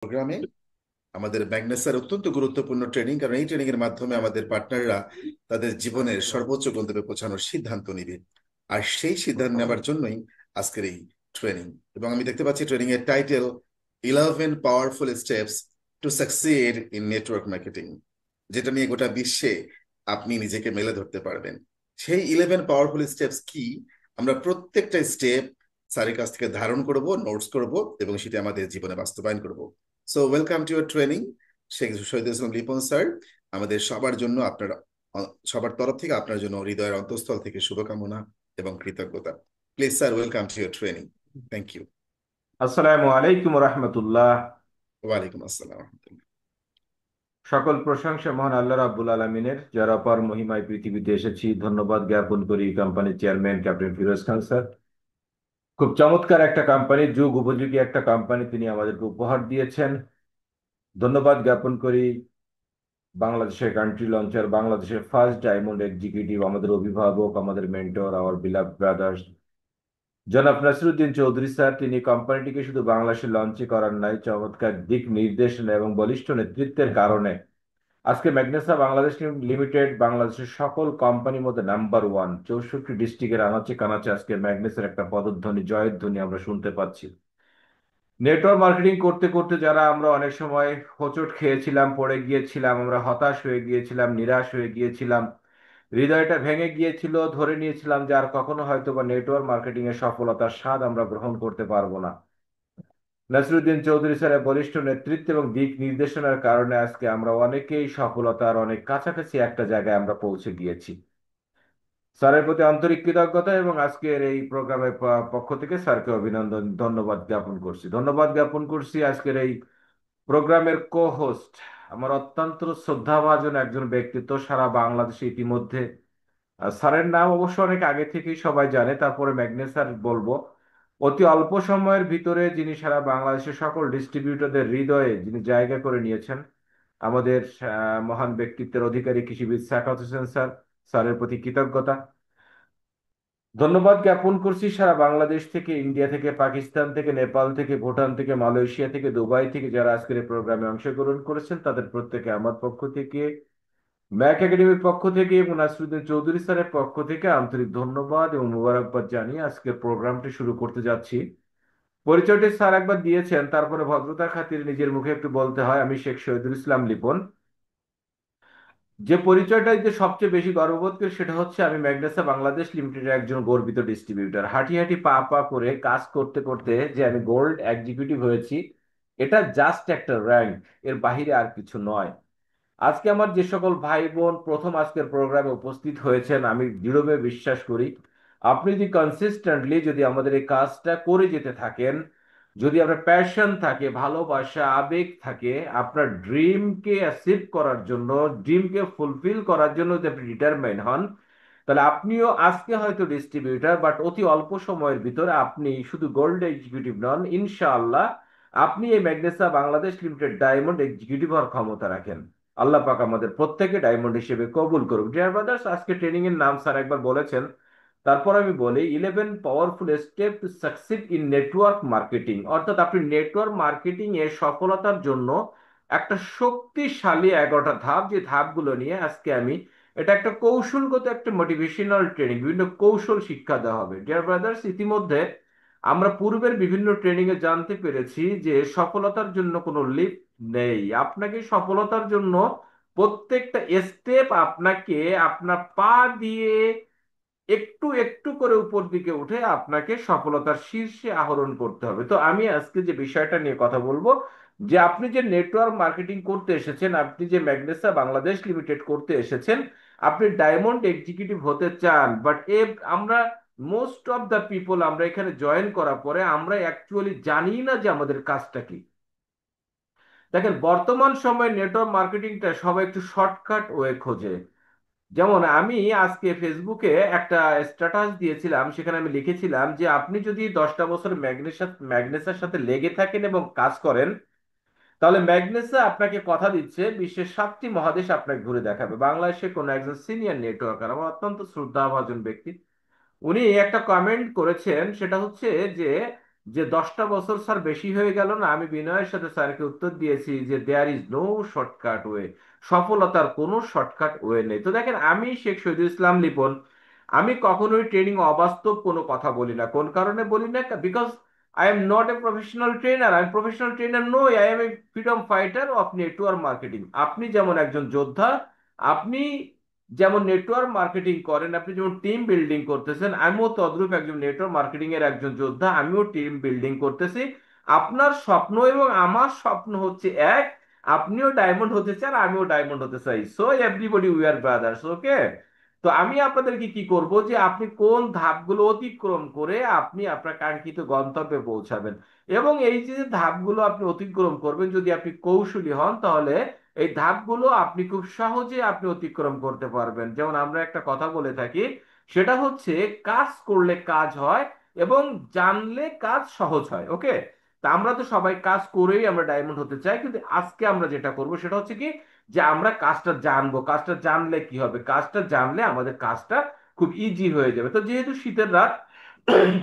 প্রোগ্রামে আমাদের ম্যাগনেসার অত্যন্ত গুরুত্বপূর্ণ ট্রেনিং, কারণ এই ট্রেনিং এর মাধ্যমে আমাদের পার্টনাররা তাদের জীবনের সর্বোচ্চ গন্তব্যে পৌঁছানোর সিদ্ধান্ত নিবে। আর সেই সিদ্ধান্ত নেওয়ার জন্যই আজকের এই ট্রেনিং। এবং আমি দেখতে পাচ্ছি ট্রেনিং এর title 11 powerful steps to succeed in network marketing, যেটা নিয়ে গোটা বিশ্বে আপনি নিজেকে মেলে ধরতে পারবেন। সেই 11 পাওয়ারফুল স্টেপস কি, আমরা প্রত্যেকটা স্টেপ স্যারের কাছ থেকে ধারণ করব, নোটস করব এবং সেটা আমাদের জীবনে বাস্তবায়ন করব। So welcome to your training. Sheikh Shahidul Islam Lipon sir, আমাদের সবার জন্য আপনার সবার তরফ থেকে আপনার জন্য হৃদয়ের অন্তঃস্থল থেকে শুভকামনা এবং কৃতজ্ঞতা। Please sir, welcome to your training. Thank you. আসসালামু আলাইকুম রহমতুল্লাহ। ওয়ালাইকুম আসসালাম রহমতুল্লাহ। সকল প্রশংসা মহান আল্লাহ রাব্বুল আলমিনের, যার অপার মহিমায় পৃথিবীতে এসেছি। ধন্যবাদ জ্ঞাপন করি কোম্পানির চেয়ারম্যান ক্যাপ্টেন ফিরোজ খান স্যার। খুব চমৎকার একটা কোম্পানি, যুগ উপযোগী একটা কোম্পানি তিনি আমাদেরকে উপহার দিয়েছেন। ধন্যবাদ জ্ঞাপন করি বাংলাদেশের কান্ট্রি লঞ্চার, বাংলাদেশের ফার্স্ট ডায়মন্ড এক্সিকিউটিভ, আমাদের অভিভাবক, আমাদের মেন্টর, আওয়ার বিলাভ ব্রাদার্স জনাব নাসিরুদ্দিন চৌধুরী স্যার। তিনি কোম্পানিটিকে শুধু বাংলাদেশে লঞ্চই করার নাই, চমৎকার দিক নির্দেশনা এবং বলিষ্ঠ নেতৃত্বের কারণে আজকে ম্যাগনেসা বাংলাদেশ লিমিটেড বাংলাদেশের সকল কোম্পানির মধ্যে নাম্বার ওয়ান। 64 ডিস্ট্রিক্টের আনাচে কানাচে আজকে ম্যাগনেসের একটা পদধ্বনি, জয়ের ধ্বনি আমরা শুনতে পাচ্ছি। নেটওয়ার্ক মার্কেটিং করতে করতে যারা আমরা অনেক সময় হোঁচট খেয়েছিলাম, পড়ে গিয়েছিলাম, আমরা হতাশ হয়ে গিয়েছিলাম, নিরাশ হয়ে গিয়েছিলাম, হৃদয়টা ভেঙে গিয়েছিল, ধরে নিয়েছিলাম যে আর কখনো হয়তো বা নেটওয়ার্ক মার্কেটিং এর সফলতার স্বাদ আমরা গ্রহণ করতে পারবো না। নাসিরুদ্দিন চৌধুরী স্যারের বলিষ্ঠ নেতৃত্ব এবং দিক নির্দেশনার কারণে আজকে আমরা অনেকেই সফলতার অনেক কাছাকাছি একটা জায়গায় আমরা পৌঁছে গিয়েছি। স্যারের প্রতি আন্তরিক কৃতজ্ঞতা এবং আজকের এই প্রোগ্রামের পক্ষ থেকে স্যারকে অভিনন্দন, ধন্যবাদ জ্ঞাপন করছি। ধন্যবাদ জ্ঞাপন করছি আজকের এই প্রোগ্রামের কো হোস্ট, আমার অত্যন্ত শ্রদ্ধাভাজন একজন ব্যক্তিত্ব সারা বাংলাদেশে ইতিমধ্যে। স্যারের নাম অবশ্য অনেক আগে থেকেই সবাই জানে, তারপরে ম্যাগনেস স্যার বলবো। অতি অল্প সময়ের ভিতরে যিনি সারা বাংলাদেশের সকল ডিস্ট্রিবিউটরদের হৃদয়ে যিনি জায়গা করে নিয়েছেন, আমাদের মহান ব্যক্তিত্বের অধিকারী কৃষিবিদ সাখাওয়াত হোসেন স্যার। স্যারের প্রতি কৃতজ্ঞতা, ধন্যবাদ জ্ঞাপন করছি সারা বাংলাদেশ থেকে, ইন্ডিয়া থেকে, পাকিস্তান থেকে, নেপাল থেকে, ভুটান থেকে, মালয়েশিয়া থেকে, দুবাই থেকে যারা আজকের এই প্রোগ্রামে অংশগ্রহণ করেছেন তাদের প্রত্যেকে আমার পক্ষ থেকে, ম্যাক একাডেমির পক্ষ থেকে এবং নাসিরুদ্দিন চৌধুরী স্যারের পক্ষ থেকে আন্তরিক ধন্যবাদ এবং মুবারকবাদ জানিয়ে আজকের প্রোগ্রামটি শুরু করতে যাচ্ছি। পরিচয়টি স্যার একবার দিয়েছেন, তারপরে ভদ্রতার খাতিরে নিজের মুখে একটু বলতে হয়, আমি শেখ শহীদুল ইসলাম লিপন। যে পরিচয়টা দিতে সবচেয়ে বেশি গর্ববোধ করি সেটা হচ্ছে আমি ম্যাগনেসা বাংলাদেশ লিমিটেডের একজন গর্বিত ডিস্ট্রিবিউটর। হাঁটি হাঁটি পা পা করে কাজ করতে করতে যে আমি গোল্ড এক্সিকিউটিভ হয়েছি, এটা জাস্ট একটা র্যাঙ্ক, এর বাহিরে আর কিছু নয়। আজকে আমার যে সকল ভাই বোন প্রথম আজকের প্রোগ্রামে উপস্থিত হয়েছেন, আমি দৃঢ়ভাবে বিশ্বাস করি আপনি যদি কনসিস্টেন্টলি যদি আমাদের এই কাজটা করে যেতে থাকেন, যদি আপনার প্যাশন থাকে, ভালোবাসা, আবেগ থাকে, আপনার ড্রিমকে অ্যাচিভ করার জন্য, ড্রিমকে ফুলফিল করার জন্য যদি আপনি ডিটারমাইন হন, তাহলে আপনিও আজকে হয়তো ডিস্ট্রিবিউটর, বাট অতি অল্প সময়ের ভিতরে আপনি শুধু গোল্ড এক্সিকিউটিভ নন, ইনশাআল্লাহ আপনি এই ম্যাগনেসা বাংলাদেশ লিমিটেড ডায়মন্ড এক্সিকিউটিভ হওয়ার ক্ষমতা রাখেন। আল্লাহ পাক আমাদের প্রত্যেকে ডায়মন্ড হিসেবে কবুল করুক। ডিয়ার ব্রাদার্স, আজকে ট্রেনিং এর নাম স্যার একবার বলেছেন, তারপর আমি বলি 11 powerful step to succeed in network marketing. অর্থাৎ আপনি নেটওয়ার্ক মার্কেটিং এর সফলতার জন্য একটা শক্তিশালী 11টা ধাপ, যে ধাপগুলো নিয়ে আজকে আমি, এটা একটা কৌশলগত একটা মোটিভেশনাল ট্রেনিং, বিভিন্ন কৌশল শিক্ষা দেওয়া হবে। ডিয়ার ব্রাদার্স, ইতিমধ্যে আমরা পূর্বের বিভিন্ন ট্রেনিং এ জানতে পেরেছি যে সফলতার জন্য কোনো লিপ নেই। আপনাকে সফলতার জন্য প্রত্যেকটা স্টেপ আপনাকে আপনার পা দিয়ে একটু একটু করে উপর দিকে উঠে আপনাকে সফলতার শীর্ষে আরোহণ করতে হবে। তো আমি আজকে যে বিষয়টা নিয়ে কথা বলবো, যে আপনি যে নেটওয়ার্ক মার্কেটিং করতে এসেছেন, আপনি যে ম্যাগনেসা বাংলাদেশ লিমিটেড করতে এসেছেন, আপনি ডায়মন্ড এক্সিকিউটিভ হতে চান, বাট আমরা মোস্ট অফ দ্য পিপল আমরা এখানে জয়েন করার পরে আমরা অ্যাকচুয়ালি জানি না যে আমাদের কাজটা কি। দেখেন, বর্তমান সময়ে নেটওয়ার্ক মার্কেটিংটা সবাই একটু শর্টকাট ওয়ে খোঁজে। যেমন আমি আজকে ফেসবুকে একটা স্ট্যাটাস দিয়েছিলাম, সেখানে আমি লিখেছিলাম যে আপনি যদি 10টা বছর ম্যাগনেসার সাথে লেগে থাকেন এবং কাজ করেন, তাহলে ম্যাগনেসা আপনাকে কথা দিচ্ছে বিশ্বের 7টি মহাদেশ আপনাকে ঘুরে দেখাবে। বাংলাদেশে কোনো একজন সিনিয়র নেটওয়ার্কার, আমার অত্যন্ত শ্রদ্ধাভাজন ব্যক্তি, উনি একটা কমেন্ট করেছেন, সেটা হচ্ছে যে যে 10টা বছর স্যার বেশি হয়ে গেল না? আমি বিনয়ের সাথে স্যারকে উত্তর দিয়েছি যে there is no shortcut way, সফলতার কোনো শর্টকাট ওয়ে নেই। তো দেখেন, আমি শেখ শহীদুল ইসলাম লিপন, আমি কখনোই ট্রেনিং অবাস্তব কোনো কথা বলি না। কোন কারণে বলি না? Because I am not a professional trainer. I am professional trainer নই, I am a freedom fighter of network marketing. আপনি যেমন একজন যোদ্ধা, আপনি যেমন নেটওয়ার্ক মার্কেটিং করেন, আপনি যেমন টিম বিল্ডিং করতেছেন, আমিও তদ্রূপ একজন নেটওয়ার্ক মার্কেটিং এর একজন যোদ্ধা, আমিও টিম বিল্ডিং করতেছি। আপনার স্বপ্ন এবং আমার স্বপ্ন হচ্ছে এক, আপনিও ডায়মন্ড হতে চান, আমিও ডায়মন্ড হতে চাই। So everybody we are brothers, okay? তো আমি আপনাদেরকে কি করব, যে আপনি কোন ধাপগুলো অতিক্রম করে আপনি আপনার কাঙ্ক্ষিত গন্তব্যে পৌঁছাবেন, এবং এই যে ধাপগুলো আপনি অতিক্রম করবেন, যদি আপনি কৌশলী হন, তাহলে এই ধাপগুলো আপনি খুব সহজে আপনি অতিক্রম করতে পারবেন। যেমন আমরা একটা কথা বলে থাকি, সেটা হচ্ছে কাজ করলে কাজ হয় এবং জানলে কাজ সহজ হয়, ওকে? তা আমরা তো সবাই কাজ করেই আমরা ডায়মন্ড হতে চাই, কিন্তু আজকে আমরা যেটা করব সেটা হচ্ছে কি, যে আমরা কাজটা জানবো। কাজটা জানলে কি হবে? কাজটা জানলে আমাদের কাজটা খুব ইজি হয়ে যাবে। তো যেহেতু শীতের রাত,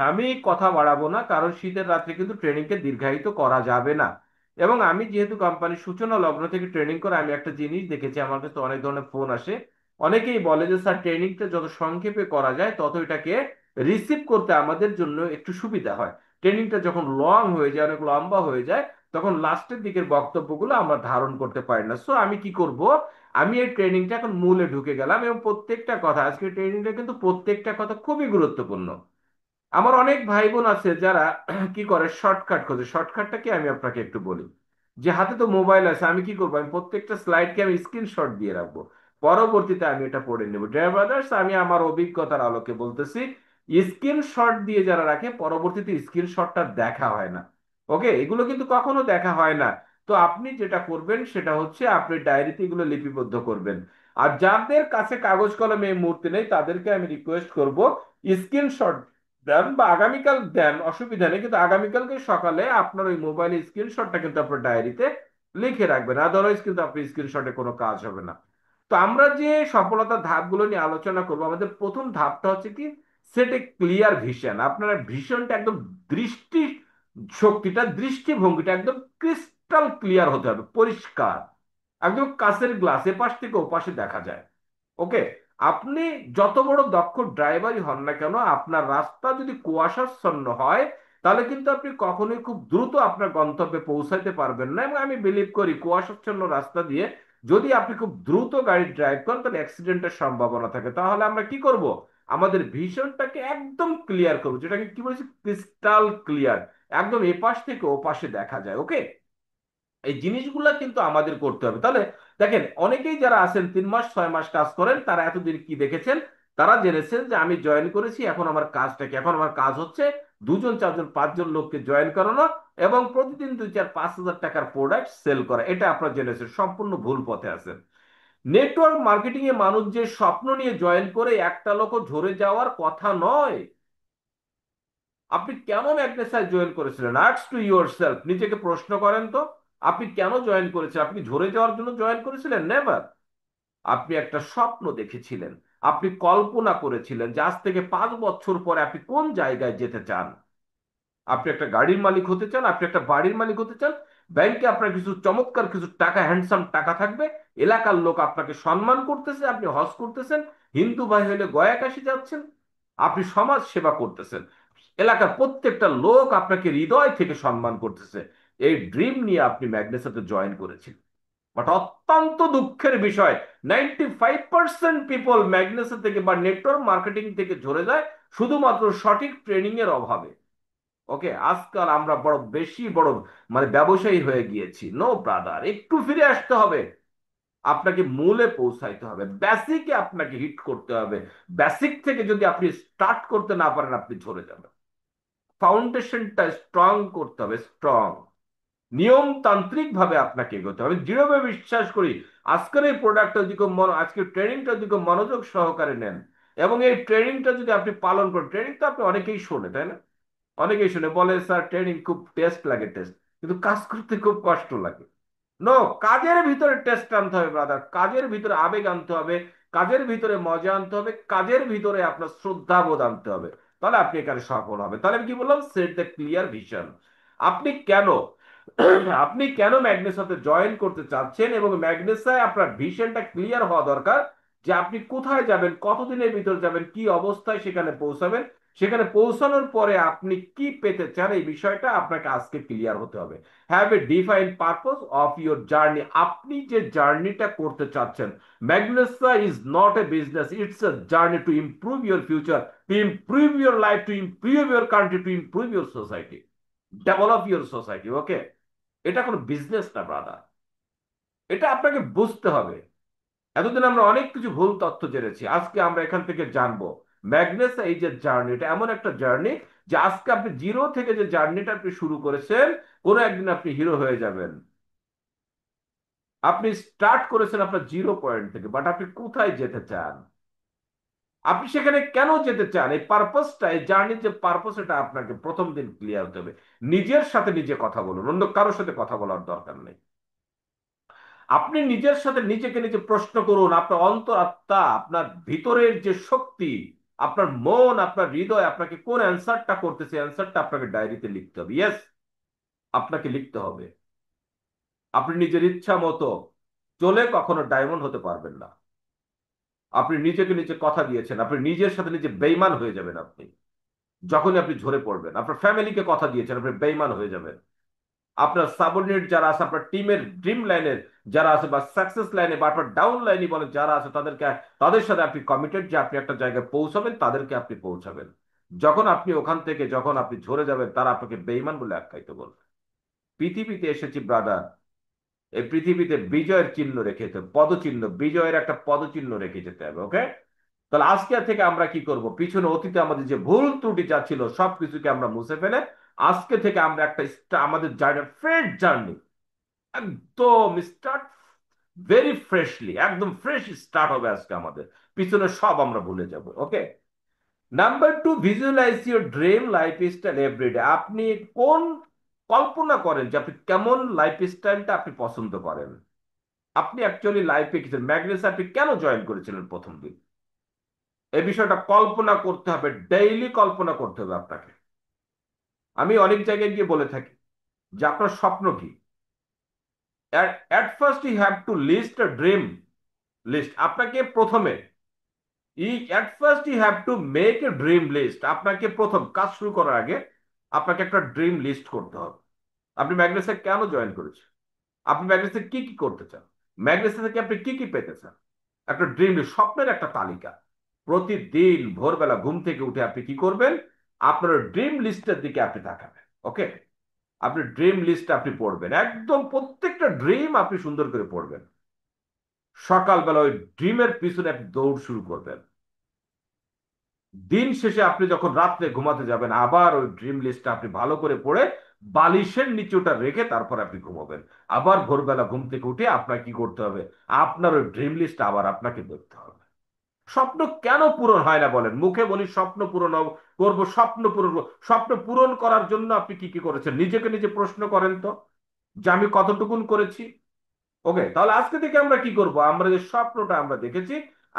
আমি কথা বাড়াবো না, কারণ শীতের রাত্রে কিন্তু ট্রেনিংকে দীর্ঘায়িত করা যাবে না। এবং আমি যেহেতু কোম্পানির সূচনা লগ্ন থেকে ট্রেনিং করে, আমি একটা জিনিস দেখেছি, আমার কাছে অনেক ধরনের ফোন আসে, অনেকেই বলে যে স্যার ট্রেনিংটা যত সংক্ষেপে করা যায় তত এটাকে রিসিভ করতে আমাদের জন্য একটু সুবিধা হয়। ট্রেনিংটা যখন লং হয়ে যায়, অনেক লম্বা হয়ে যায়, তখন লাস্টের দিকের বক্তব্যগুলো আমরা ধারণ করতে পারি না। সো আমি কি করব, আমি এই ট্রেনিংটা এখন মূলে ঢুকে গেলাম, এবং প্রত্যেকটা কথা, আজকে ট্রেনিংটা কিন্তু প্রত্যেকটা কথা খুবই গুরুত্বপূর্ণ। আমার অনেক ভাই বোন আছে যারা কি করে, শর্টকাট খোঁজে। শর্টকাটটা কি আমি আপনাকে একটু বলি, যে হাতে তো মোবাইল আছে, আমি কি করবো, আমি প্রত্যেকটা স্লাইডকে আমি স্ক্রিনশট দিয়ে রাখবো, পরবর্তীতে আমি এটা পড়ে নেবো। ডিয়ার ব্রাদার্স, আমি আমার অভিজ্ঞতার আলোকে বলতেছি, স্ক্রিনশট দিয়ে যারা রাখে, পরবর্তীতে স্ক্রিনশটটা দেখা হয় না, ওকে? এগুলো কিন্তু কখনো দেখা হয় না। তো আপনি যেটা করবেন সেটা হচ্ছে আপনি ডায়েরিতে এগুলো লিপিবদ্ধ করবেন। আর যাদের কাছে কাগজ কলমে এই মুহূর্তে নেই, তাদেরকে আমি রিকোয়েস্ট করব, স্ক্রিনশট দেন বা আগামীকাল দেন, অসুবিধা নেই, কিন্তু আগামীকালকে সকালে আপনার ওই মোবাইলের স্ক্রিনশটটা কিন্তু আপনার ডায়েরিতে লিখে রাখবেন, আদারওয়াইজ কিন্তু আপনি স্ক্রিনশটে কোনো কাজ হবে না। তো আমরা যে সফলতার ধাপগুলো নিয়ে আলোচনা করবো, আমাদের প্রথম ধাপটা হচ্ছে কি, সেট এ ক্লিয়ার ভিশন। আপনার ভিশনটা একদম, দৃষ্টি শক্তিটা, দৃষ্টিভঙ্গিটা একদম ক্রিস্টাল ক্লিয়ার হতে হবে, পরিষ্কার, একদম কাঁচের গ্লাস, এপাশ থেকে ওপাশে দেখা যায়, ওকে? আপনি যত বড় দক্ষ ড্রাইভারই হন না কেন, আপনার রাস্তা যদি কুয়াশাচ্ছন্ন হয়, তাহলে কিন্তু আপনি কখনোই খুব দ্রুত আপনার গন্তব্যে পৌঁছাইতে পারবেন না। এবং আমি বিলিভ করি, কুয়াশাচ্ছন্ন রাস্তা দিয়ে যদি আপনি খুব দ্রুত গাড়ি ড্রাইভ করেন, তাহলে অ্যাক্সিডেন্টের সম্ভাবনা থাকে। তাহলে আমরা কি করব, আমাদের ভিশনটাকে একদম ক্লিয়ার করবো, যেটাকে কি বলেছি, ক্রিস্টাল ক্লিয়ার, একদম এপাশ থেকে ওপাশে দেখা যায়, ওকে? এই জিনিসগুলো কিন্তু আমাদের করতে হবে। তাহলে দেখেন, অনেকেই যারা আছেন 3 মাস 6 মাস কাজ করেন, তারা এতদিন কি দেখেছেন, তারা জেনেছেন যে আমি জয়েন করেছি, এখন আমার কাজটা কি, এখন আমার কাজ হচ্ছে 2 জন 4 জন 5 জন লোককে জয়েন করানো এবং প্রতিদিন 2 4 5 হাজার টাকার প্রোডাক্ট সেল করা। এটা আপনারা জেনেছেন, সম্পূর্ণ ভুল পথে আছেন। নেটওয়ার্ক মার্কেটিং এ মানুষ যে স্বপ্ন নিয়ে জয়েন করে, একটা লোকও ঝরে যাওয়ার কথা নয়। আপনি কেন ম্যাগনেসায় জয়েন করেছিলেন? আস্ক টু ইউর সেলফ, নিজেকে প্রশ্ন করেন তো, আপনি কেন জয়েন করেছেন? আপনি ঝরে যাওয়ার জন্য জয়েন করেছিলেন? নেভার। আপনি একটা স্বপ্ন দেখেছিলেন, আপনি কল্পনা করেছিলেন যে আজ থেকে 5 বছর পরে আপনি কোন জায়গায় যেতে চান। আপনি একটা গাড়ির মালিক হতে চান, আপনি একটা বাড়ির মালিক হতে চান, ব্যাংকে আপনার কিছু চমৎকার কিছু টাকা, হ্যান্ডসাম টাকা থাকবে, এলাকার লোক আপনাকে সম্মান করতেছে, আপনি হজ করতেছেন, হিন্দু ভাই হইলে গয়া কাশী যাচ্ছেন, আপনি সমাজ সেবা করতেছেন, এলাকার প্রত্যেকটা লোক আপনাকে হৃদয় থেকে সম্মান করতেছে। এই ড্রিম নিয়ে আপনি ম্যাগনেসাতে জয়েন করেছেন। বাট অত্যন্ত দুঃখের বিষয়, 95% পিপল ম্যাগনেসা থেকে বা নেটওয়ার্ক মার্কেটিং থেকে ঝরে যায় শুধুমাত্র সঠিক ট্রেনিং এর অভাবে, ওকে? আজকাল আমরা বড় বেশি বড় মানে ব্যবসায়ী হয়ে গিয়েছি। নো ব্রাদার, একটু ফিরে আসতে হবে, আপনাকে মূলে পৌঁছাইতে হবে, বেসিকে আপনাকে হিট করতে হবে। বেসিক থেকে যদি আপনি স্টার্ট করতে না পারেন, আপনি ঝরে যাবেন। ফাউন্ডেশনটা স্ট্রং করতে হবে, স্ট্রং, নিয়মতান্ত্রিক ভাবে আপনাকে এগোতে হবে। দৃঢ়ভাবে বিশ্বাস করি, আজকের এই প্রোডাক্টটা যদি আজকের ট্রেনিংটা যদি মনোযোগ সহকারে নেন এবং এই ট্রেনিংটা যদি আপনি পালন করেন, ট্রেনিং তো আপনি অনেকেই শোনে, তাই না? অনেকেই শুনে বলে স্যার ট্রেনিং খুব টেস্ট লাগে, টেস্ট, কিন্তু কাজ করতে খুব কষ্ট লাগে। নো, কাজের ভিতরে টেস্ট আনতে হবে ব্রাদার, কাজের ভিতরে আবেগ আনতে হবে, কাজের ভিতরে মজা আনতে হবে, কাজের ভিতরে আপনার শ্রদ্ধাবোধ আনতে হবে। তাহলে আপনি এখানে সফল হবেন। তাহলে আমি কি বললাম, সেট দ্য ক্লিয়ার ভিশন। আপনি কেন আপনি কেন ম্যাগনেসাতে জয়েন করতে চাচ্ছেন, এবং ম্যাগনেসায় আপনার ভিশনটা ক্লিয়ার হওয়া দরকার, যে আপনি কোথায় যাবেন, কতদিনের ভিতর যাবেন, কি অবস্থায় সেখানে পৌঁছাবেন, সেখানে পৌঁছানোর পরে আপনি কি পেতে চান, এই বিষয়টা আপনাকে আজকে ক্লিয়ার হতে হবে। Have a defined purpose of your journey. আপনি যে জার্নিটা করতে চাচ্ছেন, Magnesa is not a business, it's a journey to improve your future, to improve your life, to improve your country, to improve your society, develop your society. Okay, এটা কোনো business না brother, এটা আপনাকে বুঝতে হবে। এতদিন আমরা অনেক কিছু ভুল তথ্য জেনেছি, আজকে আমরা এখান থেকে জানবো ম্যাগনেস এই যে জার্নি, এটা এমন একটা জার্নি যে আজকে আপনি জিরো থেকে যে জার্নিটা আপনি শুরু করেছেন, কোনো একদিন আপনি হিরো হয়ে যাবেন। আপনি স্টার্ট করেছেন আপনার জিরো পয়েন্ট থেকে, বাট আপনি কোথায় যেতে চান, আপনি সেখানে কেন যেতে চান, এই পারপাসটা, এই জার্নির যে পারপাস, এটা আপনাকে প্রথম দিন ক্লিয়ার হতে হবে। নিজের সাথে নিজে কথা বলুন, অন্য কারোর সাথে কথা বলার দরকার নেই। আপনি নিজের সাথে নিজেকে নিজে প্রশ্ন করুন, আপনার অন্তরাত্মা, আপনার ভিতরের যে শক্তি, আপনার মন, আপনার হৃদয় আপনাকে কোন অ্যান্সারটা করতেছে, অ্যান্সারটা আপনাকে ডায়েরিতে লিখতে হবে। ইয়েস, আপনাকে লিখতে হবে। আপনি নিজের ইচ্ছা মতো চলে কখনো ডায়মন্ড হতে পারবেন না। আপনি নিজেকে নিজে কথা দিয়েছেন, আপনি নিজের সাথে নিজে বেইমান হয়ে যাবেন। আপনি যখনই আপনি ঝরে পড়বেন, আপনার ফ্যামিলিকে কথা দিয়েছেন, আপনি বেইমান হয়ে যাবেন। আপনার সাবঅর্ডিনেট যারা আছে, আপনার টিমের ড্রিম লাইনের যারা আছে, বা সাকসেস লাইনে, বা আপনার ডাউন লাইনে বলেন যারা আছে, তাদেরকে, তাদের সাথে আপনি কমিটেড যে আপনি একটা জায়গায় পৌঁছাবেন, তাদেরকে আপনি পৌঁছাবেন। যখন আপনি ওখান থেকে যখন আপনি ঝরে যাবেন, তারা আপনাকে বেইমান বলে আখ্যায়িত করবে। পৃথিবীতে এসেছি ব্রাদার, এই পৃথিবীতে বিজয়ের চিহ্ন রেখে যেতে হবে, পদচিহ্ন, বিজয়ের একটা পদচিহ্ন রেখে যেতে হবে। ওকে, তাহলে আজকে থেকে আমরা কি করব, পিছনে অতীতে আমাদের যে ভুল ত্রুটি যা ছিল সবকিছুকে আমরা মুছে ফেলে আজকে থেকে আমরা একটা আমাদের জার্নি, ফ্রেশ জার্নি, একদম স্টার্ট ভেরি ফ্রেশলি, একদম ফ্রেশ স্টার্ট হবে আজকে আমাদের। পিছনে সব আমরা ভুলে যাব। Okay, number two, visualise your dream lifestyle every day. আপনি কোন কল্পনা করেন যে আপনি কেমন লাইফ স্টাইলটা আপনি পছন্দ করেন। আপনি অ্যাকচুয়ালি লাইফে কিছু ম্যাগনেস আপনি কেন জয়েন করেছিলেন প্রথম দিন, এই বিষয়টা কল্পনা করতে হবে, ডেইলি কল্পনা করতে হবে আপনাকে। আমি অনেক জায়গায় গিয়ে বলে থাকি যে আপনার স্বপ্ন কি। at first you have to list a dream list। আপনাকে প্রথমে at first you have to make a dream list। আপনাকে প্রথম কাজ শুরু করার আগে আপনাকে একটা ড্রিম লিস্ট করতে হবে। আপনি ম্যাগনেসে কেন জয়েন করেছেন, আপনি ম্যাগনেসে কি কি করতে চান, ম্যাগনেসে থেকে আপনি কি কি পেতে চান, একটা ড্রিম লিস্ট, স্বপ্নের একটা তালিকা। প্রতিদিন ভোরবেলা ঘুম থেকে উঠে আপনি কি করবেন, আপনার ড্রিম লিস্টের দিকে আপনি তাকাবেন। ওকে, আপনি ড্রিম লিস্ট আপনি পড়বেন, একদম প্রত্যেকটা ড্রিম আপনি সুন্দর করে পড়বেন। সকালবেলা ওই ড্রিমের পিছনে আপনি দৌড় শুরু করবেন। দিন শেষে আপনি যখন রাত্রে ঘুমাতে যাবেন, আবার ওই ড্রিম লিস্টটা আপনি ভালো করে পড়ে বালিশের নিচে ওটা রেখে তারপর আপনি ঘুমাবেন। আবার ভোরবেলা ঘুম থেকে উঠে আপনার কি করতে হবে, আপনার ওই ড্রিম লিস্ট আবার আপনাকে দেখতে হবে। স্বপ্ন কেন পূরণ হয় না বলেন, মুখে বলি স্বপ্ন পূরণ করবো, স্বপ্ন পূরণ করবো। স্বপ্ন পূরণ করার জন্য আপনি কি কি করেছেন, নিজেকে নিজে প্রশ্ন করেন তো, যে আমি কতটুকুন করেছি। ওকে, তাহলে আজকে থেকে আমরা কি করব, আমরা যে স্বপ্নটা আমরা দেখেছি,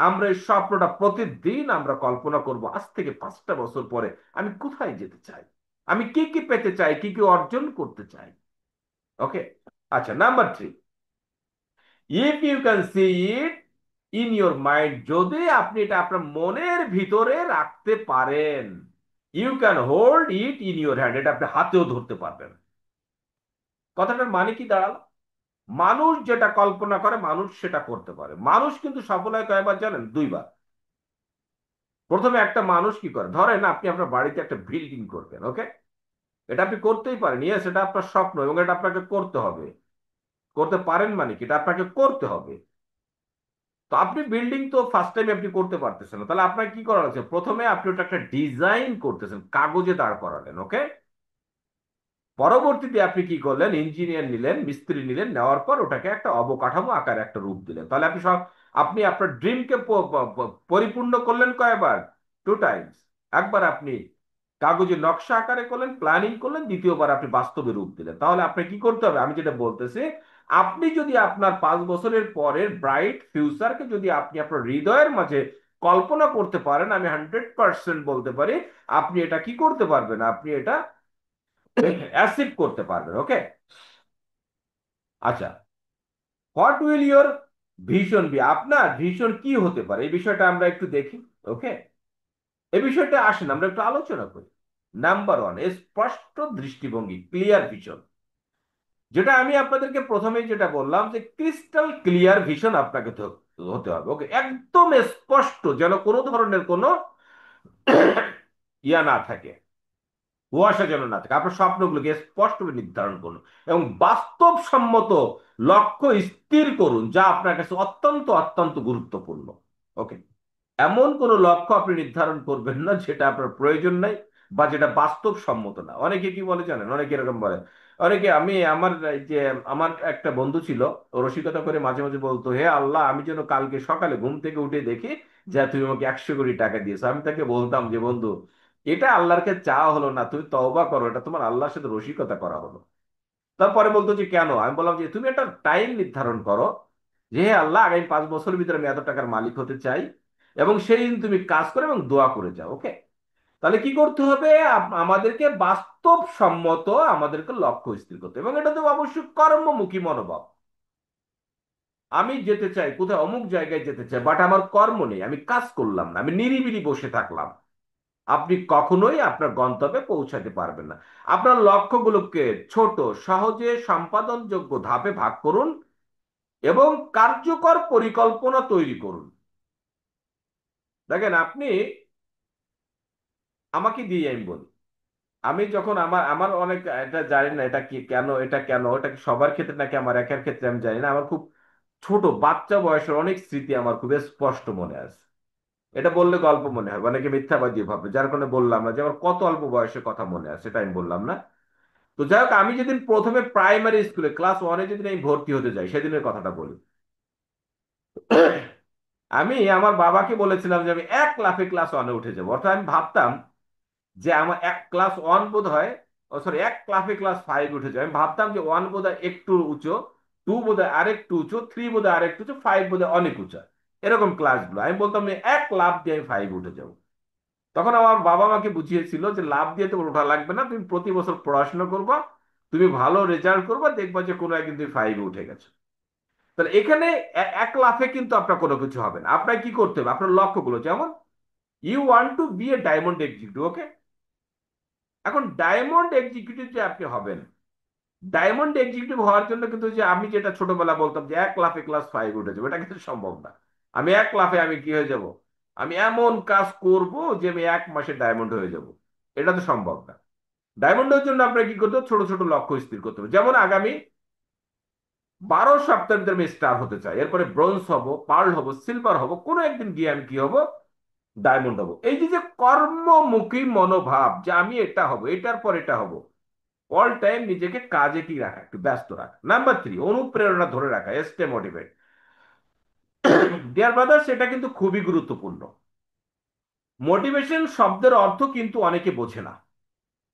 আমরা এই স্বপ্নটা প্রতিদিন আমরা কল্পনা করব, আজ থেকে 5টা বছর পরে আমি কোথায় যেতে চাই, আমি কি কি পেতে চাই, কি কি অর্জন করতে চাই। ওকে, আচ্ছা, number three, if you can see it in your mind. যদি আপনি এটা আপনার মনের ভিতরে রাখতে পারেন, you can hold it in your hand. এটা আপনি হাতেও ধরতে পারবেন। কথাটার মানে কি দাঁড়ালো, মানুষ যেটা কল্পনা করে মানুষ সেটা করতে পারে। মানুষ কিন্তু সফল হয় কয়বার জানেন, 2বার। প্রথমে একটা মানুষ কি করে, ধরেন আপনি আপনার বাড়িতে একটা বিল্ডিং করবেন। ওকে, এটা আপনি করতেই পারেন, ইয়েস, এটা আপনার স্বপ্ন এবং এটা আপনাকে করতে হবে। করতে পারেন মানে কি, এটা আপনাকে করতে হবে। তো আপনি বিল্ডিং তো ফার্স্ট টাইম আপনি করতে পারতেছেন না, তাহলে আপনার কি করা হচ্ছে, প্রথমে আপনি ওটা একটা ডিজাইন করতেছেন, কাগজে দাঁড় করালেন। ওকে, পরবর্তীতে আপনি কি করলেন, ইঞ্জিনিয়ার নিলেন, মিস্ত্রি নিলেন, নেওয়ার পর ওটাকে একটা অবকাঠামো আকারে একটা রূপ দিলেন। তাহলে আপনি সব, আপনি আপনার ড্রিমকে পরিপূর্ণ করলেন কয়বার, 2 টাইমস। একবার আপনি কাগজে নকশা আকারে করলেন, প্ল্যানিং করলেন, দ্বিতীয়বার আপনি বাস্তবে রূপ দিলেন। তাহলে আপনি কি করতে হবে, আমি যেটা বলতেছি, আপনি যদি আপনার 5 বছরের পরের ব্রাইট ফিউচারকে যদি আপনি আপনার হৃদয়ের মাঝে কল্পনা করতে পারেন, আমি 100% বলতে পারি আপনি এটা কি করতে পারবেন, আপনি এটা অ্যাচিভ করতে পারবেন। ওকে, আচ্ছা, what will your vision be? আপনার ভিশন কি হতে পারে, এই বিষয়টা আমরা একটু দেখি। ওকে, এই বিষয়টা আসেন আমরা একটু আলোচনা করি। নাম্বার ওয়ান, স্পষ্ট দৃষ্টিভঙ্গি, ক্লিয়ার ভিশন। যেটা আমি আপনাদেরকে প্রথমেই যেটা বললাম যে ক্রিস্টাল ক্লিয়ার ভিশন আপনাকে হতে হবে। ওকে, একদম স্পষ্ট, যেন কোনো ধরনের কোনো ইয়া না থাকে, কুয়াশা যেন না থাকে। আপনার স্বপ্নগুলোকে স্পষ্টভাবে নির্ধারণ করুন এবং বাস্তবসম্মত লক্ষ্য স্থির করুন, যা আপনার কাছে অত্যন্ত অত্যন্ত গুরুত্বপূর্ণ। ওকে, এমন কোন লক্ষ্য আপনি নির্ধারণ করবেন না যেটা আপনার প্রয়োজন নাই বা যেটা বাস্তবসম্মত না। অনেকে কি বলে জানেন, অনেকে এরকম বলে। অনেকে, আমি আমার এই যে আমার একটা বন্ধু ছিল, ও রসিকতা করে মাঝে মাঝে বলতো, হে আল্লাহ, আমি যেন কালকে সকালে ঘুম থেকে উঠে দেখি যে তুমি আমাকে 100 কোটি টাকা দিয়েছো। আমি তাকে বলতাম যে বন্ধু, এটা আল্লাহর কাছে চাওয়া হলো না, তুমি তওবা করো, এটা তোমার আল্লাহর সাথে রসিকতা করা হলো। তারপরে বলতো যে কেন? আমি বললাম যে তুমি একটা টাইম নির্ধারণ করো যে হে আল্লাহ, আগামী 5 বছরের ভিতরে আমি এত টাকার মালিক হতে চাই, এবং সেই দিন তুমি কাজ করে এবং দোয়া করে যাও। ওকে, তাহলে কি করতে হবে? আমাদেরকে বাস্তবসম্মত আমাদেরকে লক্ষ্য স্থির করতে হবে, এবং এটা তো অবশ্যই কর্মমুখী মনোভাব। আমি যেতে চাই কোথায়, অমুক জায়গায় যেতে চাই, বাট আমার কর্ম নেই, আমি কাজ করলাম না, আমি নিরিবিলি বসে থাকলাম, আপনি কখনোই আপনার গন্তব্যে পৌঁছাতে পারবেন না। আপনার লক্ষ্যগুলোকে ছোট, সহজে সম্পাদনযোগ্য ধাপে ভাগ করুন এবং কার্যকর পরিকল্পনা তৈরি করুন। দেখেন, আপনি আমাকে দিয়ে আমি বলি, আমি যখন আমার আমার অনেক, এটা জানি না এটা কি, কেন এটা, কেন এটা কি সবার ক্ষেত্রে নাকি আমার একার ক্ষেত্রে আমি জানি না, আমার খুব ছোট বাচ্চা বয়সের অনেক স্মৃতি আমার খুব স্পষ্ট মনে আছে। এটা বললে গল্প মনে হবে, অনেকে মিথ্যাবাদী ভাববে, যার কারণে বললাম না যে আমার কত অল্প বয়সের কথা মনে আছে, সেটা আমি বললাম না। তো যাই হোক, আমি যেদিন প্রথমে প্রাইমারি স্কুলে ক্লাস 1-এ যেদিন আমি ভর্তি হতে যাই, সেদিনের কথাটা বলি। আমি আমার বাবাকে বলেছিলাম যে আমি এক লাফে ক্লাস 1-এ উঠে যাবো। অর্থাৎ আমি ভাবতাম যে আমার এক ক্লাস 1 বোধ হয়, ও সরি, এক লাফে ক্লাস 5 উঠে যাবে। আমি ভাবতাম যে 1 বোধ হয় একটু উঁচু, 2 বোধ হয় আরেকটু উঁচু, 3 বোধ হয় আরেকটু উঁচু, 5 বোধ হয় অনেক উঁচা। এরকম ক্লাসগুলো আমি বলতাম যে এক লাফ দিয়ে আমি 5 উঠে যাবো। তখন আমার বাবা আমাকে বুঝিয়েছিল যে লাভ দিয়ে তো ওঠা লাগবে না, তুমি প্রতি বছর পড়াশোনা করবা, তুমি ভালো রেজাল্ট করবা, দেখবা যে কোনো একদিন তুমি 5-এ উঠে গেছো। তাহলে এখানে এক লাফে কিন্তু আপনার কোনো কিছু হবে না। আপনার কি করতে হবে, আপনার লক্ষ্যগুলো, যেমন you want to be a diamond executive. Okay, এখন ডায়মন্ড এক্সিকিউটিভ যে আপনি হবেন, ডায়মন্ড এক্সিকিউটিভ হওয়ার জন্য কিন্তু যে আমি যেটা ছোটবেলা বলতাম যে এক লাফে ক্লাস 5 উঠে যাবো, এটা কিন্তু সম্ভব না। আমি এক লাফে আমি কি হয়ে যাব, আমি এমন কাজ করব যে আমি 1 মাসে ডায়মন্ড হয়ে যাব, এটা তো সম্ভব না। ডায়মন্ডের জন্য আপনাকে কি করতে হবে? ছোট ছোট লক্ষ্য স্থির করতে হবে। যেমন আগামী 12 সপ্তাহের ভিতরে আমি স্টার হতে চাই, এরপরে ব্রোঞ্জ হব, পার্ল হব, সিলভার হব, কোনো একদিন গিয়ে আমি কি হব, ডায়মন্ড হব। এই যে যে কর্মমুখী মনোভাব যে আমি এটা হব, এটার পর এটা হব, অল টাইম নিজেকে কাজে কি রাখা, একটু ব্যস্ত রাখা। নাম্বার 3, অনুপ্রেরণা ধরে রাখা, স্টে মোটিভেট। ডিয়ার ব্রাদার্স, এটা কিন্তু খুবই গুরুত্বপূর্ণ। মোটিভেশন শব্দের অর্থ কিন্তু অনেকে বোঝে না,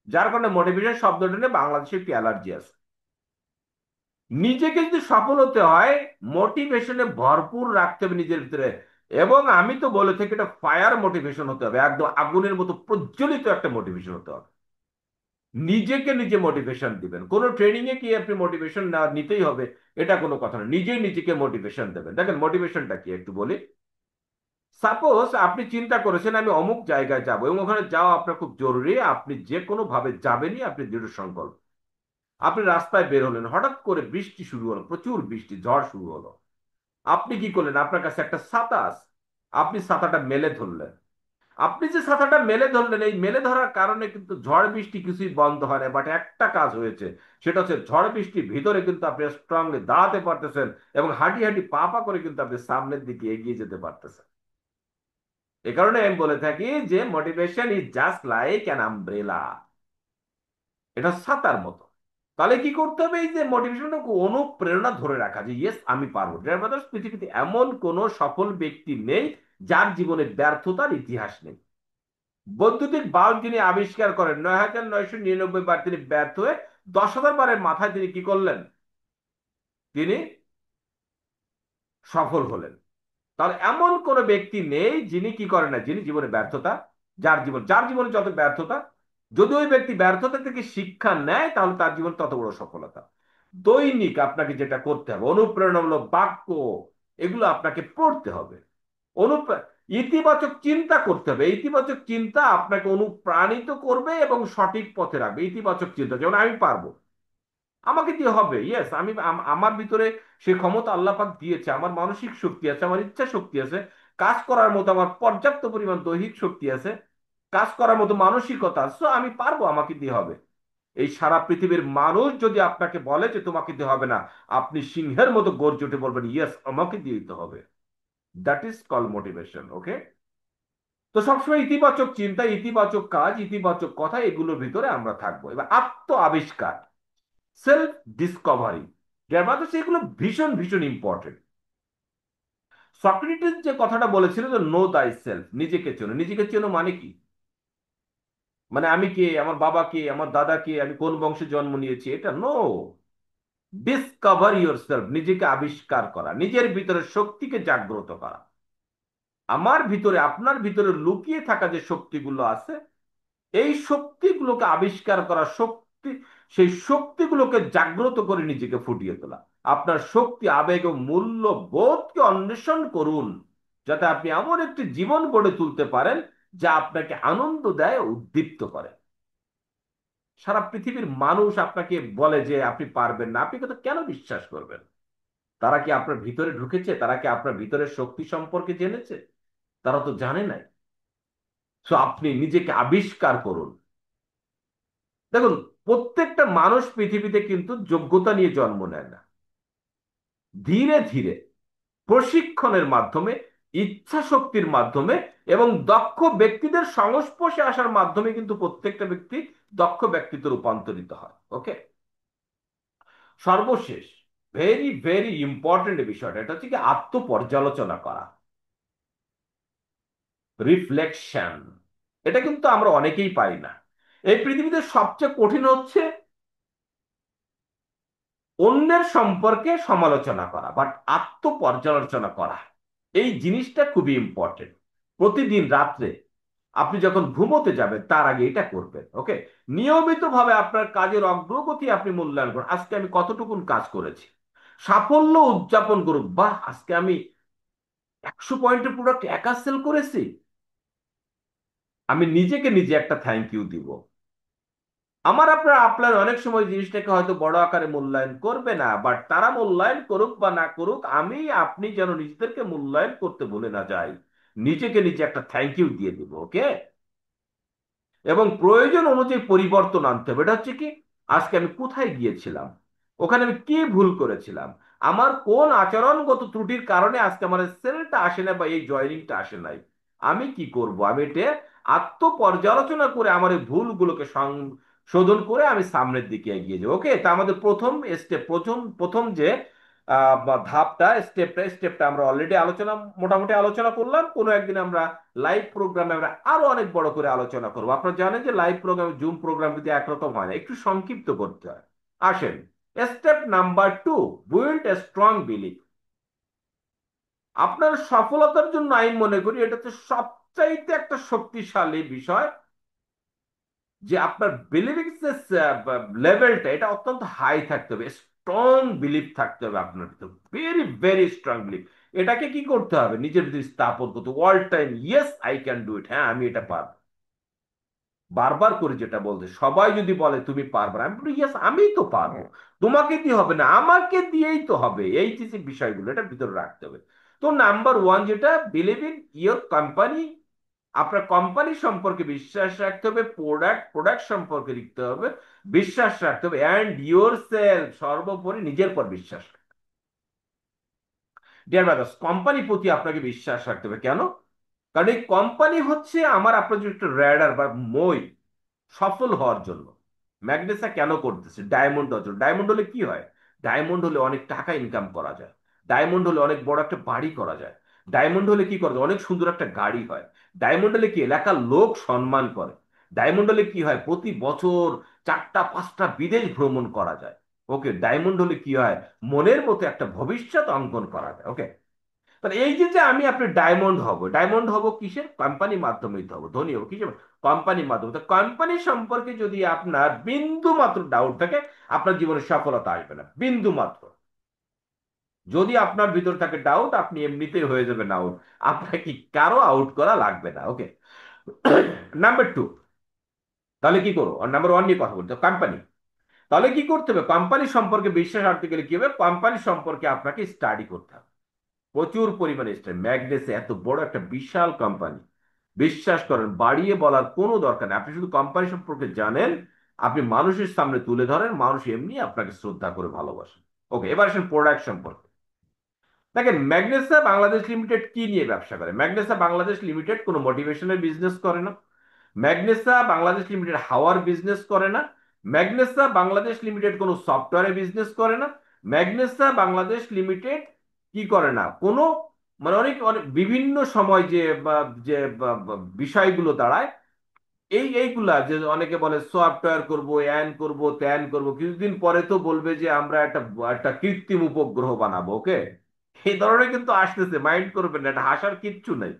যার কারণে মোটিভেশন শব্দটা নিয়ে বাংলাদেশে একটি অ্যালার্জি আছে। নিজেকে যদি সফল হতে হয়, মোটিভেশনে ভরপুর রাখতে হবে নিজের ভিতরে। এবং আমি তো বলে থাকি এটা ফায়ার মোটিভেশন হতে হবে, একদম আগুনের মতো প্রজ্বলিত একটা মোটিভেশন হতে হবে। নিজেকে নিজে মোটিভেশন দিবেন, কোনো ট্রেনিং এ কি আপনি মোটিভেশন না নিতেই হবে এটা কোনো কথা না, নিজেই নিজেকে মোটিভেশন দেবেন। দেখেন মোটিভেশনটা কি একটু বলি। সাপোজ আপনি চিন্তা করেছেন আমি অমুক জায়গায় যাব, এবং ওখানে যাওয়া আপনার খুব জরুরি, আপনি যে কোনো ভাবে যাবেনই, আপনি দৃঢ় সংকল্প। আপনি রাস্তায় বের হলেন, হঠাৎ করে বৃষ্টি শুরু হলো, প্রচুর বৃষ্টি, ঝড় শুরু হলো। আপনি কি করলেন? আপনার কাছে একটা ছাতা আছে, আপনি ছাতাটা মেলে ধরলেন। আপনি যে ছাতাটা মেলে ধরলেন, এই মেলে ধরার কারণে কিন্তু ঝড় বৃষ্টি কিছুই বন্ধ হয় না, বাট একটা কাজ হয়েছে, সেটা হচ্ছে ঝড় বৃষ্টির ভিতরে কিন্তু আপনি স্ট্রংলি দাঁড়াতে পারতেছেন, এবং হাঁটি হাঁটি পা পা করে কিন্তু আপনি সামনের দিকে এগিয়ে যেতে পারতেছেন। এ কারণে আমি বলে থাকি যে motivation is just like an umbrella, এটা ছাতার মতো। তাহলে কি করতে হবে? এই যে মোটিভেশনটা, অনুপ্রেরণা ধরে রাখা, যে ইয়েস আমি পারবো। ডিয়ার ব্রাদার্স, পৃথিবীতে এমন কোন সফল ব্যক্তি নেই যার জীবনে ব্যর্থতার ইতিহাস নেই। বৈদ্যুতিক বাল্ব যিনি আবিষ্কার করেন, 9999 বার তিনি ব্যর্থ হয়ে 10,000 বারের মাথায় তিনি কি করলেন? তিনি সফল হলেন। তাহলে এমন কোন ব্যক্তি নেই যিনি কি করেন না, যিনি জীবনে ব্যর্থতা, যার জীবনে যত ব্যর্থতা, যদি ওই ব্যক্তি ব্যর্থতা থেকে শিক্ষা নেয় তাহলে তার জীবন তত বড় সফলতা। দৈনিক আপনাকে যেটা করতে হবে, অনুপ্রেরণামূলক বাক্য এগুলো আপনাকে পড়তে হবে। অনুপ্রে ইতিবাচক চিন্তা করতে হবে। ইতিবাচক চিন্তা আপনাকে অনুপ্রাণিত করবে এবং সঠিক পথে রাখবে। ইতিবাচক চিন্তা, যেমন আমি পারবো, আমাকে দিয়ে হবে, ইয়েস, আমি আমার ভিতরে সে ক্ষমতা আল্লাহ পাক দিয়েছে, আমার মানসিক শক্তি আছে, আমার ইচ্ছা শক্তি আছে, কাজ করার মতো আমার পর্যাপ্ত পরিমাণ দৈহিক শক্তি আছে, কাজ করার মতো মানসিকতা আছে, so আমি পারবো, আমাকে দিয়ে হবে। এই সারা পৃথিবীর মানুষ যদি আপনাকে বলে যে তোমাকে দিয়ে হবে না, আপনি সিংহের মতো গর্জে উঠে বলবেন ইয়েস, আমাকে দিয়ে দিতে হবে। That is call motivation. Okay, তো সবসময় ইতিবাচক চিন্তা, ইতিবাচক কাজ, ইতিবাচক কথা, এগুলোর ভিতরে আমরা থাকবো। এবার আত্ম আবিষ্কার, সেলফ ডিসকভারি, যার মাধ্যমে সেগুলো ভীষণ ভীষণ ইম্পর্টেন্ট। সক্রেটিস যে কথাটা বলেছিল যে নো দাই সেলফ, নিজেকে চেনো। নিজেকে চেনো মানে কি? মানে আমি কে, আমার বাবা কে, আমার দাদা কে, আমি কোন বংশে জন্ম নিয়েছি, এটা নো। ডিসকভার ইউর সেলফ, নিজেকে আবিষ্কার করা, নিজের ভিতরে শক্তিকে জাগ্রত করা। আমার ভিতরে, আপনার ভিতরে লুকিয়ে থাকা যে শক্তিগুলো আছে, এই শক্তিগুলোকে আবিষ্কার করা, শক্তি, সেই শক্তিগুলোকে জাগ্রত করে নিজেকে ফুটিয়ে তোলা। আপনার শক্তি, আবেগ ও মূল্যবোধকে অন্বেষণ করুন, যাতে আপনি এমন একটি জীবন গড়ে তুলতে পারেন যা আপনাকে আনন্দ দেয়, উদ্দীপ্ত করে। সারা পৃথিবীর মানুষ আপনাকে বলে যে আপনি পারবেন না, আপনি কথা কেন বিশ্বাস করবেন? তারা কি আপনার ভিতরে ঢুকেছে? তারা কি আপনার ভিতরের শক্তি সম্পর্কে জেনেছে? তারা তো জানে নাই। সো আপনি নিজেকে আবিষ্কার করুন। দেখুন, প্রত্যেকটা মানুষ পৃথিবীতে কিন্তু যোগ্যতা নিয়ে জন্ম নেয় না। ধীরে ধীরে প্রশিক্ষণের মাধ্যমে, ইচ্ছা শক্তির মাধ্যমে এবং দক্ষ ব্যক্তিদের সংস্পর্শে আসার মাধ্যমে কিন্তু প্রত্যেকটা ব্যক্তি দক্ষ ব্যক্তিত্বে রূপান্তরিত হয়। ওকে, সর্বশেষ, ভেরি ভেরি ইম্পর্টেন্ট বিষয়টা, এটা হচ্ছে কি আত্মপর্যালোচনা করা, রিফ্লেকশন। এটা কিন্তু আমরা অনেকেই পারি না। এই পৃথিবীতে সবচেয়ে কঠিন হচ্ছে অন্যের সম্পর্কে সমালোচনা করা, বাট আত্মপর্যালোচনা করা, এই জিনিসটা খুবই ইম্পর্টেন্ট। প্রতিদিন রাত্রে আপনি যখন ঘুমোতে যাবেন তার আগে এটা করবেন। ওকে, নিয়মিতভাবে আপনার কাজের অগ্রগতি আপনি মূল্যায়ন করুন। আজকে আমি কতটুকুন কাজ করেছি, সাফল্য উদযাপন করুন। বাহ, আজকে আমি 100 পয়েন্টের প্রোডাক্ট একা সেল করেছি, আমি নিজেকে নিজে একটা থ্যাংক ইউ দিব। আমার আপনার আপনার অনেক সময় জিনিসটাকে হয়তো বড় আকারে মূল্যায়ন করবে না, বাট তারা মূল্যায়ন করুক বা না করুক, আমি আপনি যেন নিজেদেরকে মূল্যায়ন করতে ভুলে না যাই, নিজেকে নিজে একটা থ্যাংক ইউ দিয়ে দিব। ওকে, এবং প্রয়োজন অনুযায়ী পরিবর্তন আনতে হবে। এটা হচ্ছে কি, আজকে আমি কোথায় গিয়েছিলাম, ওখানে আমি কি ভুল করেছিলাম, আমার কোন আচরণগত ত্রুটির কারণে আজকে আমার সেলটা আসে না বা এই জয়নিংটা আসে নাই, আমি কি করব, আমি এটা আত্মপর্যালোচনা করে আমার এই ভুলগুলোকে সংশোধন করে আমি সামনের দিকে এগিয়ে যাবো। ওকে, তা আমাদের প্রথম স্টেপ, প্রথম প্রথম যে বা ধাপটা, স্টেপটা আমরা অলরেডি মোটামুটি আলোচনা করলাম। কোনো একদিন আমরা লাইভ প্রোগ্রামে আমরা আরো অনেক বড় করে আলোচনা করবো। আপনারা জানেন যে লাইভ প্রোগ্রাম, জুম প্রোগ্রাম কিন্তু একরকম হয় না, একটু সংক্ষিপ্ত করতে হয়। আসেন, step number 2, build a strong belief. আপনার সফলতার জন্য আমি মনে করি এটা হচ্ছে সবচাইতে একটা শক্তিশালী বিষয়, যে আপনার বিলিভিং লেভেলটা এটা অত্যন্ত হাই থাকতে হবে, স্ট্রং বিলিফ থাকতে হবে আপনার ভিতর, ভেরি ভেরি স্ট্রং বিলিফ। এটাকে কি করতে হবে, নিজের ভিতরে স্থাপন করতে, all time yes I can do ইট, হ্যাঁ আমি এটা পারবো। বারবার করে যেটা বলতে, সবাই যদি বলে তুমি পারবে না, আমি বলি ইয়েস আমি তো পারবো। তোমাকে দিয়ে হবে না, আমাকে দিয়েই তো হবে। এই যে বিষয়গুলো এটা ভিতরে রাখতে হবে। তো নাম্বার ওয়ান যেটা, বিলিভ ইন ইয়োর কোম্পানি। আপনার কোম্পানি সম্পর্কে বিশ্বাস রাখতে হবে, প্রোডাক্ট সম্পর্কে লিখতে হবে, বিশ্বাস রাখতে হবে, অ্যান্ড ইয়োর সেলফ, সর্বোপরি নিজের পর বিশ্বাস। ডিয়ার ব্রাদার্স, কোম্পানির প্রতি আপনাকে বিশ্বাস রাখতে হবে। কেন? কারণ এই কোম্পানি হচ্ছে আমার আপনার জন্য একটা র্যাডার বা মই, সফল হওয়ার জন্য। ম্যাগনেসা কেন করতেছে? ডায়মন্ড হওয়ার জন্য। ডায়মন্ড হলে কি হয়? ডায়মন্ড হলে অনেক টাকা ইনকাম করা যায়, ডায়মন্ড হলে অনেক বড় একটা বাড়ি করা যায়, ডায়মন্ড হলে কি করা যায়, অনেক সুন্দর একটা গাড়ি হয়, ডায়মন্ড হলে কি এলাকার লোক সম্মান করে, ডায়মন্ড হলে কি হয়, প্রতি বছর 4টা 5টা বিদেশ ভ্রমণ করা যায়। ওকে, ডায়মন্ড হলে কি হয়, মনের মতো একটা ভবিষ্যৎ অঙ্কন করা যায়। ওকে, তাহলে এই যে যে আমি আপনি ডায়মন্ড হব কিসের? কোম্পানির মাধ্যমে হবো, ধনী হবো কিসের? কোম্পানির মাধ্যমে। তো কোম্পানি সম্পর্কে যদি আপনার বিন্দু মাত্র ডাউট থাকে, আপনার জীবনে সফলতা আসবে না, বিন্দু মাত্র। যদি আপনার ভিতর থাকে ডাউট, আপনি এমনিতেই হয়ে যাবেন আউট। আপনাকে কারো আউট করা লাগবে না। ওকে, নাম্বার টু, তাহলে কি করবো? নাম্বার ওয়ান নিয়ে কথা বলতে, কোম্পানি। তাহলে কি করতে হবে? কোম্পানি সম্পর্কে বিশ্বাস আনতে গেলে কি হবে? কোম্পানি সম্পর্কে আপনাকে স্টাডি করতে হবে, প্রচুর পরিমাণে স্টাডি। ম্যাগনেসে এত বড় একটা বিশাল কোম্পানি, বিশ্বাস করেন বাড়িয়ে বলার কোনো দরকার নেই। আপনি শুধু কোম্পানি সম্পর্কে জানেন, আপনি মানুষের সামনে তুলে ধরেন, মানুষ এমনি আপনাকে শ্রদ্ধা করে ভালোবাসেন। ওকে, এবার আসেন প্রোডাক্ট সম্পর্কে। দেখেন, ম্যাগনেসা বাংলাদেশ লিমিটেড কি নিয়ে ব্যবসা করে? ম্যাগনেসা বাংলাদেশ লিমিটেড কোনো মোটিভেশনের বিজনেস করে না। ম্যাগনেসা বাংলাদেশ লিমিটেড হাওয়ার বিজনেস করে না। ম্যাগনেসা বাংলাদেশ লিমিটেড কোনো সফটওয়্যারের বিজনেস করে না। ম্যাগনেসা বাংলাদেশ লিমিটেড কি করে না? কোনো, মানে অনেক অনেক বিভিন্ন সময় যে বিষয়গুলো দাঁড়ায়, এইগুলা যে অনেকে বলে সফটওয়্যার করব, অ্যান করব, ত্যান করব, কিছুদিন পরে তো বলবে যে আমরা একটা একটা কৃত্রিম উপগ্রহ বানাবো। ওকে, এই ধরনের কিন্তু আসতেছে, মাইন্ড করবেন না, এটা হাসার কিচ্ছু নেই।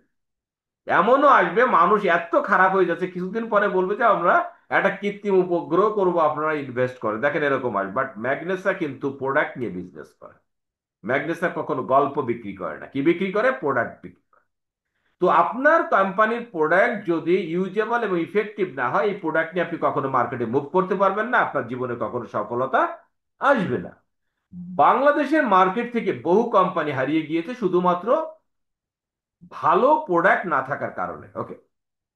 এমনও আসবে, মানুষ এত খারাপ হয়ে যাচ্ছে, কিছুদিন পরে বলবে যে আমরা একটা কৃত্রিম উপগ্রহ করব, আপনারা ইনভেস্ট করে দেখেন, এরকম আসবে। বাট ম্যাগনেসা কিন্তু প্রোডাক্ট নিয়ে বিজনেস করে। ম্যাগনেসা কখনো গল্প বিক্রি করে না, কি বিক্রি করে? প্রোডাক্ট বিক্রি করে। তো আপনার কোম্পানির প্রোডাক্ট যদি ইউজেবল এবং ইফেক্টিভ না হয়, এই প্রোডাক্ট নিয়ে আপনি কখনো মার্কেটে মুভ করতে পারবেন না, আপনার জীবনে কখনো সফলতা আসবে না। বাংলাদেশের মার্কেট থেকে বহু কোম্পানি হারিয়ে গিয়েছে শুধুমাত্র ভালো প্রোডাক্ট না থাকার কারণে। ওকে,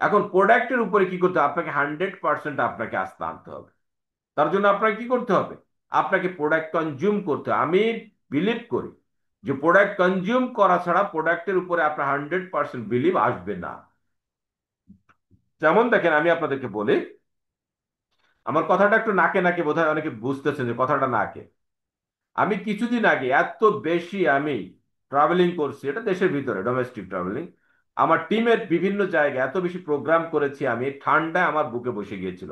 এখন প্রোডাক্টের উপরে কি করতে হবে? আপনাকে 100% আপনাকে আস্থা আনতে হবে। তার জন্য আপনাকে কি করতে হবে? আপনাকে প্রোডাক্ট কনজিউম করতে হবে। আমি বিলিভ করি যে প্রোডাক্ট কনজিউম করা ছাড়া প্রোডাক্টের উপরে আপনার 100% বিলিভ আসবে না। যেমন দেখেন, আমি আপনাদেরকে বলি, আমার কথাটা একটু নাকে নাকে, বোধহয় অনেকে বুঝতেছেন যে কথাটা নাকে। আমি কিছুদিন আগে এত বেশি আমি ট্রাভেলিং করছি, এটা দেশের ভিতরে ডোমেস্টিক ট্রাভেলিং, আমার টিমের বিভিন্ন জায়গায় এত বেশি প্রোগ্রাম করেছি, আমি ঠান্ডায় আমার বুকে বসে গিয়েছিল।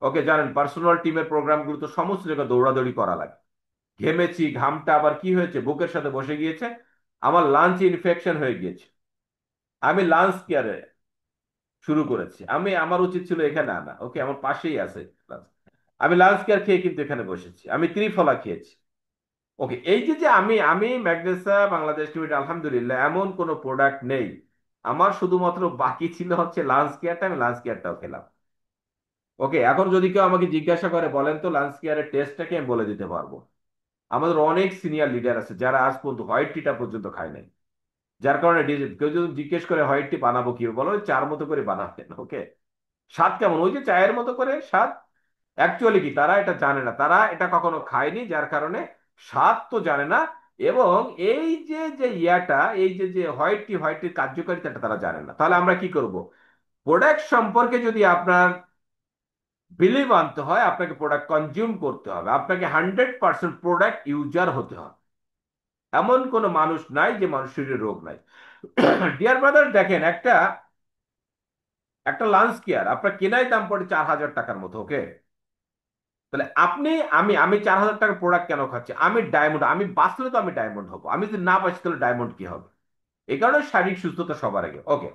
ওকে, জানেন পার্সোনাল টিমের প্রোগ্রামগুলো তো সমস্ত জায়গায় দৌড়াদৌড়ি করা লাগে, ঘেমেছি, ঘামটা আবার কি হয়েছে, বুকের সাথে বসে গিয়েছে, আমার লাঞ্চ ইনফেকশন হয়ে গিয়েছে। আমি লাঞ্চ কেয়ারে শুরু করেছি, আমার উচিত ছিল এখানে আনা, ওকে, আমার পাশেই আছে lunch। আমি লাঞ্চ কেয়ার খেয়ে কিন্তু এখানে বসেছি, আমি ত্রিফলা খেয়েছি। ওকে, এই যে যে আমি আমি ম্যাগনেসা বাংলাদেশ লিমিটেড, আলহামদুলিল্লাহ এমন কোনো প্রোডাক্ট নেই আমার, শুধুমাত্র বাকি ছিল হচ্ছে লাঞ্চ কেয়ারটা, আমি লাঞ্চ কেয়ারটাও খেলাম। ওকে, এখন যদি কেউ আমাকে জিজ্ঞাসা করে বলেন তো লাঞ্চ কেয়ারের টেস্টটাকে, আমি বলে দিতে পারবো। আমাদের অনেক সিনিয়র লিডার আছে যারা আজ পর্যন্ত হোয়াইট টিটা পর্যন্ত খায় নাই। যার কারণে কেউ যদি জিজ্ঞেস করে হোয়াইট টি বানাবো কি, বলো ওই চার মতো করে বানাবেন। ওকে, স্বাদ কেমন? ওই যে চায়ের মতো করে স্বাদ। অ্যাকচুয়ালি কি, তারা এটা জানে না, তারা এটা কখনো খায়নি, যার কারণে স্বাদ তো জানে না। এবং এই যে যে এই যে যে হোয়াইট টির কার্যকারিতাটা তারা জানে না। তাহলে আমরা কি করব? প্রোডাক্ট সম্পর্কে যদি আপনার বিলিভ আনতে হয়, আপনাকে প্রোডাক্ট কনজিউম করতে হবে, আপনাকে 100% প্রোডাক্ট ইউজার হতে হবে। এমন কোনো মানুষ নাই যে মানুষ শরীরে রোগ নাই। ডিয়ার ব্রাদার, দেখেন, একটা একটা লাঞ্চ কেয়ার আপনার কেনাই দাম পড়ে 4,000 টাকার মতো। ওকে, তাহলে আপনি, আমি 4,000 টাকার প্রোডাক্ট কেন খাচ্ছি? আমি ডায়মন্ড, আমি বাঁচলে তো আমি ডায়মন্ড হবো, আমি যদি না বাঁচি তাহলে ডায়মন্ড কি হবে? এই কারণে শারীরিক সুস্থতা সবার আগে। ওকে,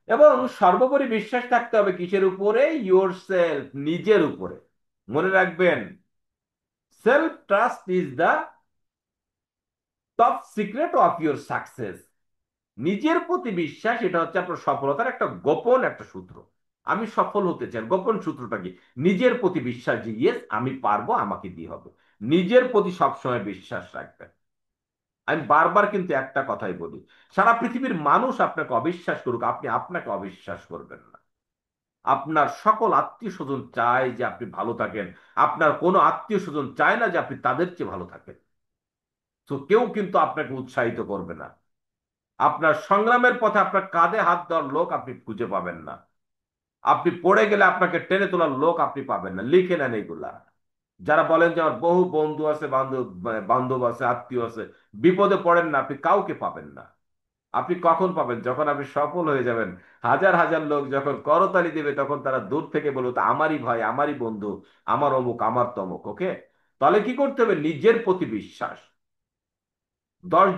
এবং সর্বোপরি বিশ্বাস থাকতে হবে কিসের উপরে? ইয়োর সেলফ, নিজের উপরে। মনে রাখবেন, self trust is the top secret of your success. নিজের প্রতি বিশ্বাস, এটা হচ্ছে আপনার সফলতার একটা গোপন একটা সূত্র। আমি সফল হতে চাই, গোপন সূত্রটা কি? নিজের প্রতি বিশ্বাস, যে ইয়েস আমি পারবো, আমাকে দিয়ে হবে। নিজের প্রতি সবসময় বিশ্বাস রাখবেন। আমি বারবার কিন্তু একটা কথাই বলি, সারা পৃথিবীর মানুষ আপনাকে অবিশ্বাস করুক, আপনি আপনাকে অবিশ্বাস করবেন না। আপনার সকল আত্মীয় স্বজন চায় যে আপনি ভালো থাকেন, আপনার কোনো আত্মীয় স্বজন চায় না যে আপনি তাদের চেয়ে ভালো থাকেন। তো কেউ কিন্তু আপনাকে উৎসাহিত করবে না। আপনার সংগ্রামের পথে আপনার কাঁধে হাত দেওয়ার লোক আপনি খুঁজে পাবেন না। আপনি পড়ে গেলে আপনাকে টেনে তোলার লোক আপনি পাবেন না। লিখে নেন এইগুলা। যারা বলেন যে আমার বহু বন্ধু আছে, বান্ধব বান্ধব আছে, আত্মীয় আছে, বিপদে পড়েন না, আপনি কাউকে পাবেন না। আপনি কখন পাবেন? যখন আপনি সফল হয়ে যাবেন। হাজার হাজার লোক যখন করতালি দেবে, তখন তারা দূর থেকে বলবে তো আমারই ভাই, আমারই বন্ধু, আমার অমুক, আমার তমুক। ওকে, তাহলে কি করতে হবে? নিজের প্রতি বিশ্বাস।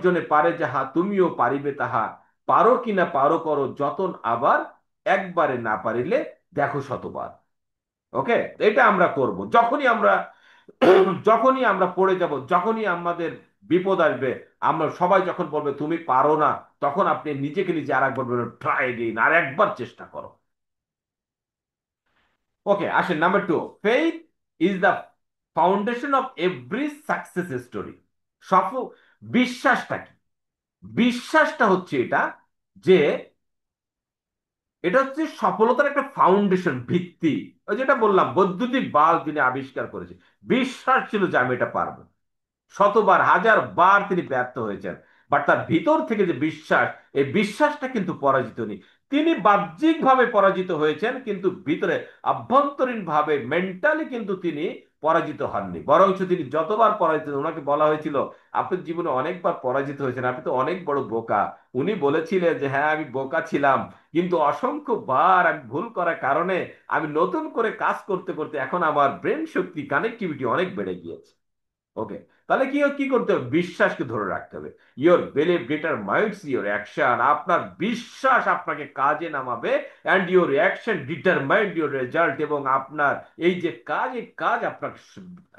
জনে পারে যাহা তুমিও পারিবে তাহা, পারো কিনা পারো করো যতন আবার, একবারে না পারিলে দেখো শতবার। ওকে, এটা আমরা করব যখনই আমরা যখনই আমরা পড়ে যাব, যখনই আমাদের বিপদ আসবে, আমরা সবাই যখন বলবে তুমি পারো না, তখন আপনি নিজেকে নিজে আর একবার বলবেন ট্রাই এগেইন, আর একবার চেষ্টা করো। ওকে, আসেন number two. Faith is the foundation of every success story. সফল বিশ্বাসটা কি? বিশ্বাসটা হচ্ছে এটা, যে এটা হচ্ছে সফলতার একটা ফাউন্ডেশন, ভিত্তি। ওই যেটা বললাম, বৈদ্যুতিক বাল্ব যিনি আবিষ্কার করেছে, বিশ্বাস ছিল যে আমি এটা পারবো। শতবার হাজার বার তিনি ব্যর্থ হয়েছেন, বাট তার ভিতর থেকে যে বিশ্বাস, এই বিশ্বাসটা কিন্তু পরাজিত নেই। তিনি বাহ্যিক ভাবে পরাজিত হয়েছেন, কিন্তু ভিতরে আভ্যন্তরীণ ভাবে মেন্টালি কিন্তু তিনি পরাজিত হননি। বরঞ্চ তিনি যতবার পরাজিত, ওনাকে বলা হয়েছিল আপনার জীবনে অনেকবার পরাজিত হয়েছেন, আপনি তো অনেক বড় বোকা। উনি বলেছিলেন যে হ্যাঁ আমি বোকা ছিলাম, কিন্তু অসংখ্য বার আমি ভুল করার কারণে আমি নতুন করে কাজ করতে করতে এখন আমার ব্রেন শক্তি, কানেক্টিভিটি অনেক বেড়ে গিয়েছে। ওকে, তাহলে কি কি করতে হবে? বিশ্বাসকে ধরে রাখতে হবে। Your believe determines your action. আপনার বিশ্বাস আপনাকে কাজে নামাবে, and your action determined your result. এবং আপনার এই যে কাজ, এই কাজ আপনার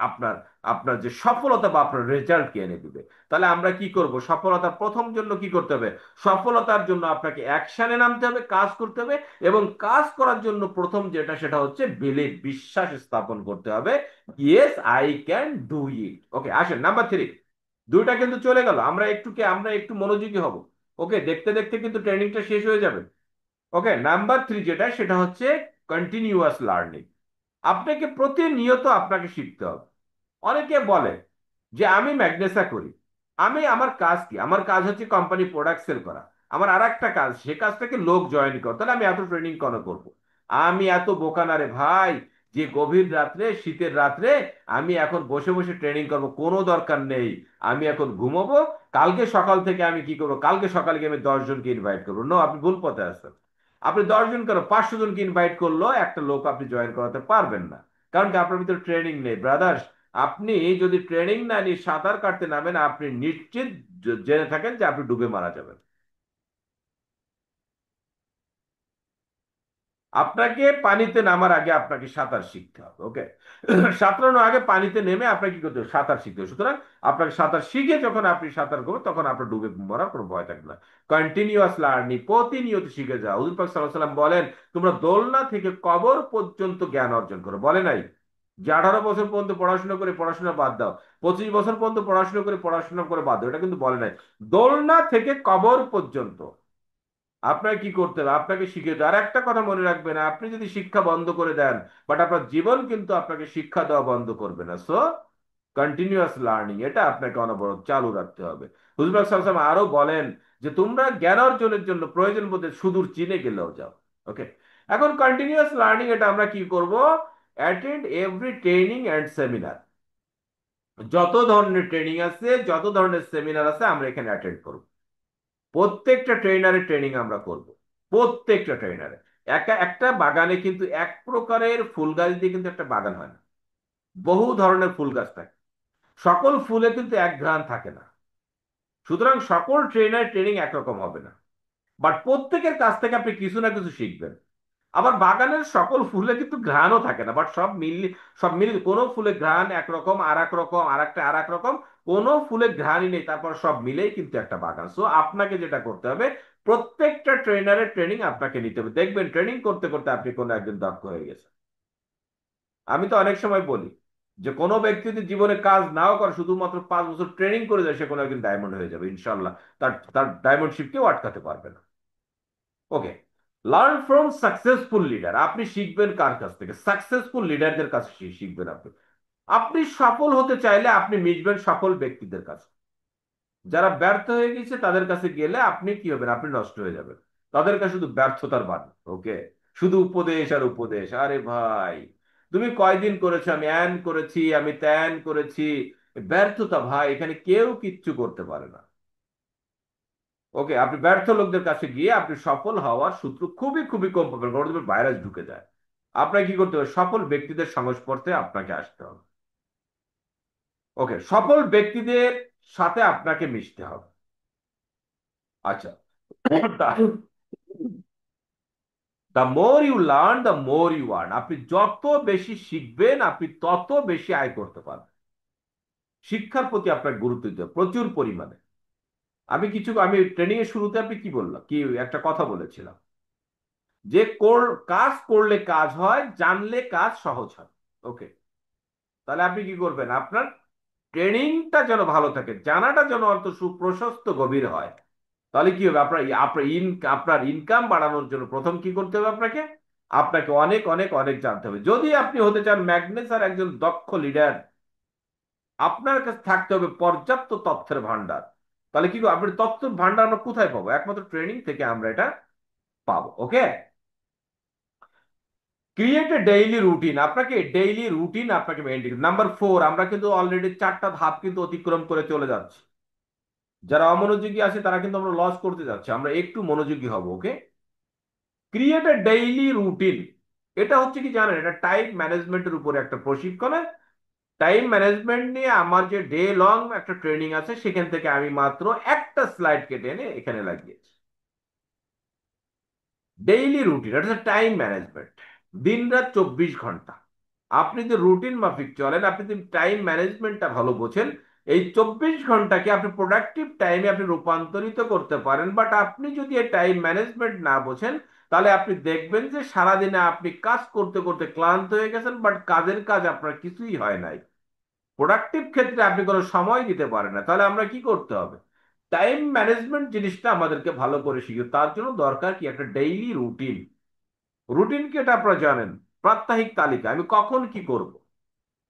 আপনার আপনার যে সফলতা বা আপনার রেজাল্টকে এনে দিবে। তাহলে আমরা কি করব? সফলতার প্রথম জন্য কি করতে হবে? সফলতার জন্য আপনাকে অ্যাকশনে নামতে হবে, কাজ করতে হবে। এবং কাজ করার জন্য প্রথম যেটা, সেটা হচ্ছে বিলিভ, বিশ্বাস স্থাপন করতে হবে। Yes I can do it. Okay, আসেন নাম্বার থ্রি। দুইটা কিন্তু চলে গেল, আমরা একটু মনোযোগী হব। ওকে, দেখতে দেখতে কিন্তু ট্রেনিংটা শেষ হয়ে যাবে। ওকে, নাম্বার থ্রি যেটা, সেটা হচ্ছে কন্টিনিউয়াস লার্নিং। আপনাকে প্রতিনিয়ত আপনাকে শিখতে হবে। অনেকে বলে যে আমি ম্যাগনেসা করি, আমার কাজ কি? আমার কাজ হচ্ছে কোম্পানি প্রোডাক্ট সেল করা। আমার আর একটা কাজ, সে কাজটাকে লোক জয়েন কর, তাহলে আমি এত ট্রেনিং কেন করবো? আমি এত বোকা না রে ভাই, যে গভীর রাত্রে, শীতের রাত্রে আমি এখন বসে বসে ট্রেনিং করব, কোনো দরকার নেই। আমি এখন ঘুমাবো, কালকে সকাল থেকে আমি কি করবো? কালকে সকালে গিয়ে আমি 10 জনকে ইনভাইট করবো। নো, আপনি ভুল পথে আসছেন। আপনি 10 জন কেন, 500 জনকে ইনভাইট করলেও একটা লোক আপনি জয়েন করাতে পারবেন না। কারণ কি? আপনার ভিতরে ট্রেনিং নেই ব্রাদার্স। আপনি যদি ট্রেনিং না নিয়ে সাঁতার কাটতে নামেন, আপনি নিশ্চিত জেনে থাকেন যে আপনি ডুবে মারা যাবেন। আপনাকে পানিতে নামার আগে আপনাকে সাঁতার শিখতে হবে। ওকে, সাঁতরানোর আগে পানিতে নেমে আপনাকে কি করতে হবে? সাঁতার শিখতে হবে। সুতরাং আপনাকে সাঁতার শিখে যখন আপনি সাঁতার করবেন, তখন আপনার ডুবে মরার কোনো ভয় থাকবে না। কন্টিনিউয়াস লার্নিং, প্রতিনিয়ত শিখে যাও। হুজুর পাক সাল্লাল্লাহু আলাইহি ওয়াসাল্লাম বলেন, তোমরা দোলনা থেকে কবর পর্যন্ত জ্ঞান অর্জন করো। বলে নাই যে 18 বছর পর্যন্ত পড়াশোনা করে পড়াশোনা বাদ দাও, 25 বছর পর্যন্ত পড়াশোনা করে বাদ দাও। এটা কিন্তু বলে নাই। দোলনা থেকে কবর পর্যন্ত আপনাকে কি করতে হবে? আপনাকে শিখে দেওয়া। আর একটা কথা মনে রাখবেন, আপনি যদি শিক্ষা বন্ধ করে দেন, বাট আপনার জীবন কিন্তু আপনাকে শিক্ষা দেওয়া বন্ধ করবে না। সো কন্টিনিউয়াস লার্নিং, এটা আপনাকে অনবরত চালু রাখতে হবে। হুজুর পাক সাল্লাল্লাহু আলাইহি ওয়াসাল্লাম আরো বলেন যে তোমরা জ্ঞান অর্জনের জন্য প্রয়োজন বোধে সুদূর চীনে গেলেও যাও। ওকে, এখন কন্টিনিউয়াস লার্নিং এটা আমরা কি করব? Attend every training and seminar. যত ধরনের ট্রেনিং আছে, যত ধরনের সেমিনার আছে, আমরা এখানে অ্যাটেন্ড করব। প্রত্যেকটা ট্রেনারের ট্রেনিং আমরা করব। প্রত্যেকটা ট্রেনারে। একটা একটা বাগানে কিন্তু এক প্রকারের ফুল গাছ দিয়ে কিন্তু একটা বাগান হয় না। বহু ধরনের ফুল গাছ থাকে। সকল ফুলে কিন্তু এক ঘ্রাণ থাকে না। সুতরাং সকল ট্রেনার ট্রেনিং একরকম হবে না, বাট প্রত্যেকের কাছ থেকে আপনি কিছু না কিছু শিখবেন। আবার বাগানের সকল ফুলে কিন্তু ঘ্রাণও থাকে না, বাট সব মিলিয়ে কোনো ফুলে ঘ্রাণ একরকম, আর এক রকম, আর এক রকম। কোনো ফুলে ঘ্রাণই নেই, তারপর সব মিলেই কিন্তু একটা বাগান। সো আপনাকে যেটা করতে হবে, প্রত্যেকটা ট্রেনারের ট্রেনিং আপনাকে নিতে হবে। দেখবেন ট্রেনিং করতে করতে আপনি কোনো একজন দক্ষ হয়ে গেছেন। আমি তো অনেক সময় বলি যে কোনো ব্যক্তি যদি জীবনে কাজ নাও করে, শুধুমাত্র 5 বছর ট্রেনিং করে যায়, সে কোনো একদিন ডায়মন্ড হয়ে যাবে ইনশাল্লাহ। তার তার ডায়মন্ডশিপ কেউ আটকাতে পারবে না। ওকে, লার্ন ফ্রম সাকসেসফুল লিডার। আপনি শিখবেন কার কাছ থেকে? সাকসেসফুল লিডারদের কাছে শিখবেন। আপনি আপনি সফল হতে চাইলে আপনি মিশবেন সফল ব্যক্তিদের কাছে। যারা ব্যর্থ হয়ে গেছে তাদের কাছে গেলে আপনি কি হবেন? আপনি নষ্ট হয়ে যাবেন। তাদের কাছে শুধু ব্যর্থতার বাণী। ওকে, শুধু উপদেশ আর উপদেশ। আরে ভাই, তুমি কয়দিন করেছো? আমি অ্যান করেছি, আমি ত্যান করেছি। ব্যর্থতা ভাই, এখানে কেউ কিচ্ছু করতে পারে না। ওকে, আপনি ব্যর্থ লোকদের কাছে গিয়ে আপনি সফল হওয়ার সূত্র খুবই খুবই কম পাবেন, কারণ ভাইরাস ঢুকে যায়। আপনাকে কি করতে হবে? সফল ব্যক্তিদের সংস্পর্শে আপনাকে আসতে হবে। ওকে, সফল ব্যক্তিদের সাথে আপনাকে মিশতে হবে। আচ্ছা, the more you learn the more you earn. আপনি যত বেশি শিখবেন আপনি তত বেশি আয় করতে পারবেন। শিক্ষার প্রতি আপনার গুরুত্ব দিতে হবে প্রচুর পরিমাণে। আমি ট্রেনিং এর শুরুতে আপনি কি বললাম, কি একটা কথা বলেছিলাম যে কাজ করলে কাজ হয়, জানলে কাজ সহজ হয়। ওকে, তাহলে আপনি কি করবেন, আপনার ট্রেনিংটা যেন ভালো থাকে, জানাটা যেন অত সুপ্রশস্ত গভীর হয়। তাহলে কি হবে, আপনার ইনকাম বাড়ানোর জন্য প্রথম কি করতে হবে, আপনাকে আপনাকে অনেক অনেক অনেক জানতে হবে। যদি আপনি হতে চান ম্যাগনেস আর একজন দক্ষ লিডার, আপনার কাছে থাকতে হবে পর্যাপ্ত তথ্যের ভান্ডার। তাহলে কি করবো, আপনি তথ্যের ভান্ডার আমরা কোথায় পাবো, একমাত্র ট্রেনিং থেকে আমরা এটা পাবো। ওকে, ক্রিয়েট এ ডেইলি রুটিন। আপনাকে মেনটেন। নাম্বার 4, আমরা কিন্তু অলরেডি 4টা ধাপ কিন্তু অতিক্রম করে চলে যাচ্ছি। যারা অমনোযোগী আছে তারা কিন্তু আমরা লস করতে যাচ্ছি, আমরা একটু মনোযোগী হব। ওকে, ক্রিয়েট এ ডেইলি রুটিন। এটা হচ্ছে কি জানেন, এটা টাইম ম্যানেজমেন্টের উপরে একটা প্রশিক্ষণ। টাইম ম্যানেজমেন্ট নিয়ে আমার যে ডে লং একটা ট্রেনিং আছে, সেখান থেকে আমি মাত্র একটা স্লাইড কেটে এনে এখানে লাগিয়েছি। ডেইলি রুটিন, এটা হচ্ছে টাইম ম্যানেজমেন্ট। দিন রাত 24 ঘন্টা আপনি যদি রুটিন মাফিক চলেন, আপনি যদি টাইম ম্যানেজমেন্টটা ভালো বোঝেন, এই 24 ঘন্টাকে আপনি প্রোডাক্টিভ টাইমে আপনি রূপান্তরিত করতে পারেন। বাট আপনি যদি এই টাইম ম্যানেজমেন্ট না বোঝেন, তাহলে আপনি দেখবেন যে সারাদিনে আপনি কাজ করতে করতে ক্লান্ত হয়ে গেছেন, বাট কাজের কাজ আপনার কিছুই হয় নাই। প্রোডাক্টিভ ক্ষেত্রে আপনি কোনো সময় দিতে পারেন না। তাহলে আমরা কি করতে হবে, টাইম ম্যানেজমেন্ট জিনিসটা আমাদেরকে ভালো করে শিখি। তার জন্য দরকার কি, একটা ডেইলি রুটিন। রুটিন কি এটা আপনারা জানেন, প্রাত্যহিক তালিকা, আমি কখন কি করব।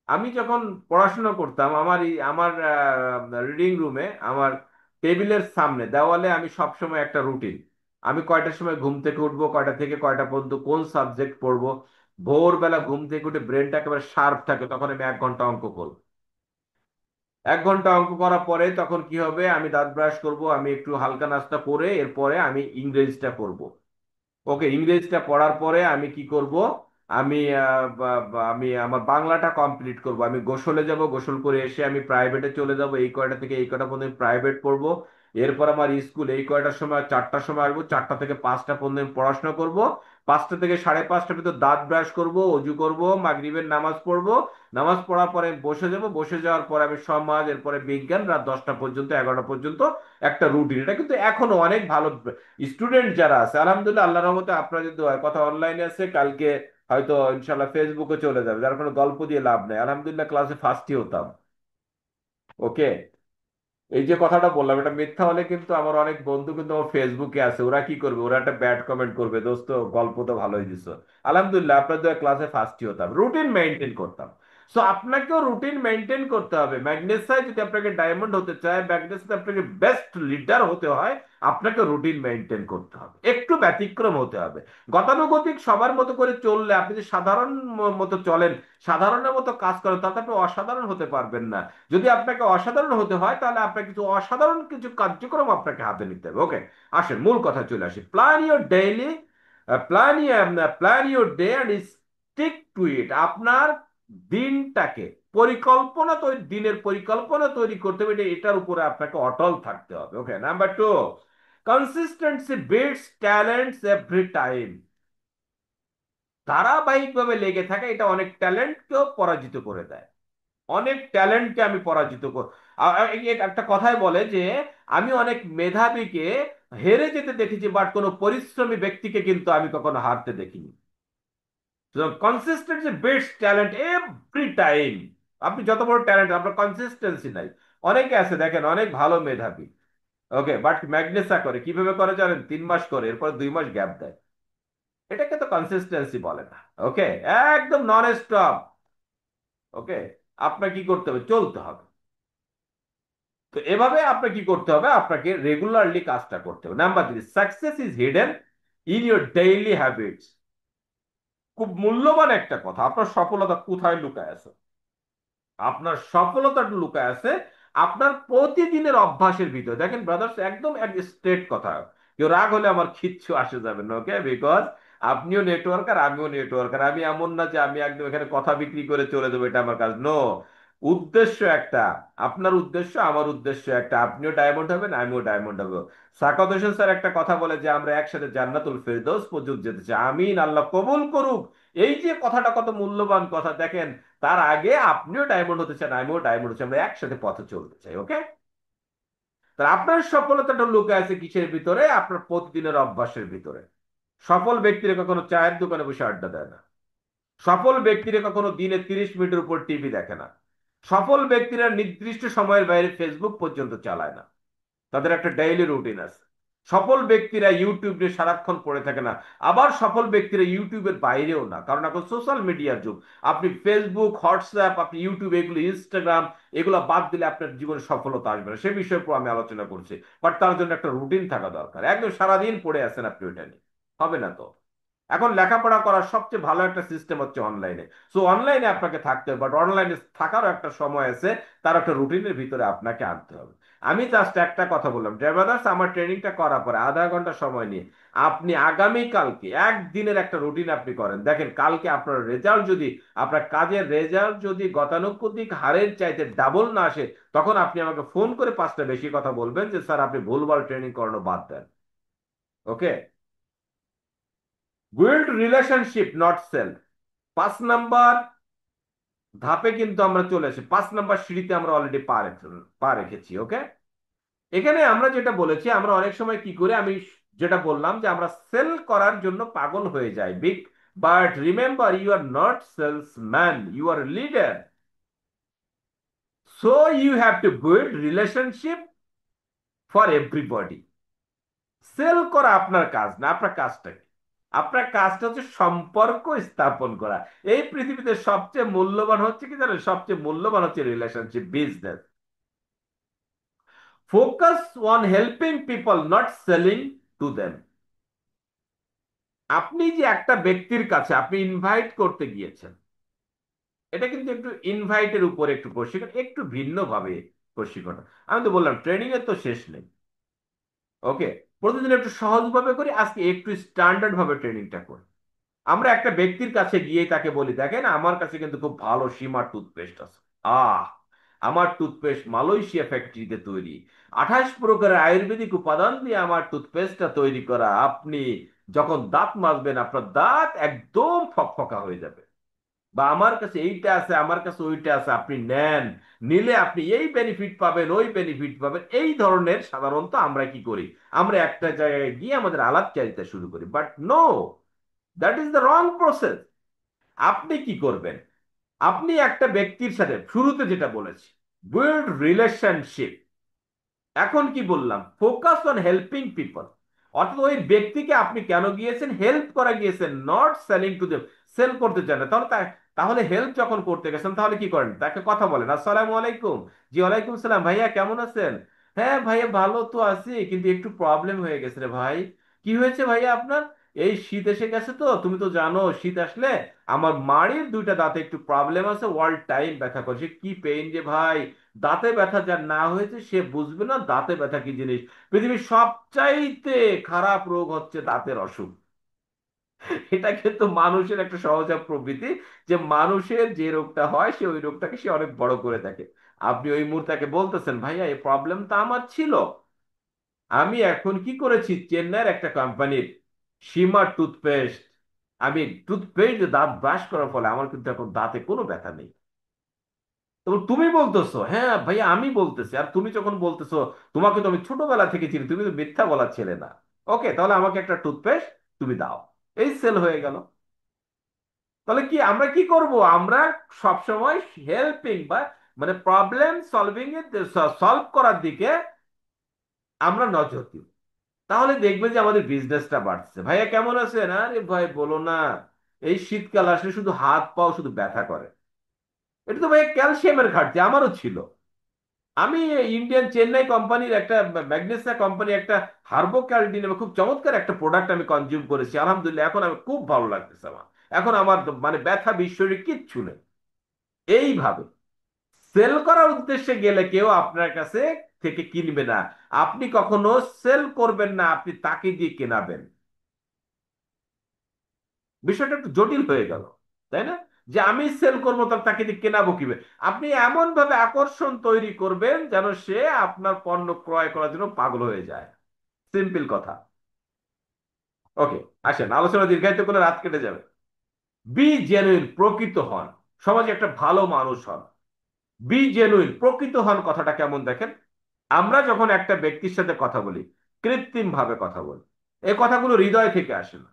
আমি যখন পড়াশোনা করতাম, আমার রিডিং রুমে, আমার টেবিলের সামনে দেওয়ালে আমি সবসময় একটা রুটিন। আমি কয়টার সময় ঘুম থেকে উঠবো, কয়টা থেকে কয়টা পর্যন্ত কোন সাবজেক্ট পড়বো। ভোরবেলা ঘুম থেকে উঠে ব্রেনটা একেবারে শার্প থাকে, তখন আমি 1 ঘন্টা অঙ্ক করবো। 1 ঘন্টা অঙ্ক করার পরে তখন কি হবে, আমি দাঁত ব্রাশ করব, আমি একটু হালকা নাস্তা করে এরপরে আমি ইংরেজিটা করব। ওকে, ইংরেজিটা পড়ার পরে আমি কি করব, আমি আমি আমার বাংলাটা কমপ্লিট করব। আমি গোসলে যাব, গোসল করে এসে আমি প্রাইভেটে চলে যাব, এই কয়টা থেকে এই কয়টা পর্যন্ত প্রাইভেট পড়বো। এরপর আমার স্কুল এই কয়টার সময়, 4টার সময় আসবো, 4টা থেকে 5টা পর্যন্ত আমি পড়াশোনা করব। 5টা থেকে 5:30টার ভিতর দাঁত ব্রাশ করব, অজু করব, মাগরিবের নামাজ পড়বো। নামাজ পড়ার পরে আমি বসে যাব, বসে যাওয়ার পরে আমি সমাজ, এরপরে বিজ্ঞান, রাত 10টা পর্যন্ত, 11টা পর্যন্ত একটা রুটিন। এটা কিন্তু এখনো অনেক ভালো স্টুডেন্ট যারা আছে, আলহামদুলিল্লাহ, আল্লাহর রহমতে আপনার যদি হয় কথা অনলাইনে আছে, কালকে হয়তো ইনশাল্লাহ ফেসবুকে চলে যাবে, যার কোনো গল্প দিয়ে লাভ নেই। আলহামদুলিল্লাহ, ক্লাসে ফার্স্টই হতাম। ওকে, এই যে কথাটা বললাম এটা মিথ্যা হলে কিন্তু আমার অনেক বন্ধু কিন্তু আমার ফেসবুকে আছে, ওরা কি করবে, ওরা একটা ব্যাড কমেন্ট করবে, দোস্ত গল্প তো ভালোই দিছো। আলহামদুলিল্লাহ, আপনার তো ক্লাসে ফার্স্টই হতাম, রুটিন মেনটেন করতাম। সো আপনাকেও রুটিন মেনটেন করতে হবে। ম্যাগনেসাই যদি আপনাকে ডায়মন্ড হতে চায়, ম্যাগনেস যদি আপনাকে বেস্ট লিডার হতে হয়, আপনাকে রুটিন মেনটেন করতে হবে, একটু ব্যতিক্রম হতে হবে। গতানুগতিক সবার মতো করে চললে, আপনি যে সাধারণ মতো চলেন, সাধারণের মতো কাজ করেন, তাতে আপনি অসাধারণ হতে পারবেন না। যদি আপনাকে অসাধারণ হতে হয়, তাহলে আপনাকে কিছু অসাধারণ কিছু কার্যক্রম আপনাকে হাতে নিতে হবে। ওকে, আসেন মূল কথা চলে আসি। Plan your day and stick to it. আপনার দিনটাকে দিনের পরিকল্পনা তৈরি করতে হবে, এটার উপরে আপনাকে অটল থাকতে হবে। Okay, number 2, consistency beats talents every time. ধারাবাহিকভাবে লেগে থাকা, এটা অনেক ট্যালেন্টকেও পরাজিত করে দেয়। অনেক ট্যালেন্টকে আমি পরাজিত কর এই একটা কথাই বলে যে আমি অনেক মেধাবীকে হেরে যেতে দেখেছি, বাট কোনো পরিশ্রমী ব্যক্তিকে কিন্তু আমি কখনো হারতে দেখিনি। Consistency beats talent every time. আপনি যত বড় ট্যালেন্ট, আপনার কনসিস্টেন্সি নাই। অনেকে আছে দেখেন অনেক ভালো মেধাবী, ওকে, বাট ম্যাগনেসা করে কিভাবে করে জানেন, 3 মাস করে, এরপর 2 মাস গ্যাপ দেয়। এটাকে তো কনসিস্টেন্সি বলে না। ওকে, একদম নন স্টপ। ওকে, আপনার কি করতে হবে, চলতে হবে। তো এভাবে আপনাকে কি করতে হবে, আপনাকে রেগুলারলি কাজটা করতে হবে। Number 3, success is hidden in your daily habits. খুব মূল্যবান একটা কথা, আপনার সফলতা কোথায় লুকায় আছে। আপনার সফলতাটা লুকায় আছে আপনার প্রতিদিনের অভ্যাসের ভিতরে। দেখেন ব্রাদার্স, একদম এক স্ট্রেট কথা, কেউ রাগ হলে আমার কিচ্ছু আসে যাবে না। ওকে, বিকজ আপনিও নেটওয়ার্কার, আমিও নেটওয়ার্কার। আমি এমন না যে আমি একদম এখানে কথা বিক্রি করে চলে যাবো, এটা আমার কাজ নো। উদ্দেশ্য একটা, আপনার উদ্দেশ্য আমার উদ্দেশ্য একটা, আপনিও ডায়মন্ড হবেন আমিও ডায়মন্ড হবো। সাকাত হোসেন স্যার একটা কথা বলে যে আমরা একসাথে জান্নাতুল ফেরদৌস পর্যন্ত যেতে চাই, আমিন, আল্লাহ কবুল করুক। এই যে কথাটা কত মূল্যবান কথা দেখেন, তার আগে আপনিও ডায়মন্ড হতে চান আমিও ডায়মন্ড হতে চাই, আমরা একসাথে পথে চলতে চাই। ওকে, তাহলে আপনার সফলতাটা লুকে আছে কিসের ভিতরে? আপনার প্রতিদিনের অভ্যাসের ভিতরে। সফল ব্যক্তিরা কখনো চায়ের দোকানে বসে আড্ডা দেয় না। সফল ব্যক্তিরা কখনো দিনে 30 মিনিটের উপর টিভি দেখে না। সফল ব্যক্তিরা নির্দিষ্ট সময়ের বাইরে ফেসবুক পর্যন্ত চালায় না। তাদের একটা ডেইলি রুটিন আছে। সফল ব্যক্তিরা ইউটিউব নিয়ে সারাক্ষণ পড়ে থাকে না। আবার সফল ব্যক্তিরা ইউটিউবের বাইরেও না, কারণ এখন সোশ্যাল মিডিয়ার যুগ। আপনি ফেসবুক, হোয়াটসঅ্যাপ, আপনি ইউটিউব, এগুলো ইনস্টাগ্রাম, এগুলো বাদ দিলে আপনার জীবনে সফলতা আসবে না। সে বিষয়ের উপর আমি আলোচনা করছি। বাট তার জন্য একটা রুটিন থাকা দরকার। একদম সারাদিন পড়ে আছেন আপনি ওইটা নিয়ে, হবে না তো। এখন লেখাপড়া করার সবচেয়ে ভালো একটা সিস্টেম হচ্ছে অনলাইনে। সো অনলাইনে আপনাকে থাকতে হবে, বাট অনলাইনে থাকারও একটা সময় আছে, তার একটা রুটিনের ভিতরে আপনাকে আনতে হবে। আমি জাস্ট একটা কথা বললাম, ড্রাইভার্স আমার ট্রেনিংটা করার পরে আধা ঘন্টা সময় নিয়ে আপনি আগামী কালকে একদিনের একটা রুটিন আপনি করেন, দেখেন কালকে আপনার রেজাল্ট যদি, আপনার কাজের রেজাল্ট যদি গতানুগতিক হারের চাইতে ডাবল না আসে, তখন আপনি আমাকে ফোন করে 5টা বেশি কথা বলবেন যে স্যার আপনি ভুলভাল ট্রেনিং করানো বাদ দেন। Okay, build relationship not self. 5 number ধাপে কিন্তু আমরা চলে আসি, 5 নাম্বার সিঁড়িতে আমরা অলরেডি পা রেখেছি। ওকে, এখানে আমরা যেটা বলেছি, আমরা অনেক সময় কি করে, আমি যেটা বললাম যে আমরা সেল করার জন্য পাগল হয়ে যাই big. But remember, you are not salesman, you are leader. So you have to build relationship for everybody. Sell করা আপনার কাজ না, আপনার কাজটা কি? আপনার কাজটা হচ্ছে সম্পর্ক স্থাপন করা। এই পৃথিবীতে সবচেয়ে মূল্যবান হচ্ছে কি জানেন? সবচেয়ে মূল্যবান হচ্ছে relationship, business. Focus on helping people, not selling to them. আপনি যে একটা ব্যক্তির কাছে আপনি ইনভাইট করতে গিয়েছেন, এটা কিন্তু একটু ইনভাইটের উপরে একটু প্রশিক্ষণ, একটু ভিন্ন ভাবে প্রশিক্ষণ। আমি তো বললাম ট্রেনিং এর তো শেষ নেই। ওকে, প্রতিদিন একটু সহজভাবে করি, আজকে একটু স্ট্যান্ডার্ড ভাবে ট্রেনিংটা করি। আমরা একটা ব্যক্তির কাছে গিয়ে তাকে বলি, দেখেন আমার কাছে কিন্তু খুব ভালো সীমার টুথপেস্ট আছে। আহ আমার টুথপেস্ট মালয়েশিয়া ফ্যাক্টরিতে তৈরি, 28 প্রকারের আয়ুর্বেদিক উপাদান দিয়ে আমার টুথপেস্টটা তৈরি করা। আপনি যখন দাঁত মাজবেন আপনার দাঁত একদম ফকফকা হয়ে যাবে। বা আমার কাছে এইটা আছে, আমার কাছে ওইটা আছে, আপনি নেন, নিলে আপনি এই বেনিফিট পাবেন ওই বেনিফিট পাবেন। এই ধরনের সাধারণত আমরা কি করি, আমরা একটা জায়গায় গিয়ে আমাদের আলাপচারিতা শুরু করি। But no, that is the wrong process. আপনি কি করবেন? আপনি একটা ব্যক্তির সাথে শুরুতে যেটা বলেছি, বিল্ড রিলেশনশিপ। এখন কি বললাম? Focus on helping people. অর্থাৎ ওই ব্যক্তিকে আপনি কেন গিয়েছেন? হেল্প করা গিয়েছেন, not selling to them. Sell করতে চান না, তাহলে তাহলে হেল্প যখন করতে গেছেন তাহলে কি করেন? তাকে কথা বলেন, আসসালামু আলাইকুম। জি ওয়ালাইকুম সালাম, ভাইয়া কেমন আছেন? হ্যাঁ ভাইয়া ভালো তো আছি, কিন্তু একটু প্রবলেম হয়ে গেছে রে ভাই। কি হয়েছে ভাইয়া আপনার? এই শীত এসে গেছে তো, তুমি তো জানো শীত আসলে আমার মাড়ির 2টা দাঁতে একটু প্রবলেম আছে, অল টাইম ব্যথা করছে। কি পেইন যে ভাই! দাঁতে ব্যথা যার না হয়েছে সে বুঝবে না দাঁতে ব্যথা কি জিনিস। পৃথিবীর সবচাইতে খারাপ রোগ হচ্ছে দাঁতের অসুখ। এটা কিন্তু মানুষের একটা সহজাত প্রবৃত্তি, যে মানুষের যে রোগটা হয় সে ওই রোগটাকে সে অনেক বড় করে দেখে। আপনি ওই মুহূর্তে বলতেছেন, ভাইয়া এই প্রবলেমটা আমার ছিল, আমি এখন কি করেছি, চেন্নাইয়ের একটা কোম্পানির সীমা টুথপেস্ট, আমি টুথপেস্ট দাঁত ব্রাশ করার ফলে আমার কিন্তু এখন দাঁতে কোনো ব্যথা নেই। তো তুমি বলতেছো, হ্যাঁ ভাইয়া আমি বলতেছি, আর তুমি যখন বলতেছো, তোমাকে তো আমি ছোটবেলা থেকে চিনি, তুমি তো মিথ্যা বলার ছেলে না। ওকে, তাহলে আমাকে একটা টুথপেস্ট তুমি দাও। এই সেল হয়ে গেল। তাহলে কি আমরা কি করব? আমরা সবসময় হেল্পিং বা মানে প্রবলেম সলভিং এর, সলভ করার দিকে আমরা নজর দিব। তাহলে দেখবে যে আমাদের বিজনেসটা বাড়ছে। ভাইয়া কেমন আছেন? আরে ভাই বলো না, এই শীতকাল আসলে শুধু হাত পাও শুধু ব্যথা করে। এটা তো ভাই ক্যালসিয়ামের ঘাটতি, আমারও ছিল। আমি ইন্ডিয়ান চেন্নাই কোম্পানির একটা, ম্যাগনেসিয়া কোম্পানি একটা হার্বো ক্যালডিন এবং খুব চমৎকার একটা প্রোডাক্ট আমি কনজিউম করেছি, আলহামদুলিল্লাহ এখন আমি খুব ভালো লাগতেছে আমার। এখন আমার মানে ব্যথা বিশ্বরী কিচ্ছু নেই। এইভাবে সেল করার উদ্দেশ্যে গেলে কেউ আপনার কাছে থেকে কিনবে না। আপনি কখনো সেল করবেন না, আপনি তাকে দিয়ে কেনাবেন। বিষয়টা একটু জটিল হয়ে গেল, তাই না? যে আমি সেল করবো, তাহলে তাকে দিয়ে কেনাবো কিভাবে? আপনি এমন ভাবে আকর্ষণ তৈরি করবেন যেন সে আপনার পণ্য ক্রয় করার জন্য পাগল হয়ে যায়। সিম্পল কথা। ওকে, আসেন, আলোচনা দীর্ঘায়িত করে রাত কেটে যাবে। বি জেনুইন, প্রকৃত হন, সমাজে একটা ভালো মানুষ হন। বি জেনুইন, প্রকৃত হন কথাটা কেমন দেখেন। আমরা যখন একটা ব্যক্তির সাথে কথা বলি, কৃত্রিম ভাবে কথা বলি, এই কথাগুলো হৃদয় থেকে আসে না।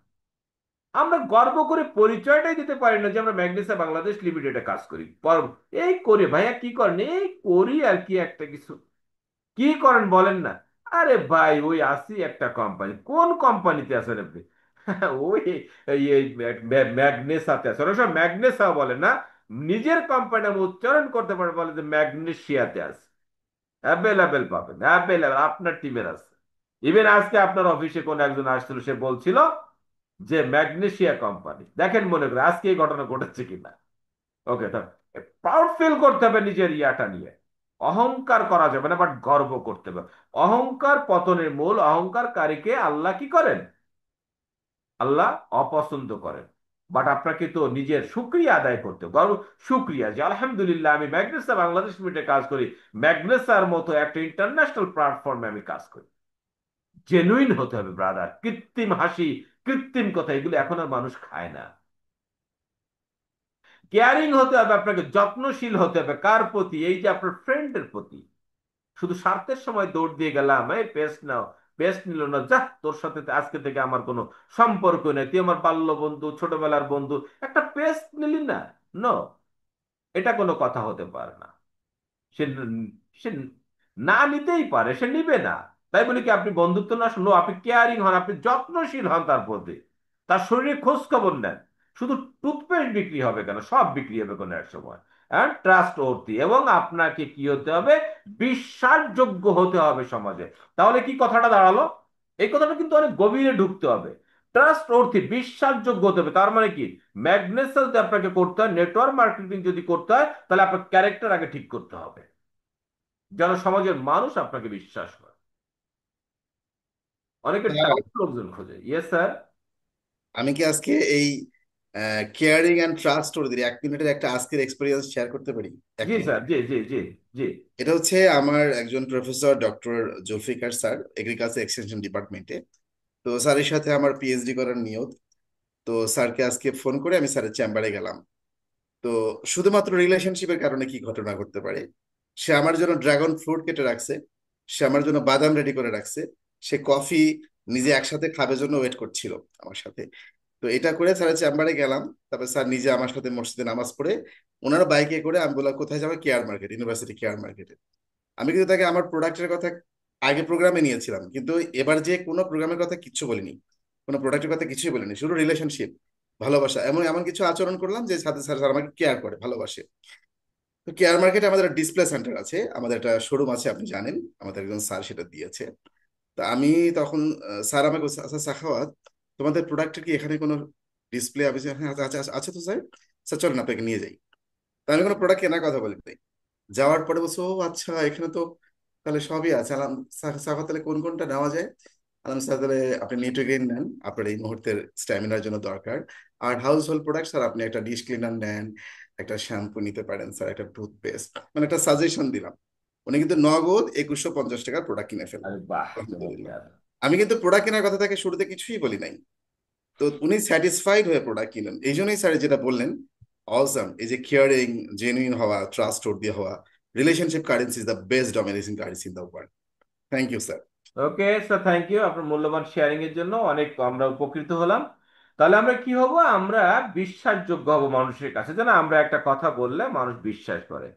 আমরা গর্ব করে পরিচয়টাই দিতে পারি না যে আমরা ম্যাগনেসা বাংলাদেশ লিমিটেডে কাজ করি। এই করি ভাইয়া, কি করেন? এই করি আর কি একটা কিছু। কি করেন বলেন না? আরে ভাই, ওই আসি একটা কোম্পানি। কোন কোম্পানিতে আছেন আপনি? ওই এই ম্যাগনেসাতে আছে। ওরা সব ম্যাগনেসা বলে না, নিজের কোম্পানি নাম উচ্চারণ করতে পারে, বলে যে ম্যাগনেশিয়াতে আছে। অ্যাভেলেবেল পাবেন, অ্যাভেলেবেল আপনার টিমের আছে। ইভেন আজকে আপনার অফিসে কোন একজন আসছিল, সে বলছিল যে ম্যাগনেশিয়া কোম্পানি। দেখেন মনে করে আজকে এই ঘটনা ঘটেছে কিনা। ওকে, তো প্রাউড ফিল করতে হবে নিজের ইয়াটা নিয়ে। অহংকার করা যাবে না, বাট গর্ব করতে হবে। অহংকার পতনের মূল। অহংকারকারীকে আল্লাহ কি করেন? আল্লাহ অপছন্দ করেন। বাট আপনাকে তো নিজের শুক্রিয়া আদায় করতে হবে। গর্ব, শুক্রিয়া যে আলহামদুলিল্লাহ আমি ম্যাগনেসা বাংলাদেশ লিমিটেডে কাজ করি, ম্যাগনেসার মতো একটা ইন্টারন্যাশনাল প্ল্যাটফর্মে আমি কাজ করি। জেনুইন হতে হবে ব্রাদার। কৃত্রিম হাসি, কৃত্রিম কথা, এগুলো এখন আর মানুষ খায় না। কেয়ারিং হতে হবে আপনাকে, যত্নশীল হতে হবে। কার প্রতি? এই যে আপনার ফ্রেন্ডের প্রতি। শুধু স্বার্থের সময় দৌড় দিয়ে গেলাম, এই পেস্ট নাও, পেস্ট নিল না, যা, তোর সাথে তো আজকে থেকে আমার কোনো সম্পর্ক নেই, তুই আমার বাল্য বন্ধু, ছোটবেলার বন্ধু, একটা পেস্ট নিলি না। নো, এটা কোনো কথা হতে পারে না। সে সে না নিতেই পারে, সে নিবে না। তাই বলি কি আপনি বন্ধুত্ব না? নো, আপনি কেয়ারিং হন, আপনি যত্নশীল হন তার প্রতি। তার শরীরে খোঁজ খবর নেন। শুধু টুথপেস্ট বিক্রি হবে কেন, সব বিক্রি হবে কোনো এক সময়। হ্যাঁ, ট্রাস্ট অর্থী। এবং আপনাকে কি হতে হবে? বিশ্বাসযোগ্য হতে হবে সমাজে। তাহলে কি কথাটা দাঁড়ালো? এই কথাটা কিন্তু অনেক গভীরে ঢুকতে হবে। ট্রাস্ট অর্থী, বিশ্বাসযোগ্য হতে হবে, তার মানে কি? ম্যাগনেসিয়াল যদি আপনাকে করতে হয়, নেটওয়ার্ক মার্কেটিং যদি করতে হয়, তাহলে আপনার ক্যারেক্টার আগে ঠিক করতে হবে, যেন সমাজের মানুষ আপনাকে বিশ্বাস করে। অনেকে স্যার, টাকা লোকজন খোঁজে। Yes sir. আমি কি আজকে এই কেয়ারিং অ্যান্ড ট্রাস্ট ওদের 1 মিনিটের একটা আজকের এক্সপিরিয়েন্স শেয়ার করতে পারি? এক জি মিনিট স্যার, জি জি জি জি। এটা হচ্ছে আমার একজন professor doctor Zulfikar sir, agriculture extension ডিপার্টমেন্টে। তো স্যারের সাথে আমার পিএইচডি করার নিয়ত। তো স্যারকে আজকে ফোন করে আমি স্যারের চেম্বারে গেলাম। তো শুধুমাত্র রিলেশনশিপের কারণে কি ঘটনা ঘটতে পারে? সে আমার জন্য ড্রাগন ফ্রুট কেটে রাখছে, সে আমার জন্য বাদাম রেডি করে রাখছে, সে কফি নিজে একসাথে খাবে জন্য ওয়েট করছিল আমার সাথে। তো এটা করে স্যারের চেম্বারে গেলাম। তারপর স্যার নিজে আমার সাথে মসজিদে নামাজ পড়ে ওনারা বাইকে করে, আমি বললাম কোথায় যাবো? কেয়ার মার্কেট, ইউনিভার্সিটি কেয়ার মার্কেটে। আমি কিন্তু তাকে আমার প্রোডাক্টের কথা আগে প্রোগ্রামে নিয়েছিলাম, কিন্তু এবার যে কোনো প্রোগ্রামের কথা কিচ্ছু বলিনি, কোনো প্রোডাক্টের কথা কিছুই বলিনি, শুধু রিলেশনশিপ, ভালোবাসা, এমন এমন কিছু আচরণ করলাম যে সাথে স্যার স্যার আমাকে কেয়ার করে, ভালোবাসে। তো কেয়ার মার্কেটে আমাদের ডিসপ্লে সেন্টার আছে, আমাদের একটা শোরুম আছে, আপনি জানেন, আমাদের একজন স্যার সেটা দিয়েছে। তো আমি তখন স্যার আমাকে বলছে, আচ্ছা সাখাওয়াত, তোমাদের প্রোডাক্টের কি এখানে কোনো ডিসপ্লে? আমি বলছি, হ্যাঁ আচ্ছা আচ্ছা আচ্ছা আচ্ছা, তো স্যার, স্যার চলেন আপনাকে নিয়ে যাই। তো আমি কোনো প্রোডাক্ট কেনার কথা বলি নাই। যাওয়ার পরে বলছো, ও আচ্ছা এখানে তো তাহলে সবই আছে। আলাম সাফা, তাহলে কোন কোনটা নেওয়া যায়? আলাম স্যার, তাহলে আপনি নিউট্রিগেইন নেন, আপনার এই মুহূর্তের স্ট্যামিনার জন্য দরকার। আর হাউস হোল্ড প্রোডাক্ট স্যার, আপনি একটা ডিশ ক্লিনার নেন, একটা শ্যাম্পু নিতে পারেন স্যার, একটা টুথপেস্ট, মানে একটা সাজেশন দিলাম। উনি কিন্তু নগদ 2150 টাকার প্রোডাক্ট কিনে ফেললেন। আরে বাহ, আলহামদুলিল্লাহ। চমৎকার। আমি কিন্তু প্রোডাক্ট কেনার কথা তাকে শুরুতে কিছুই বলি নাই। তো উনি স্যাটিসফাইড হয়ে প্রোডাক্ট কিনেন, এই জন্যই স্যার যেটা বললেন, অসাম, এই যে কেয়ারিং, জেনুইন হওয়া, ট্রাস্ট দিয়ে হওয়া, relationship currency is the best domination currency in the world. Thank you sir. Okay sir, thank you আপনার মূল্যবান শেয়ারিং এর জন্য। অনেক আমরা উপকৃত হলাম। তাহলে আমরা কি হব? আমরা বিশ্বাসযোগ্য হব মানুষের কাছে, যেন আমরা একটা কথা বললে মানুষ বিশ্বাস করে।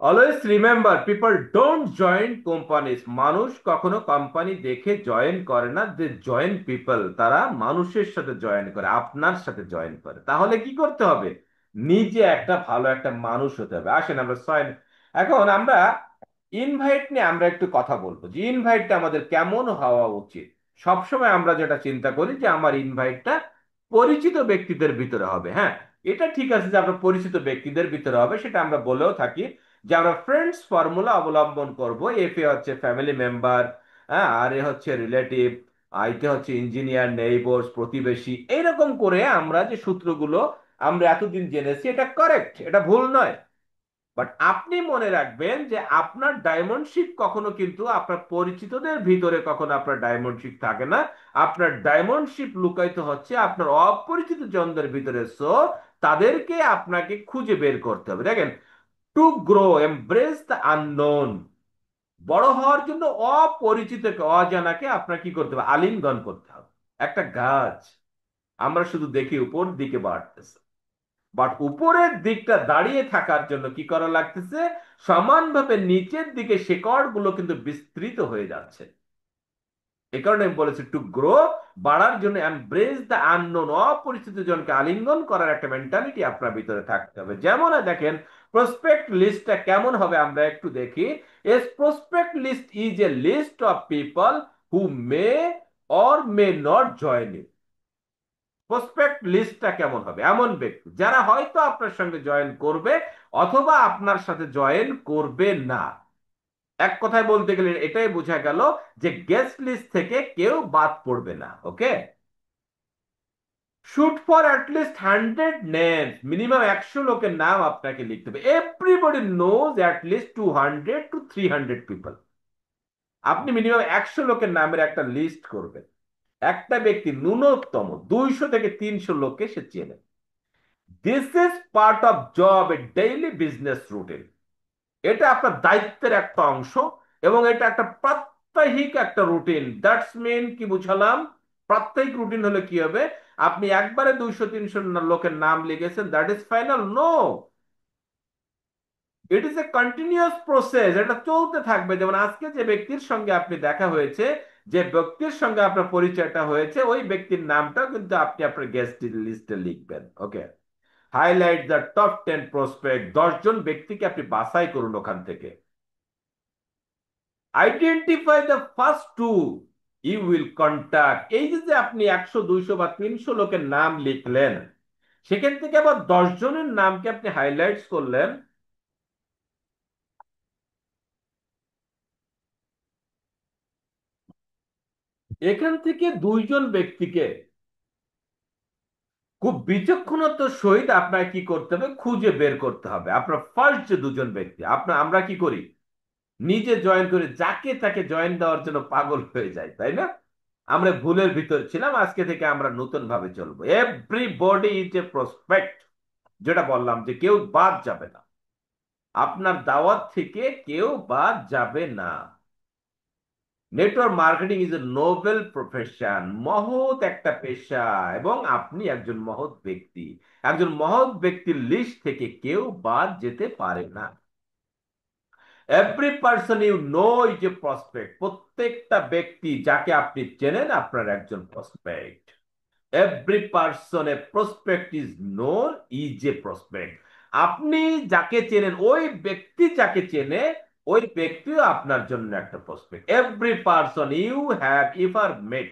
Always remember, people don't join companies. মানুষ কখনো কোম্পানি দেখে জয়েন করে না, যে জয়েন পিপল, তারা মানুষের সাথে জয়েন করে, আপনার সাথে জয়েন করে। তাহলে কি করতে হবে? নিজে একটা ভালো একটা মানুষ হতে হবে। আসেন আমরা এখন আমরা ইনভাইট নিয়ে আমরা একটু কথা বলবো, যে ইনভাইটটা আমাদের কেমন হওয়া উচিত। সবসময় আমরা যেটা চিন্তা করি যে আমার ইনভাইটটা পরিচিত ব্যক্তিদের ভিতরে হবে। হ্যাঁ, এটা ঠিক আছে যে আমরা পরিচিত ব্যক্তিদের ভিতরে হবে, সেটা আমরা বলেও থাকি যে আমরা ফ্রেন্ডস ফর্মুলা অবলম্বন করব। এফ এ হচ্ছে ফ্যামিলি মেম্বার, হ্যাঁ, আর এ হচ্ছে রিলেটিভ, আইতে হচ্ছে ইঞ্জিনিয়ার, নেইবার্স, প্রতিবেশী। এইরকম করে আমরা যে সূত্রগুলো আমরা এতদিন জেনেছি, এটা কারেক্ট, এটা ভুল নয়। বাট আপনি মনে রাখবেন যে আপনার ডায়মন্ডশিপ কখনো কিন্তু আপনার পরিচিতদের ভিতরে কখনো আপনার ডায়মন্ডশিপ থাকে না। আপনার ডায়মন্ডশিপ লুকায়িত হচ্ছে আপনার অপরিচিত জনদের ভিতরে। সো তাদেরকে আপনাকে খুঁজে বের করতে হবে। দেখেন, to grow embrace the unknown, বড় হওয়ার জন্য অপরিচিতকে, অজানাকে আপনার কি করতে হবে? আলিঙ্গন করতে হবে। একটা গাছ আমরা শুধু দেখি উপর দিকে বাড়তেছে, বাট উপরের দিকটা দাঁড়িয়ে থাকার জন্য কি করা লাগতেছে? সমানভাবে নিচের দিকে শেকড় গুলো কিন্তু বিস্তৃত হয়ে যাচ্ছে। এ কারণে আমি বলেছি টু গ্রো, বাড়ার জন্য এমব্রেস দ্য আননোন, অপরিচিত জনকে আলিঙ্গন করার একটা মেন্টালিটি আপনার ভিতরে থাকতে হবে। যেমন দেখেন, প্রসপেক্ট লিস্টটা কেমন হবে আমরা একটু দেখি। As prospect list is a list of people who may or may not join you. Prospect লিস্টটা কেমন হবে? এমন ব্যক্তি যারা হয়তো আপনার সঙ্গে জয়েন করবে অথবা আপনার সাথে জয়েন করবে না। এক কথায় বলতে গেলে এটাই বোঝা গেল যে গেস্ট লিস্ট থেকে কেউ বাদ পড়বে না। Okay, shoot for at least 100 names, minimum 100 লোকের নাম আপনাকে লিখতে হবে। Everybody knows at least 200 to 300 people. আপনি মিনিমাম 100 লোকের নামের একটা লিস্ট করবেন। একটা ব্যক্তি ন্যূনতম 200 থেকে 300 লোককে সে চেনে। This is part of job, A daily business routine. এটা আপনার দায়িত্বের একটা অংশ এবং এটা একটা প্রাত্যহিক একটা রুটিন। দ্যাটস মিন কি বুঝালাম? প্রাত্যহিক রুটিন হলে কি হবে? আপনি একবারে 200 300 লোকের নাম লিখেছেন, that is final? No, it is a continuous process, এটা চলতে থাকবে। যেমন আজকে যে ব্যক্তির সঙ্গে আপনি দেখা হয়েছে, যে ব্যক্তির সঙ্গে আপনার পরিচয়টা হয়েছে, ওই ব্যক্তির নামটাও কিন্তু আপনি আপনার গেস্ট লিস্টে লিখবেন। Okay, highlight the top 10 prospect, 10 জন ব্যক্তিকে আপনি বাছাই করুন ওখান থেকে। Identify the first two you will contact. এই যে যে আপনি 100 200 বা 300 লোকের নাম লিখলেন, সেখান থেকে আবার 10 জনের নামকে আপনি হাইলাইটস করলেন। এখান থেকে 2 জন ব্যক্তিকে খুব বিচক্ষণতার সহিত আপনার কি করতে হবে? খুঁজে বের করতে হবে। আপনার ফার্স্ট যে 2 জন ব্যক্তি, আমরা কি করি? নিজে জয়েন করে যাকে তাকে জয়েন দেওয়ার জন্য পাগল হয়ে যায়, তাই না? আমরা ভুলের ভিতর ছিলাম, আজকে থেকে আমরা নতুন ভাবে চলবো। এভরিবডি ইজ এ প্রসপেক্ট, যেটা বললাম যে কেউ বাদ যাবে না, আপনার দাওয়াত থেকে কেউ বাদ যাবে না। Network marketing is a noble profession, মহৎ একটা পেশা, এবং আপনি একজন মহৎ ব্যক্তি। একজন মহৎ ব্যক্তির লিস্ট থেকে কেউ বাদ যেতে পারে না। Every person you know is a prospect, প্রত্যেকটা ব্যক্তি যাকে আপনি চেনেন আপনার একজন prospect. Every person a prospect is known is a prospect. আপনি যাকে চেনেন, ওই ব্যক্তি যাকে চেনে, ওই ব্যক্তিও আপনার জন্য একটা prospect. Every person you have ever met,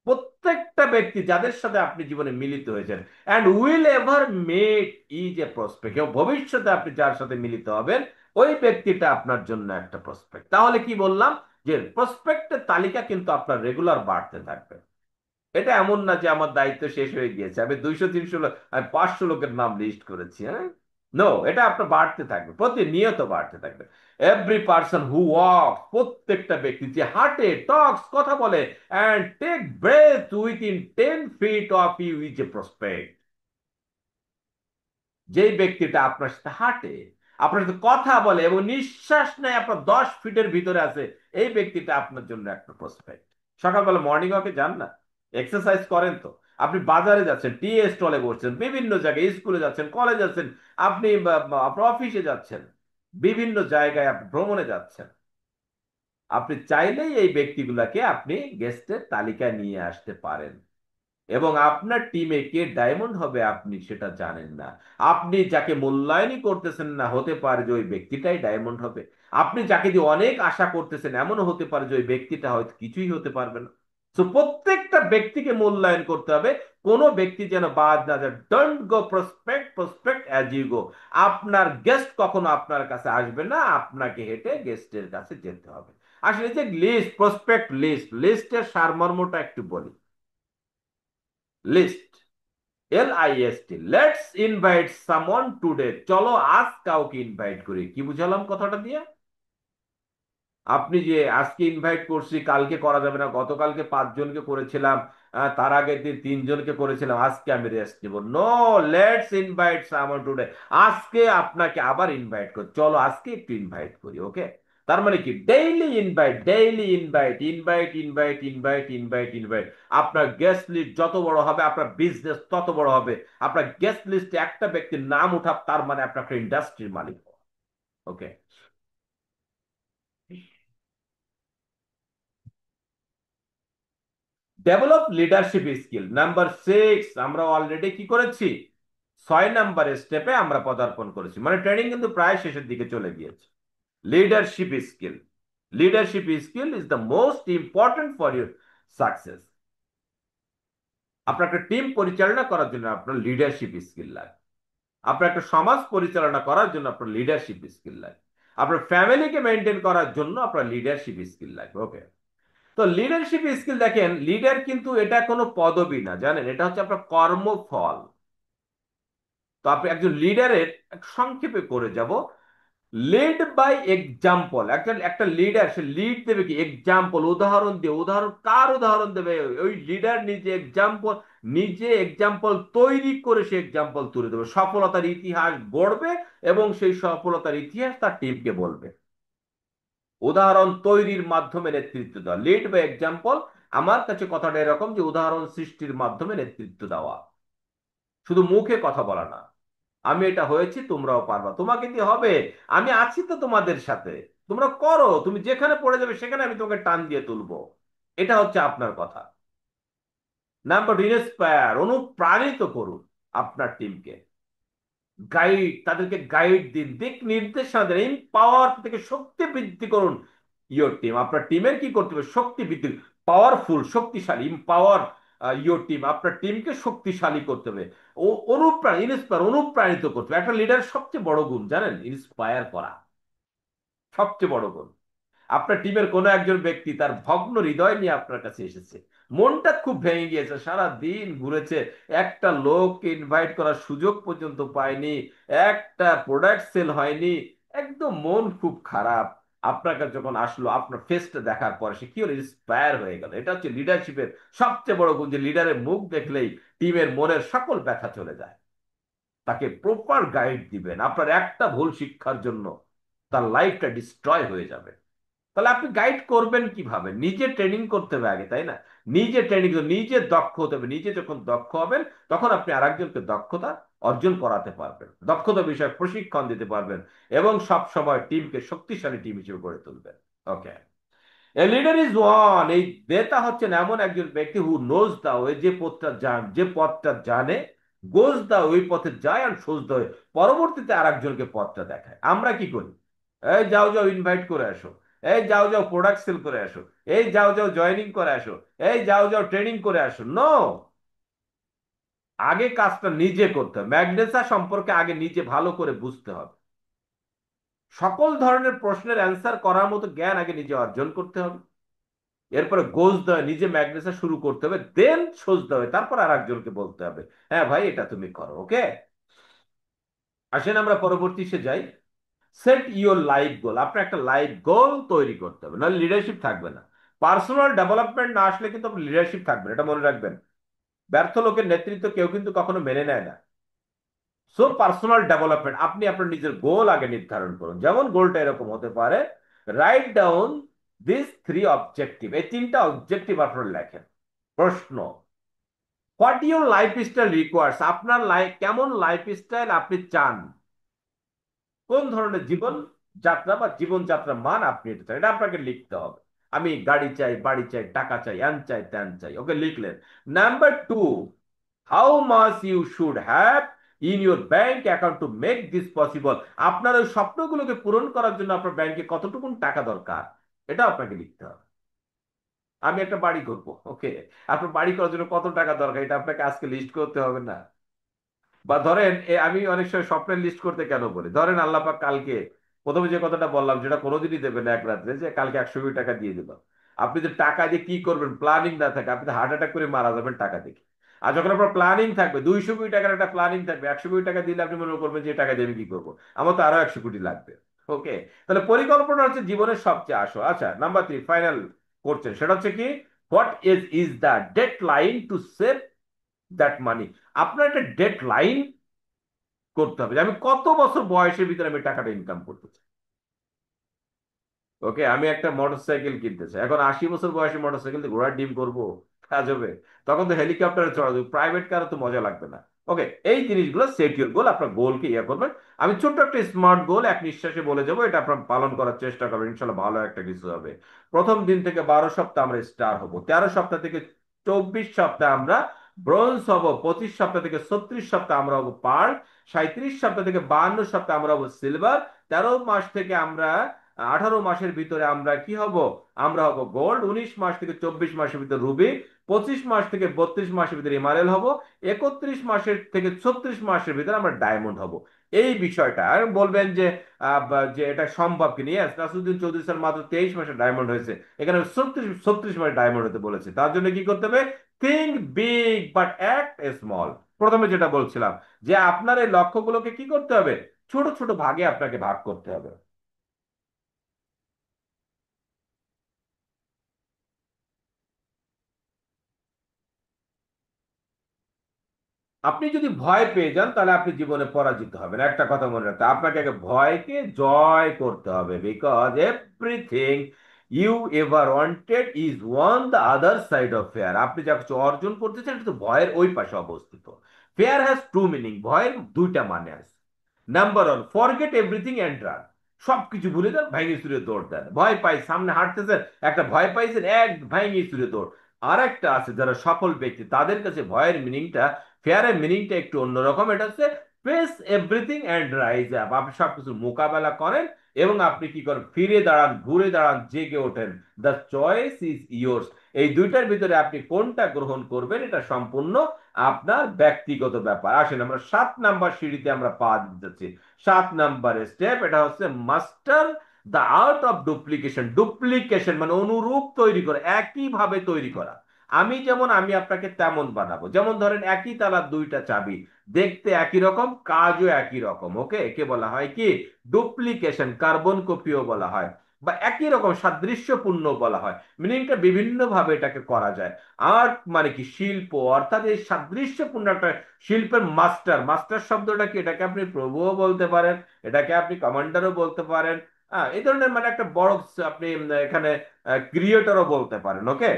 প্রত্যেকটা ব্যক্তি যাদের সাথে আপনি জীবনে মিলিত হয়েছেন, and will ever met is a prospect, এবং ভবিষ্যতে আপনি যার সাথে মিলিত হবেন, ওই ব্যক্তিটা আপনার জন্য একটা প্রসপেক্ট। তাহলে কি বললাম? যে প্রসপেক্টের তালিকা কিন্তু আপনার রেগুলার বাড়তে থাকবে। এটা এমন না যে আমার দায়িত্ব শেষ হয়ে গিয়েছে, আমি 200 300 লোক, আমি 500 লোকের নাম লিস্ট করেছি। হ্যাঁ, নো, এটা আপনার বাড়তে থাকবে, প্রতিনিয়ত বাড়তে থাকবে। এভরি পার্সন হু ওয়াক, প্রত্যেকটা ব্যক্তি যে হাঁটে, টক্স কথা বলে, and take breath within 10 feet of you is a prospect. যেই ব্যক্তিটা আপনার সাথে হাঁটে, আপনার সাথে কথা বলে এবং নিঃশ্বাস নেয় আপনার 10 ফিটের ভিতরে আছে, এই ব্যক্তিটা আপনার জন্য একটা প্রসপেক্ট। সকালবেলা মর্নিং ওয়াকে যান না? এক্সারসাইজ করেন তো? আপনি বাজারে যাচ্ছেন, টি স্টলে বসছেন, বিভিন্ন জায়গায় স্কুলে যাচ্ছেন, কলেজ যাচ্ছেন, আপনি আপনার অফিসে যাচ্ছেন, বিভিন্ন জায়গায় আপনি ভ্রমণে যাচ্ছেন। আপনি চাইলেই এই ব্যক্তিগুলাকে আপনি গেস্টের তালিকায় নিয়ে আসতে পারেন, এবং আপনার টিমে কে ডায়মন্ড হবে আপনি সেটা জানেন না। আপনি যাকে মূল্যায়নই করতেছেন না, হতে পারে যে ওই ব্যক্তিটাই ডায়মন্ড হবে। আপনি যাকে দিয়ে অনেক আশা করতেছেন, এমনও হতে পারে যে ওই ব্যক্তিটা হয়তো কিছুই হতে পারবে না। তো প্রত্যেকটা ব্যক্তিকে মূল্যায়ন করতে হবে, কোনো ব্যক্তি যেন বাদ না যায়। Don't go prospect prospect as you go. আপনার গেস্ট কখনো আপনার কাছে আসবে না, আপনাকে হেঁটে গেস্টের কাছে যেতে হবে। আসলে যে লিস্ট, প্রসপেক্ট লিস্টের সারমর্মটা একটু বলি। List LIST, let's invite someone today, চলো আজ কাউকে ইনভাইট করি। কি বুঝালাম কথাটা দিয়ে? আপনি যে আজকে ইনভাইট করছি, কালকে করা যাবে না, গতকালকে 5 জনকে করেছিলাম, তার আগের দিন 3 জনকে করেছিলাম, আজকে আমি রেস্ট নিব। No, let's invite someone today, আজকে আপনাকে আবার ইনভাইট করি, চলো আজকে একটু ইনভাইট করি। ওকে, তার মানে কি, daily invite, daily invite, invite invite invite invite invite. আপনার গেস্ট লিস্ট যত বড় হবে আপনার বিজনেস তত বড় হবে। আপনার গেস্ট লিস্টে একটা ব্যক্তির নাম উঠাব, তার মানে আপনার একটা ইন্ডাস্ট্রির মালিক। ওকে, ডেভেলপ লিডারশিপ স্কিল নাম্বার 6, আমরা অলরেডি কি করেছি, 6 নম্বরের স্টেপে আমরা পদার্পণ করেছি, মানে ট্রেনিং কিন্তু প্রায় শেষের দিকে চলে গিয়েছে। Leadership skill, leadership skill is the most important for your success. আপনার একটা টিম পরিচালনা করার জন্য আপনার লিডারশিপ স্কিল লাগে। আপনার একটা সমাজ পরিচালনা করার জন্য আপনার লিডারশিপ স্কিল লাগে। আপনার ফ্যামিলিকে মেনটেন করার জন্য আপনার লিডারশিপ স্কিল লাগে। ওকে, তো লিডারশিপ স্কিল দেখেন, লিডার কিন্তু এটা কোনো পদবি না, জানেন, এটা হচ্ছে আপনার কর্মফল। তো আপনি একজন লিডারের সংক্ষেপে করে যাব, লিড বাই এক্সাম্পল। একটা একটা লিডার সে লিড দেবে কি, এক্সাম্পল, উদাহরণ দিয়ে। উদাহরণ কার উদাহরণ দেবে? ওই লিডার নিজে এক্সাম্পল, নিজে এক্সাম্পল তৈরি করে সে এক্সাম্পল তুলে দেবে, সফলতার ইতিহাস গড়বে এবং সেই সফলতার ইতিহাস তার টিমকে বলবে। উদাহরণ তৈরির মাধ্যমে নেতৃত্ব দেওয়া, লিড বাই এক্সাম্পল। আমার কাছে কথাটা এরকম যে উদাহরণ সৃষ্টির মাধ্যমে নেতৃত্ব দেওয়া, শুধু মুখে কথা বলা না। আমি এটা হয়েছি, তোমরাও পারবা, তোমাকে দিয়ে হবে, আমি আছি তো তোমাদের সাথে, তোমরা করো, তুমি যেখানে পড়ে যাবে সেখানে আমি তোমাকে টান দিয়ে তুলবো। এটা হচ্ছে আপনার কথা। নাম্বার, ইন্সপায়ার, অনুপ্রাণিত করুন আপনার টিমকে। গাইড, তাদেরকে গাইড দিন, দিক নির্দেশনা দেন, এম্পাওয়ার থেকে শক্তি বৃদ্ধি করুন। ইয়োর টিম, আপনার টিমের কি করতে হবে, শক্তি বৃদ্ধি, পাওয়ারফুল, শক্তিশালী, এম্পাওয়ার ইয়োর টিম, আপনার টিমকে শক্তিশালী করতে হবে। ও ইন্সপায়ার, অনুপ্রাণিত করতে হবে। একটা লিডার সবচেয়ে বড় গুণ জানেন, ইন্সপায়ার করা, সবচেয়ে বড় গুণ। আপনার টিমের কোনো একজন ব্যক্তি তার ভগ্ন হৃদয় নিয়ে আপনার কাছে এসেছে, মনটা খুব ভেঙে গিয়েছে, সারা দিন ঘুরেছে, একটা লোককে ইনভাইট করার সুযোগ পর্যন্ত পায়নি, একটা প্রোডাক্ট সেল হয়নি, একদম মন খুব খারাপ। আপনার কাছে যখন আসলো, আপনার ফেসটা দেখার পরে সে কি হলো, ইন্সপায়ার হয়ে গেল। এটা হচ্ছে লিডারশিপের সবচেয়ে বড় গুণ, যে লিডারের মুখ দেখলেই টিমের মনের সকল ব্যথা চলে যায়। তাকে প্রপার গাইড দিবেন, আপনার একটা ভুল শিক্ষার জন্য তার লাইফটা ডিস্ট্রয় হয়ে যাবে। তাহলে আপনি গাইড করবেন কিভাবে? নিজে ট্রেনিং করতে হবে আগে, তাই না? নিজে ট্রেনিং, নিজে দক্ষ হতে হবে। নিজে যখন দক্ষ হবেন তখন আপনি আরেকজনকে দক্ষতা অর্জন করাতে পারবেন, দক্ষতা বিষয়ে প্রশিক্ষণ দিতে পারবেন এবং সব সময় টিমকে শক্তিশালী টিম হিসেবে গড়ে তুলবেন। ওকে, এ লিডার ইজ ওয়ান, এই নেতা হচ্ছেন এমন একজন ব্যক্তি হু নোজ দা ওয়ে, যে পথটা জানে, গোজ দা ওই পথে যায় আর সোজ দা ওয়ে, পরবর্তীতে আরেকজনকে পথটা দেখায়। আমরা কি করি, এই যাও যাও ইনভাইট করে আসো, এই যাও যাও প্রোডাক্ট সেল করে আসো, এই যাও যাও জয়েনিং করে আসো, এই যাও যাও ট্রেনিং করে আসো। নো, আগে কাজটা নিজে করতে হবে। ম্যাগনেসা সম্পর্কে আগে নিজে ভালো করে বুঝতে হবে, সকল ধরনের প্রশ্নের অ্যান্সার করার মতো জ্ঞান আগে নিজে অর্জন করতে হবে। এরপরে গোজ দেওয়া, নিজে ম্যাগনেসা শুরু করতে হবে, দেন সোজ দেওয়া, তারপর আর একজনকে বলতে হবে, হ্যাঁ ভাই এটা তুমি করো। ওকে, আসেন আমরা পরবর্তী সে যাই। সেট ইউর লাইফ গোল, আপনার একটা লাইফ গোল তৈরি করতে হবে, নাহলে লিডারশিপ থাকবে না। পার্সোনাল ডেভেলপমেন্ট না আসলে কিন্তু আপনার লিডারশিপ থাকবে না, এটা মনে রাখবেন। ব্যর্থ লোকের নেতৃত্ব কেউ কিন্তু কখনো মেনে নেয় না। সো পার্সোনাল ডেভেলপমেন্ট, আপনি আপনার নিজের গোল আগে নির্ধারণ করুন। যেমন গোলটা এরকম হতে পারে, রাইট ডাউন দিস 3 অবজেক্টিভ, এই 3টা অবজেক্টিভ আপনার লেখেন। প্রশ্ন, হোয়াট ইউর লাইফস্টাইল রিকোয়ার্স, আপনার লাইফ কেমন লাইফস্টাইল আপনি চান, কোন ধরনের জীবন যাত্রা বা জীবনযাত্রার মান আপনি এটা চান, এটা আপনাকে লিখতে হবে। আমি গাড়ি চাই, বাড়ি চাই, টাকা চাই, হ্যান চাই, ত্যান চাই। ওকে, লিখলেন। Number 2, how much you should have in your bank account to make this possible, আপনার ওই স্বপ্নগুলোকে পূরণ করার জন্য আপনার ব্যাংকে কতটুকু টাকা দরকার, এটা আপনাকে লিখতে হবে। আমি একটা বাড়ি করবো, ওকে, আপনার বাড়ি করার জন্য কত টাকা দরকার, এটা আপনাকে আজকে লিস্ট করতে হবে না? বা ধরেন আমি অনেক সময় স্বপ্নের লিস্ট করতে কেন বলি, ধরেন আল্লাহ পাক কালকে, প্রথমে যে কথাটা বললাম যেটা কোনোদিনই দেবেন না এক রাত্রে, যে কালকে 100 কোটি টাকা দিয়ে দিল। আপনি যে টাকা দিয়ে কি করবেন প্ল্যানিং না থাকে, আপনি তো হার্ট অ্যাটাক করে মারা যাবেন টাকা দেখে। আর যখন আপনার প্ল্যানিং থাকবে, 200 কোটি টাকার একটা প্ল্যানিং থাকবে, 100 কোটি টাকা দিলে আপনি মনে করবেন যে এই টাকা দিয়ে আমি কি করবো, আমার তো আরো 100 কোটি লাগবে। ওকে, তাহলে পরিকল্পনা হচ্ছে জীবনের সবচেয়ে আসল। আচ্ছা, নাম্বার 3 ফাইনাল করছেন, সেটা হচ্ছে কি, what is the dead line to save that money. আপনার একটা ডেড লাইন করতে হবে যে আমি কত বছর বয়সের ভিতরে আমি টাকাটা ইনকাম করতে চাই। ওকে, আমি একটা মোটরসাইকেল কিনতে চাই, এখন 80 বছর বয়সে মোটরসাইকেল দিয়ে ঘোড়ার ডিম করবো, কাজ হবে? তখন তো হেলিকপ্টারে চড়া যাবে, প্রাইভেট কারও তো মজা লাগবে না। ওকে, এই জিনিসগুলো সেট ইউর গোল, আপনার গোলকে ইয়ে করবেন। আমি ছোট্ট একটা স্মার্ট গোল এক নিঃশ্বাসে বলে যাবো, এটা আপনার পালন করার চেষ্টা করবেন, ইনশাল্লাহ ভালো একটা কিছু হবে। প্রথম দিন থেকে 12 সপ্তাহ আমরা স্টার হব, 13 সপ্তাহ থেকে 24 সপ্তাহ আমরা ব্রোঞ্জ হব, 25 সপ্তাহ থেকে 36 সপ্তাহ আমরা হবো পার্ল, 37 সপ্তাহ থেকে 52 সপ্তাহ আমরা হবো সিলভার, 13 মাস থেকে আমরা 18 মাসের ভিতরে আমরা কি হব, আমরা হব গোল্ড, 19 মাস থেকে 24 মাসের ভিতরে রুবি, 25 মাস থেকে 32 মাসের ভিতরে ইমারেল হব, 31 মাসের থেকে 36 মাসের ভিতরে আমরা ডায়মন্ড হব। এই বিষয়টা আর বলবেন যে যে এটা সম্ভব কি নিয়ে, নাসিরুদ্দিন চৌধুরী স্যার মাত্র 23 মাসে ডায়মন্ড হয়েছে, এখানে 36 মাসে ডায়মন্ড হতে বলেছে। তার জন্য কি করতে হবে, think big but act small. প্রথমে যেটা বলছিলাম যে আপনার এই লক্ষ্যগুলোকে কি করতে হবে, ছোট ছোট ভাগে আপনাকে ভাগ করতে হবে। আপনি যদি ভয় পেয়ে যান তাহলে আপনি জীবনে পরাজিত হবেন। একটা কথা মনে রাখতে হবে, আপনাকে আগে ভয়কে জয় করতে হবে, because everything you ever wanted is one the other side of fear. আপনি যা কিছু অর্জন করতে চান এটা তো ভয়ের ওই পাশে অবস্থিত। ফেয়ার হ্যাজ টু মিনিং, ভয়ের দুইটা মানে আছে। Number one, forget everything and run. সবকিছু ভুলে যান, ভেঙে চুরে দৌড় দেন। ভয় পাই, সামনে হাঁটতেছেন, একটা ভয় পাইছেন, এক ভেঙে চুরে দৌড়। আর একটা আছে যারা সফল ব্যক্তি, তাদের কাছে ভয়ের মিনিংটা, ফেয়ারের মিনিংটা একটু অন্যরকম। এটা হচ্ছে face everything and rise up. আপনি সবকিছু মোকাবেলা করেন এবং আপনি কি করেন, ফিরে দাঁড়ান, ঘুরে দাঁড়ান, জেগে ওঠেন। The choice is yours. এই দুইটার ভিতরে আপনি কোনটা গ্রহণ করবেন এটা সম্পূর্ণ আপনার ব্যক্তিগত ব্যাপার। আসেন আমরা 7 নাম্বার সিঁড়িতে আমরা পা দিতে যাচ্ছি। 7 নাম্বার স্টেপ, এটা হচ্ছে master the art of duplication. Duplication মানে অনুরূপ তৈরি করা, একই ভাবে তৈরি করা। আমি যেমন, আমি আপনাকে তেমন বানাবো। যেমন ধরেন একই তালার দুইটা চাবি, দেখতে একই রকম, কাজও একই রকম। ওকে, একে বলা হয় কি, ডুপ্লিকেশন। কার্বন কপিও বলা হয়, বা একই রকম সাদৃশ্যপূর্ণ বলা হয়। মিনিংটা বিভিন্ন ভাবে এটাকে করা যায়। আর্ট মানে কি, শিল্প, অর্থাৎ এই সাদৃশ্যপূর্ণ একটা শিল্পের মাস্টার। মাস্টার শব্দটা কি, এটাকে আপনি প্রভুও বলতে পারেন, এটাকে আপনি কমান্ডারও বলতে পারেন। হ্যাঁ, এই ধরনের মানে একটা বড় আপনি এখানে ক্রিয়েটরও বলতে পারেন। ওকে,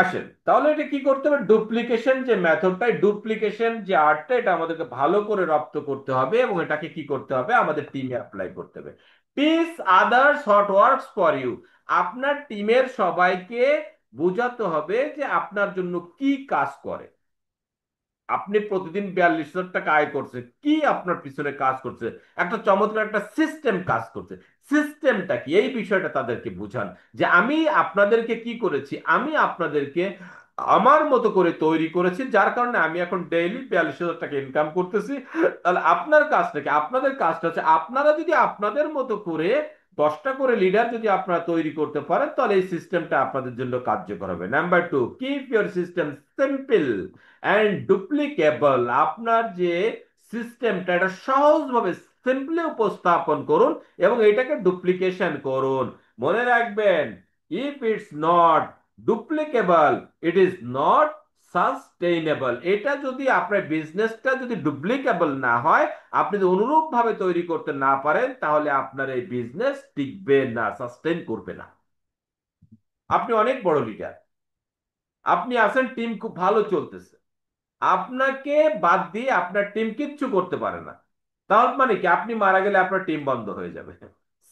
আসেন তাহলে এটা কি করতে হবে, ডুপ্লিকেশন যে মেথডটা, ডুপ্লিকেশন যে আর্টটা, এটা আমাদেরকে ভালো করে রপ্ত করতে হবে এবং এটাকে কি করতে হবে, আমাদের টিমে অ্যাপ্লাই করতে হবে। Teach others what works for you. আপনার টিমের সবাইকে বোঝাতে হবে যে আপনার জন্য কি কাজ করে। আপনি প্রতিদিন 42,000 টাকা আয় করছে, কি আপনার পিছনে কাজ করছে, একটা চমৎকার একটা সিস্টেম কাজ করছে। সিস্টেমটা কি, এই বিষয়টা তাদেরকে বুঝান যে আমি আপনাদেরকে কি করেছি, আমি আপনাদেরকে আমার মতো করে তৈরি করেছি, যার কারণে আমি এখন ডেইলি 42,000 টাকা ইনকাম করতেছি। তাহলে আপনার কাজটা কি, আপনাদের কাজটা হচ্ছে আপনারা যদি আপনাদের মতো করে 10টা করে লিডার যদি আপনারা তৈরি করতে পারেন, তাহলে এই সিস্টেমটা আপনাদের জন্য কার্যকর হবে। Number 2, keep your system simple and duplicable. আপনার যে সিস্টেমটা, এটা সহজভাবে সিম্পলি উপস্থাপন করুন এবং এটাকে ডুপ্লিকেশন করুন। মনে রাখবেন, if it's not duplicable, it is not sustainable. এটা যদি আপনার বিজনেসটা যদি ডুপ্লিকেবল না হয়, আপনি যদি অনুরূপ ভাবে তৈরি করতে না পারেন, তাহলে আপনার এই বিজনেস টিকবে না, সাস্টেইন করবে না। আপনি অনেক বড় লিডার, আপনি আছেন, টিম খুব ভালো চলতেছে, আপনাকে বাদ দিয়ে আপনার টিম কিচ্ছু করতে পারে না, তাহলে মানে কি, আপনি মারা গেলে আপনার টিম বন্ধ হয়ে যাবে।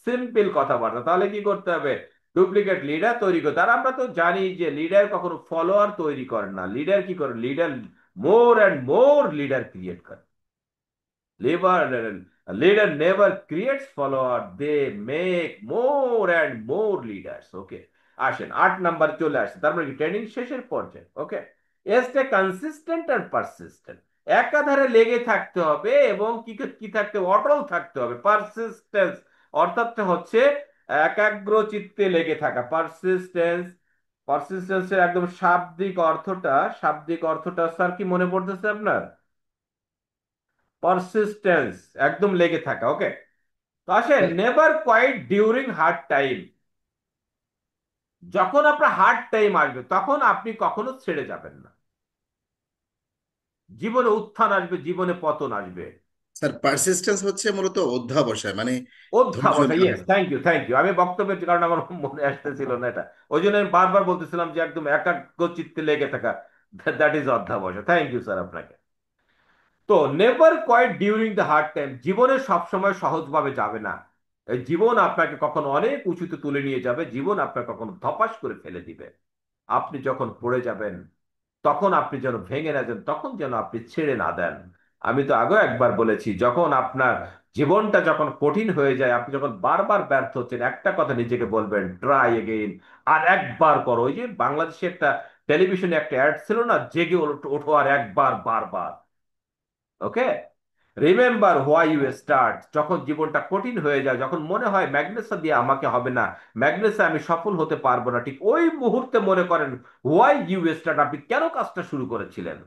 সিম্পল কথাবার্তা। তাহলে কি করতে হবে, ডুপ্লিকেট লিডার তৈরি করতে। আর আমরা তো জানি যে লিডার কখনো ফলোয়ার তৈরি করে না, লিডার কি করে, leader more and more leader create করে। Leader never creates follower, they make more and more leaders. Okay, আসেন 8 নাম্বার চলে আসে, তার মানে ট্রেনিং শেষের পর্যায়ে। ওকে, স্টে কনসিস্টেন্ট এন্ড পারসিস্টেন্ট। একাধারে লেগে থাকতে হবে এবং কি কি থাকতে হবে, অটল থাকতে হবে। পারসিস্টেন্স অর্থাৎ হচ্ছে একাগ্র চিত্তে লেগে থাকা, পারসিস্টেন্স। পারসিস্টেন্সের একদম শাব্দিক অর্থটা স্যার কি মনে পড়তেছে আপনার? পারসিস্টেন্স, একদম লেগে থাকা। ওকে, তো আসেন, never quit during hard time. যখন আপনার হার্ড টাইম আসবে তখন আপনি কখনো ছেড়ে যাবেন না। জীবনে উত্থান আসবে, জীবনে পতন আসবে। স্যার পারসিস্টেন্স হচ্ছে মূলত অধ্যাবসায়, মানে ধৈর্য অধ্যাবসায়, ধরা। Yes, thank you thank you. আমি বক্তব্যের কারণে আমার মনে আসতেছিল না এটা, ওই জন্য আমি বারবার বলতেছিলাম যে একদম একাগ্র চিত্তে লেগে থাকা, দ্যাট ইজ অধ্যাবসায়। থ্যাংক ইউ স্যার আপনাকে। তো never quit during the hard time, জীবনে সবসময় সহজভাবে যাবে না। এই জীবন আপনাকে কখনো অনেক উঁচুতে তুলে নিয়ে যাবে, জীবন আপনাকে কখনো ধপাস করে ফেলে দিবে। আপনি যখন পড়ে যাবেন তখন আপনি যেন ভেঙে না যান, তখন যেন আপনি ছেড়ে না দেন। আমি তো আগেও একবার বলেছি, যখন আপনার জীবনটা যখন কঠিন হয়ে যায়, আপনি যখন বারবার ব্যর্থ হচ্ছেন, একটা কথা নিজেকে বলবেন, ট্রাই এগেইন। আর একবার করো। ওই যে বাংলাদেশে একটা টেলিভিশনে একটা অ্যাড ছিল না, জেগে ওঠো আর একবার, বারবার। ওকে, রিমেম্বার হোয়াই ইউ স্টার্ট। যখন জীবনটা কঠিন হয়ে যায়, যখন মনে হয় ম্যাগনেসা দিয়ে আমাকে হবে না, ম্যাগনেসা আমি সফল হতে পারবো না, ঠিক ওই মুহূর্তে মনে করেন হোয়াই ইউ স্টার্ট, আপনি কেন কাজটা শুরু করেছিলেন।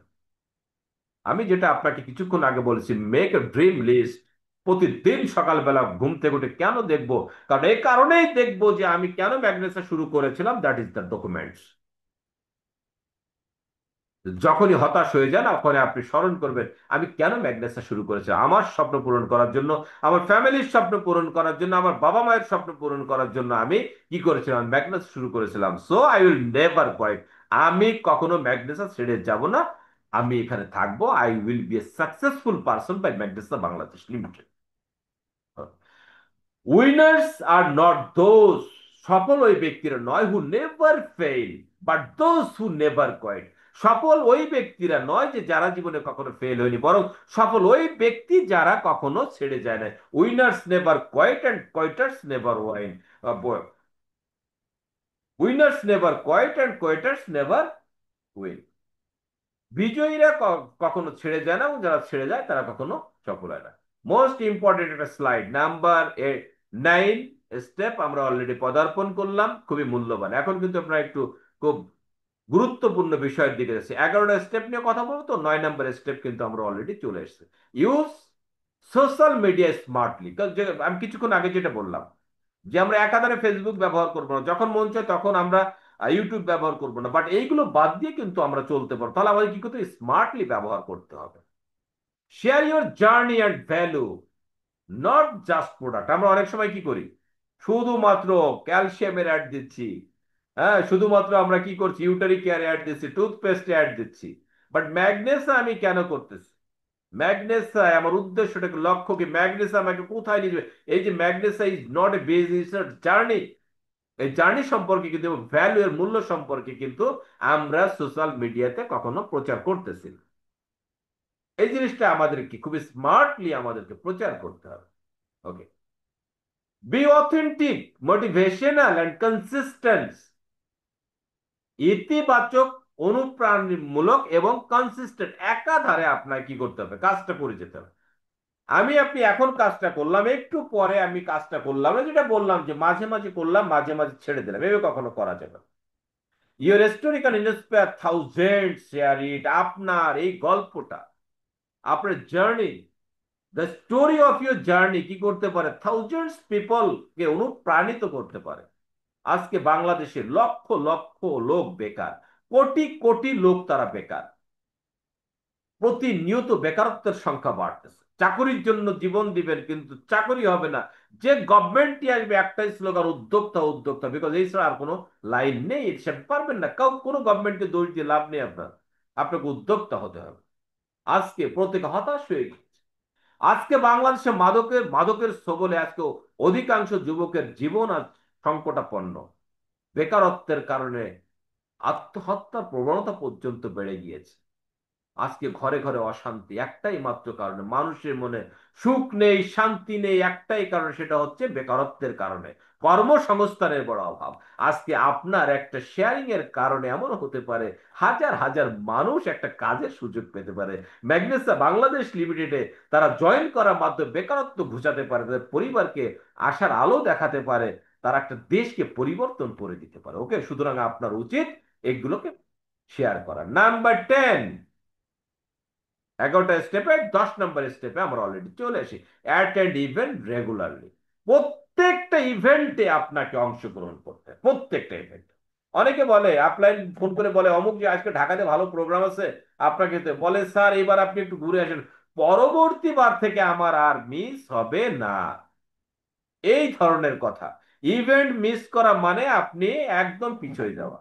আমি যেটা আপনাকে কিছুক্ষণ আগে বলেছি, মেক এ ড্রিম লিস্ট। প্রতিদিন সকালবেলা ঘুম থেকে উঠে কেন দেখবো, কারণ এই কারণেই দেখবো যে আমি কেন ম্যাগনেসা শুরু করেছিলাম, দ্যাট ইজ দ্য ডকুমেন্টস। যখনই হতাশ হয়ে যান, ওখানে আপনি স্মরণ করবেন আমি কেন ম্যাগনেসা শুরু করেছি, আমার স্বপ্ন পূরণ করার জন্য, আমার ফ্যামিলির স্বপ্ন পূরণ করার জন্য, আমার বাবা মায়ের স্বপ্ন পূরণ করার জন্য আমি কি করেছিলাম, ম্যাগনেসা শুরু করেছিলাম। So I will never quit. আমি কখনো ম্যাগনেসা ছেড়ে যাব না। আমি এখানে থাকবো। I will be a successful person by Magnesa Bangladesh Limited. Winners are not those, সফল ওই ব্যক্তিরা নয় who never fail, but those who never quit. সফল ওই ব্যক্তিরা নয় যে যারা জীবনে কখনো ফেল হয়নি, বরং সফল ওই ব্যক্তি যারা কখনো ছেড়ে যায় না। Winners never quit and quitters never win. Winners never quit and quitters never win. বিজয়ীরা কখনো ছেড়ে যায় না, এবং যারা ছেড়ে যায় তারা কখনো সফল হয় না। মোস্ট ইম্পর্টেন্ট একটা স্লাইড, নাম্বার 9 স্টেপ আমরা অলরেডি পদার্পণ করলাম, খুবই মূল্যবান। এখন কিন্তু আমরা একটু খুব গুরুত্বপূর্ণ বিষয়ের দিকে যাচ্ছি। 11টা স্টেপ নিয়ে কথা বলবো, তো 9 নম্বর স্টেপ কিন্তু আমরা অলরেডি চলে এসেছি। Use social media smartly. আমি কিছুক্ষণ আগে যেটা বললাম, যে আমরা একাধারে ফেসবুক ব্যবহার করবো না, যখন মন চায় তখন আমরা ইউটিউব ব্যবহার করবো না, বাট এইগুলো বাদ দিয়ে কিন্তু আমরা চলতে পারবো। তাহলে আমাদের কি করতে, স্মার্টলি ব্যবহার করতে হবে। Share your journey and value, not just product. আমরা অনেক সময় কি করি, শুধুমাত্র ক্যালসিয়ামের অ্যাড দিচ্ছি, হ্যাঁ, শুধুমাত্র আমরা কি করছি, ইউটারি কেয়ার অ্যাড দিচ্ছি, টুথপেস্ট অ্যাড দিচ্ছি, বাট ম্যাগনেসা আমি কেন করতেছি, ম্যাগনেসা আমার উদ্দেশ্যটাকে, লক্ষ্য কি, ম্যাগনেসা আমাকে কোথায় নিয়ে যাবে। এই যে Magnesa is not a business, journey. এই জার্নি সম্পর্কে কিন্তু, ভ্যালু এর মূল্য সম্পর্কে কিন্তু আমরা সোশ্যাল মিডিয়াতে কখনো প্রচার করতেছি না। এই জিনিসটা আমাদেরকে খুবই স্মার্টলি আমাদেরকে প্রচার করতে হবে। Okay, be authentic, motivational and consistent. ইতিবাচক, অনুপ্রাণমূলক এবং কনসিস্টেন্ট, একাধারে আপনার কি করতে হবে, কাজটা করে যেতে হবে। আপনি এখন কাজটা করলাম, একটু পরে আমি কাজটা করলাম না, যেটা বললাম যে মাঝে মাঝে করলাম, মাঝে মাঝে ছেড়ে দিলাম, এভাবে কখনো করা যাবে না। Your story can inspire thousand, share it. আপনার এই গল্পটা, আপনার journey, the story of your journey কি করতে পারে, থাউজেন্ডস পিপল কে অনুপ্রাণিত করতে পারে। আজকে বাংলাদেশে লক্ষ লক্ষ লোক বেকার, কোটি কোটি লোক তারা বেকার। প্রতিনিয়ত বেকারত্বের সংখ্যা বাড়তেছে। চাকরির জন্য জীবন দিবেন কিন্তু চাকরি হবে না। যে গভর্নমেন্টই আসবে একটাই স্লোগান, উদ্যোক্তা উদ্যোক্তা, বিকজ এই ছাড়া আর কোনো লাইন নেই। সে পারবেন না, কোনো গভর্নমেন্টকে দোষ দিয়ে লাভ নেই। আপনাকে উদ্যোক্তা হতে হবে। আজকে প্রত্যেকে হতাশ হয়ে গেছে। আজকে বাংলাদেশে মাদকের ছোবলে আজকে অধিকাংশ যুবকের জীবন আজ সংকটাপন্ন। বেকারত্বের কারণে আত্মহত্যার প্রবণতা পর্যন্ত বেড়ে গিয়েছে। আজকে ঘরে ঘরে অশান্তি একটাই মাত্র কারণে, মানুষের মনে সুখ নেই, শান্তি নেই, একটাই কারণ, সেটা হচ্ছে বেকারত্বের কারণে, কর্মসংস্থানের বড় অভাব। আজকে আপনার একটা শেয়ারিং এর কারণে এমন হতে পারে হাজার হাজার মানুষ একটা কাজের সুযোগ পেতে পারে। ম্যাগনেসা বাংলাদেশ লিমিটেডে তারা জয়েন করার মাধ্যমে বেকারত্ব ঘুচাতে পারে, তাদের পরিবারকে আশার আলো দেখাতে পারে। তারা একটা দেশকে পরিবর্তন করে দিতে পারে। ওকে, সুতরাং আপনার উচিত এগুলোকে শেয়ার করা। নাম্বার 10, 11টা স্টেপে 10 নম্বর স্টেপে আমরা অলরেডি চলে এসেছি। Attend event regularly. প্রত্যেকটা ইভেন্টে আপনাকে অংশগ্রহণ করতে হবে, প্রত্যেকটা ইভেন্টে। অনেকে বলে, আপলাইন ফোন করে বলে অমুক যে আজকে ঢাকাতে ভালো প্রোগ্রাম আছে, আপনাকে বলে স্যার এবার আপনি একটু ঘুরে আসেন, পরবর্তী বার থেকে আমার আর মিস হবে না। এই ধরনের কথা। ইভেন্ট মিস করা মানে আপনি একদম পিছিয়ে যাওয়া,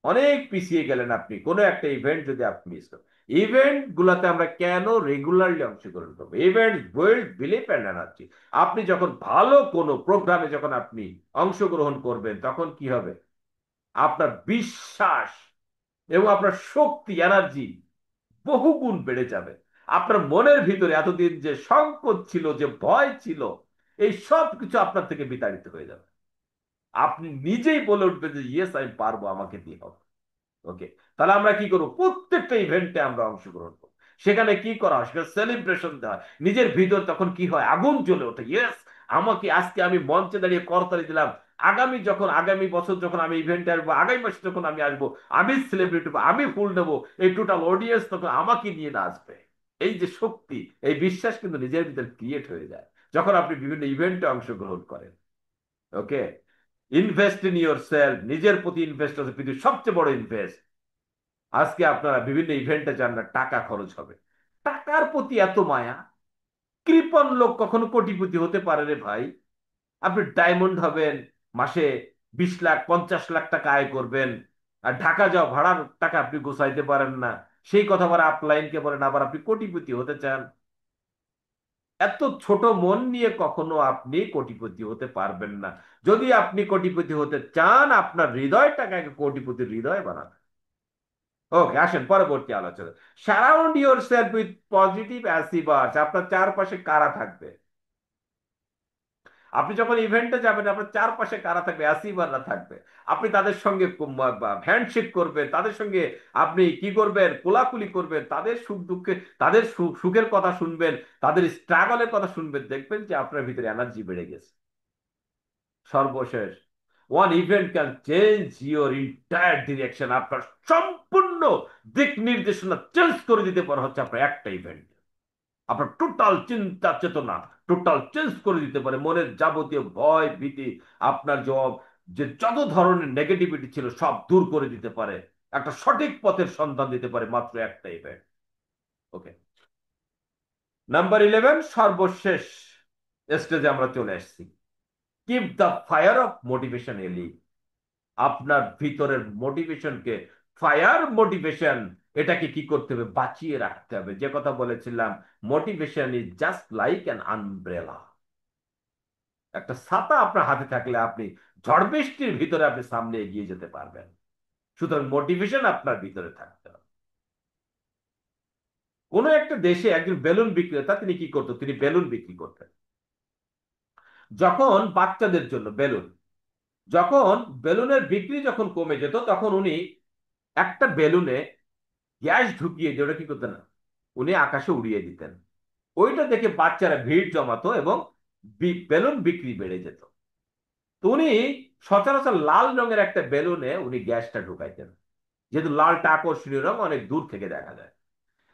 অনেক পিছিয়ে গেলেন আপনি কোনো একটা ইভেন্ট যদি আপনি মিস করেন। ইভেন্ট গুলাতে আমরা কেন রেগুলারলি অংশগ্রহণ করবো? Event build believe and energy. আপনি যখন ভালো কোনো প্রোগ্রামে যখন আপনি অংশগ্রহণ করবেন, তখন কি হবে? আপনার বিশ্বাস এবং আপনার শক্তি, এনার্জি বহুগুণ বেড়ে যাবে। আপনার মনের ভিতরে এতদিন যে সংকোচ ছিল, যে ভয় ছিল, এই সব কিছু আপনার থেকে বিতাড়িত হয়ে যাবে। আপনি নিজেই বলে উঠবেন যে ইয়েস, আমি পারবো, আমাকে দিয়ে হবে। ওকে, তাহলে আমরা কি করবো? প্রত্যেকটা ইভেন্টে আমরা অংশগ্রহণ করবো। সেখানে কি করা হয়? সেখানে সেলিব্রেশন দেওয়া হয়। নিজের ভিতর তখন কি হয়? আগুন জ্বলে ওঠে। ইয়েস, আমাকে আজকে আমি মঞ্চে দাঁড়িয়ে করতালি দিলাম। আগামী বছর যখন আমি ইভেন্টে আসবো, আগামী মাসে যখন আমি আসবো, আমি সেলিব্রিটি হবো, আমি ফুল নেবো, এই টোটাল অডিয়েন্স তখন আমাকে নিয়ে নাচবে। এই যে শক্তি, এই বিশ্বাস কিন্তু নিজের ভিতরে ক্রিয়েট হয়ে যায় যখন আপনি বিভিন্ন ইভেন্টে অংশগ্রহণ করেন। ওকে, ইনভেস্ট ইন ইউর সেলফ। নিজের প্রতি ইনভেস্ট হচ্ছে পৃথিবীর সবচেয়ে বড় ইনভেস্ট। আজকে আপনারা বিভিন্ন ইভেন্টে যান না, টাকা খরচ হবে। টাকার প্রতি এত মায়া! কৃপণ লোক কখনো কোটিপতি হতে পারে রে ভাই? আপনি ডায়মন্ড হবেন, মাসে 20 লাখ 50 লাখ টাকা আয় করবেন, আর ঢাকা যাওয়া ভাড়ার টাকা আপনি গোছাইতে পারেন না। সেই কথা আবার আপলাইনকে বলেন আবার আপনি কোটিপতি হতে চান। এত ছোট মন নিয়ে কখনো আপনি কোটিপতি হতে পারবেন না। যদি আপনি কোটিপতি হতে চান, আপনার হৃদয়টাকে কোটিপতির হৃদয় বানান। ওকে, আসেন পরবর্তী আলোচনা। Surround yourself with positive achievers. আপনার চারপাশে কারা থাকবে? আপনি যখন ইভেন্টে যাবেন, আপনার চারপাশে কারা থাকবে? অ্যাসিভাররা থাকবে। আপনি তাদের সঙ্গে হ্যান্ডশেক করবেন, তাদের সঙ্গে আপনি কি করবেন? কোলাকুলি করবেন, তাদের সুখ দুঃখে, তাদের সুখের কথা শুনবেন, তাদের স্ট্রাগলের কথা শুনবেন। দেখবেন যে আপনার ভিতরে এনার্জি বেড়ে গেছে। সর্বশেষ, one event can change your entire direction. আপনার সম্পূর্ণ দিক নির্দেশনা চেঞ্জ করে দিতে পারে হচ্ছে আপনার একটা ইভেন্ট। আপনার টোটাল চিন্তা চেতনা টোটাল চেঞ্জ করে দিতে পারে। মনের যাবতীয় ভয় ভীতি, আপনার জব, যে যত ধরনের নেগেটিভিটি ছিল সব দূর করে দিতে পারে। একটা সঠিক পথের সন্ধান দিতে পারে মাত্র একটা ইভেন্ট। ওকে, নাম্বার 11, সর্বশেষ স্টেজে আমরা চলে আসছি। Keep the fire of motivation এলি। আপনার ভিতরের মোটিভেশনকে, ফায়ার মোটিভেশন, এটাকে কি করতে হবে? বাঁচিয়ে রাখতে হবে। যে কথা বলেছিলাম, motivation is just like an umbrella. একটা ছাতা আপনার হাতে থাকলে আপনি ঝড় বৃষ্টির ভিতরে আপনি সামনে এগিয়ে যেতে পারবেন। সুতরাং মোটিভেশন আপনার ভিতরে থাকতে হবে। কোন একটা দেশে একজন বেলুন বিক্রেতা, তিনি কি করতো? তিনি বেলুন বিক্রি করতেন। যখন বাচ্চাদের জন্য বেলুন, যখন বেলুনের বিক্রি যখন কমে যেত, তখন উনি একটা বেলুনে গ্যাস ঢুকিয়ে দিয়ে ওটা কি করতেন না, উনি আকাশে উড়িয়ে দিতেন। ওইটা দেখে বাচ্চারা ভিড় জমাতো এবং বেলুন বিক্রি বেড়ে যেত। তো উনি সচরাচর লাল রঙের একটা বেলুনে উনি গ্যাসটা ঢুকাইতেন, যেহেতু লালটা আকর্ষণীয় রং, অনেক দূর থেকে দেখা যায়।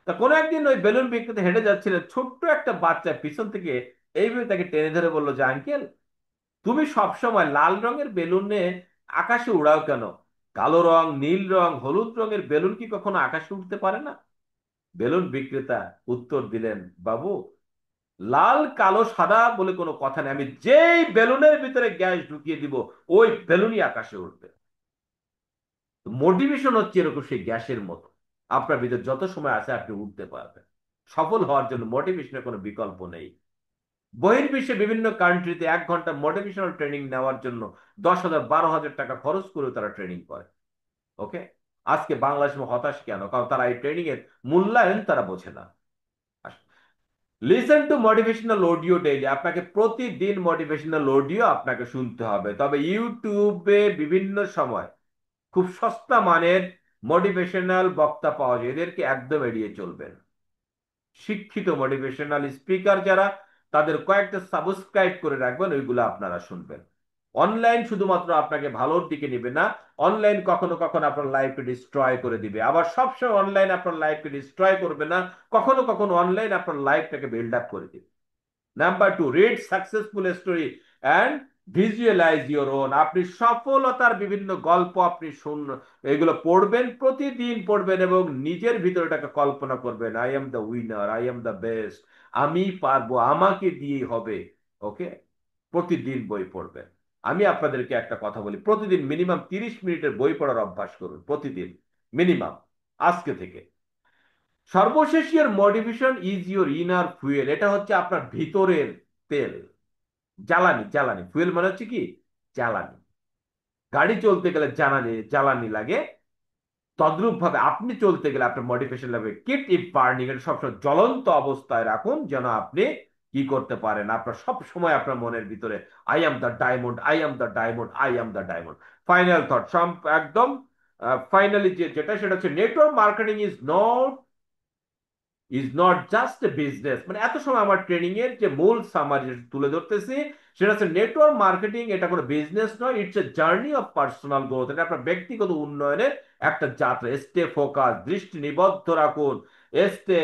তা কোনো একদিন ওই বেলুন বিক্রেতা হেঁটে যাচ্ছিলেন, ছোট্ট একটা বাচ্চা পিছন থেকে এইভাবে তাকে টেনে ধরে বললো যে আঙ্কেল, তুমি সবসময় লাল রঙের বেলুনে আকাশে উড়াও কেন? কালো রং, নীল রং, হলুদ রঙের বেলুন কি কখনো আকাশে উঠতে পারে না? বেলুন বিক্রেতা উত্তর দিলেন, বাবু, লাল কালো সাদা বলে কোনো কথা নেই, আমি যেই বেলুনের ভিতরে গ্যাস ঢুকিয়ে দিব ওই বেলুনই আকাশে উঠবে। মোটিভেশন হচ্ছে এরকম সেই গ্যাসের মতো। আপনার ভিতরে যত সময় আছে আপনি উঠতে পারবেন। সফল হওয়ার জন্য মোটিভেশনের কোনো বিকল্প নেই। বহির্বিশ্বে বিভিন্ন কান্ট্রিতে 1 ঘন্টা মোটিভেশনাল ট্রেনিং নেওয়ার জন্য 10,000 12,000 টাকা খরচ করে তারা ট্রেনিং করে। ওকে, আজকে বাংলাদেশ হতাশ কেন? কারণ তারা এই ট্রেনিং এর মূল্যায়ন তারা বোঝে না। Listen to motivational audio daily. আপনাকে প্রতিদিন মোটিভেশনাল অডিও আপনাকে শুনতে হবে। তবে ইউটিউবে বিভিন্ন সময় খুব সস্তা মানের মোটিভেশনাল বক্তা পাওয়া যায়, এদেরকে একদম এড়িয়ে চলবেন। শিক্ষিত মোটিভেশনাল স্পিকার যারা, তাদের কয়েকটা সাবস্ক্রাইব করে রাখবেন, ওইগুলো আপনারা শুনবেন। অনলাইন শুধুমাত্র আপনাকে ভালোর দিকে নিবে না, অনলাইন কখনো কখনো আপনার লাইফকে ডিস্ট্রয় করে দিবে। আবার সবসময় অনলাইন আপনার লাইফকে ডিস্ট্রয় করবে না, কখনো কখনো অনলাইন আপনার লাইফটাকে বিল্ড আপ করে দিবে। Number two, read successful story and visualise your own. আপনি সফলতার বিভিন্ন গল্প আপনি এগুলো পড়বেন, প্রতিদিন পড়বেন এবং নিজের ভিতরে এটাকে কল্পনা করবেন, I am the winner, I am the best, আমি পারবো, আমাকে দিয়ে হবে। ওকে, প্রতিদিন বই পড়বেন। আমি আপনাদেরকে একটা কথা বলি, প্রতিদিন মিনিমাম 30 মিনিটের বই পড়ার অভ্যাস করুন, প্রতিদিন মিনিমাম, আজকে থেকে। সর্বশেষ, your motivation is your inner fuel. এটা হচ্ছে আপনার ভিতরের তেল, জ্বালানি। জ্বালানি, ফুয়েল মানে হচ্ছে কি? জ্বালানি। গাড়ি চলতে গেলে জ্বালানি জ্বালানি লাগে, তদ্রূপ ভাবে আপনি চলতে গেলে আপনার মোটিভেশন লাগবে। কিপ ইট বার্নিং, এটা সবসময় জ্বলন্ত অবস্থায় রাখুন, যেন আপনি কি করতে পারেন, আপনার সব সময় আপনার মনের ভিতরে I am the diamond, I am the diamond, I am the diamond. Final thought, একদম ফাইনালি যেটা, সেটা হচ্ছে network marketing is not just a business. মানে এত সময় আমার ট্রেনিং এর যে মূল সামারি তুলে ধরতেছি, সেটা হচ্ছে নেটওয়ার্ক মার্কেটিং এটা কোনো বিজনেস নয়, it's a journey of personal growth. এটা আপনার ব্যক্তিগত উন্নয়নের একটা যাত্রা। স্টে ফোকাস, দৃষ্টি নিবদ্ধ রাখুন, stay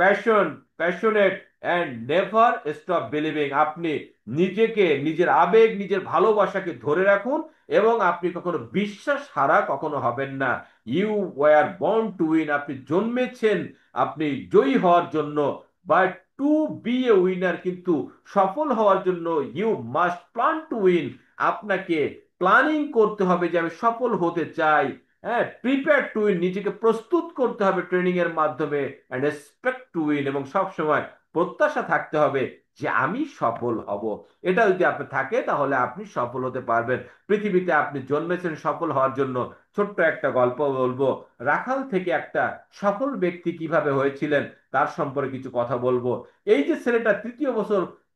passion passionate and never stop believing. আপনি নিজেকে, নিজের আবেগ, নিজের ভালোবাসাকে ধরে রাখুন এবং আপনি কখনো বিশ্বাস হারা কখনো হবেন না। You were born to win, আপনি জন্মেছেন আপনি জয়ী হওয়ার জন্য, but to be a winner, কিন্তু সফল হওয়ার জন্য you must plan to win. আপনাকে প্ল্যানিং করতে হবে যে আমি সফল হতে চাই। হ্যাঁ, প্রিপেয়ার টু উইন, নিজেকে প্রস্তুত করতে হবে ট্রেনিং এর মাধ্যমে, অ্যান্ড এক্সপেক্ট টু উইন, এবং সবসময় প্রত্যাশা থাকতে হবে যে আমি সফল হব। এটা যদি আপনি থাকে তাহলে আপনি সফল হতে পারবেন। পৃথিবীতে আপনি জন্মেছেন সফল হওয়ার জন্য। ছোট্ট একটা গল্প বলবো, রাখাল থেকে একটা সফল ব্যক্তি কিভাবে হয়েছিলেন তার সম্পর্কে কিছু কথা বলবো। এই যে ছেলেটা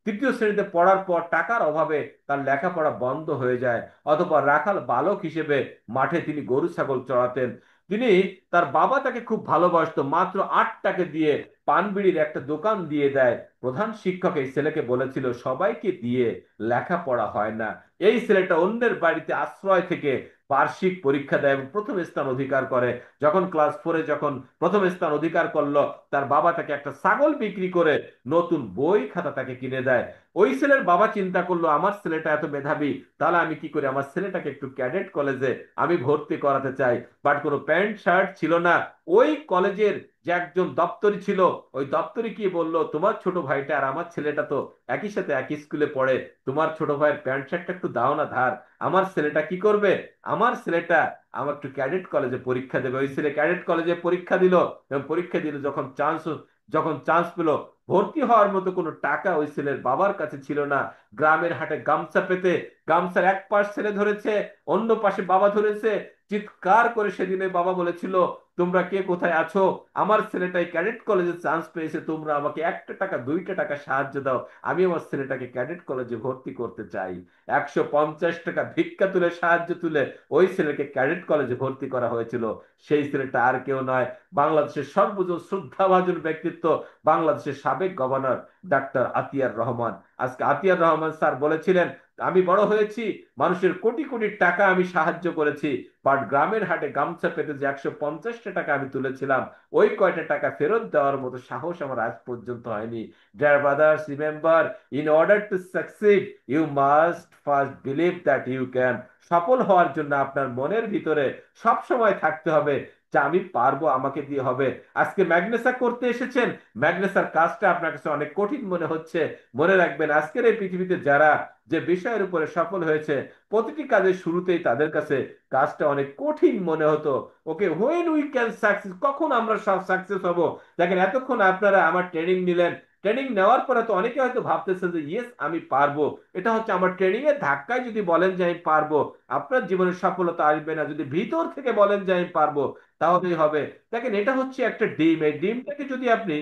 তৃতীয় শ্রেণীতে পড়ার পর টাকার অভাবে তার লেখাপড়া বন্ধ হয়ে যায়, অতঃপর রাখাল বালক হিসেবে মাঠে তিনি গরু ছাগল চড়াতেন। তিনি, তার বাবা তাকে খুব ভালোবাসতো, মাত্র 8 টাকা দিয়ে পান বিড়ির একটা দোকান দিয়ে দেয়। প্রধান শিক্ষক এই ছেলেকে বলেছিল সবাইকে দিয়ে লেখাপড়া হয় না। এই ছেলেটা অন্যের বাড়িতে আশ্রয় থেকে বার্ষিক পরীক্ষা দেয় এবং প্রথম স্থান অধিকার করে। যখন ক্লাস 4-এ যখন প্রথম স্থান অধিকার করলো, তার বাবা তাকে একটা ছাগল বিক্রি করে নতুন বই খাতা তাকে কিনে দেয়। ওই ছেলের বাবা চিন্তা করলো আমার ছেলেটা এত মেধাবী, তাহলে আমি কি করি, আমার ছেলেটাকে একটু ক্যাডেট কলেজে আমি ভর্তি করাতে চাই। বাট কোনো প্যান্ট শার্ট ছিল না। ওই কলেজের যে একজন দপ্তরি ছিল, ওই দপ্তরি কি বললো, তোমার ছোট ভাইটা আর আমার ছেলেটা তো একই সাথে একই স্কুলে পড়ে, তোমার ছোট ভাইয়ের প্যান্ট শার্টটা একটু দাও না ধার। আমার ছেলেটা কি করবে, আমার ছেলেটা আমার একটু ক্যাডেট কলেজে পরীক্ষা দেবে। ওই ছেলে ক্যাডেট কলেজে পরীক্ষা দিল, এবং পরীক্ষা দিল যখন চান্স পেল, ভর্তি হওয়ার মতো কোনো টাকা ওই ছেলের বাবার কাছে ছিল না। গ্রামের হাটে গামছা পেতে, গামছার এক পাশ ছেলে ধরেছে, অন্য পাশে বাবা ধরেছে, চিৎকার করে সেদিনে বাবা বলেছিল, তোমরা কে কোথায় আছো, আমার ছেলেটাই ক্যাডেট কলেজে চান্স পেয়েছে, তোমরা আমাকে 1 টাকা 2 টাকা সাহায্য দাও, আমি আমার ছেলেটাকে ক্যাডেট কলেজে ভর্তি করতে চাই। 150 টাকা ভিক্ষা তুলে, সাহায্য তুলে ওই ছেলেকে ক্যাডেট কলেজে ভর্তি করা হয়েছিল। সেই ছেলেটা আর কেউ নয়, বাংলাদেশের সর্বজন শ্রদ্ধাভাজন ব্যক্তিত্ব, বাংলাদেশের সাবেক গভর্নর ডাক্তার আতিয়ার রহমান। আজকে আতিয়ার রহমান স্যার বলেছিলেন, আমি বড় হয়েছি, মানুষের কোটি কোটি টাকা আমি সাহায্য করেছি, বাট গ্রামের হাটে গামছা পেতে যে 150 টাকা আমি তুলেছিলাম, ওই কয়টা টাকা ফেরত দেওয়ার মতো সাহস আমার আজ পর্যন্ত হয়নি। Dear brothers, remember, in order to succeed you must first believe that you can. সফল হওয়ার জন্য আপনার মনের ভিতরে সব সময় থাকতে হবে যে আমি পারবো, আমাকে দিয়ে হবে। আজকে ম্যাগনেসা করতে এসেছেন, ম্যাগনেসার কাজটা আপনার কাছে অনেক কঠিন মনে হচ্ছে। মনে রাখবেন, আজকের এই পৃথিবীতে যারা যে বিষয়ের উপরে সফল হয়েছে, প্রতিটি কাজের শুরুতেই তাদের কাছে কাজটা অনেক কঠিন মনে হতো। ওকে, হোয়েন উই ক্যান সাকসেস, কখন আমরা সব সাকসেস হব। দেখেন, এতক্ষণ আপনারা আমার ট্রেনিং নিলেন, ট্রেনিং নেওয়ার পরে তো অনেকে হয়তো ভাবতেছেন যে ইয়েস আমি পারবো। এটা হচ্ছে আমার ট্রেনিং এর ধাক্কায় যদি বলেন যে আমি পারবো, আপনার জীবনের সফলতা আসবে না। যদি ভিতর থেকে বলেন যে আমি পারবো, তাহলেই হবে। দেখেন, এটা হচ্ছে একটা ডিম, এই ডিমটাকে যদি আপনি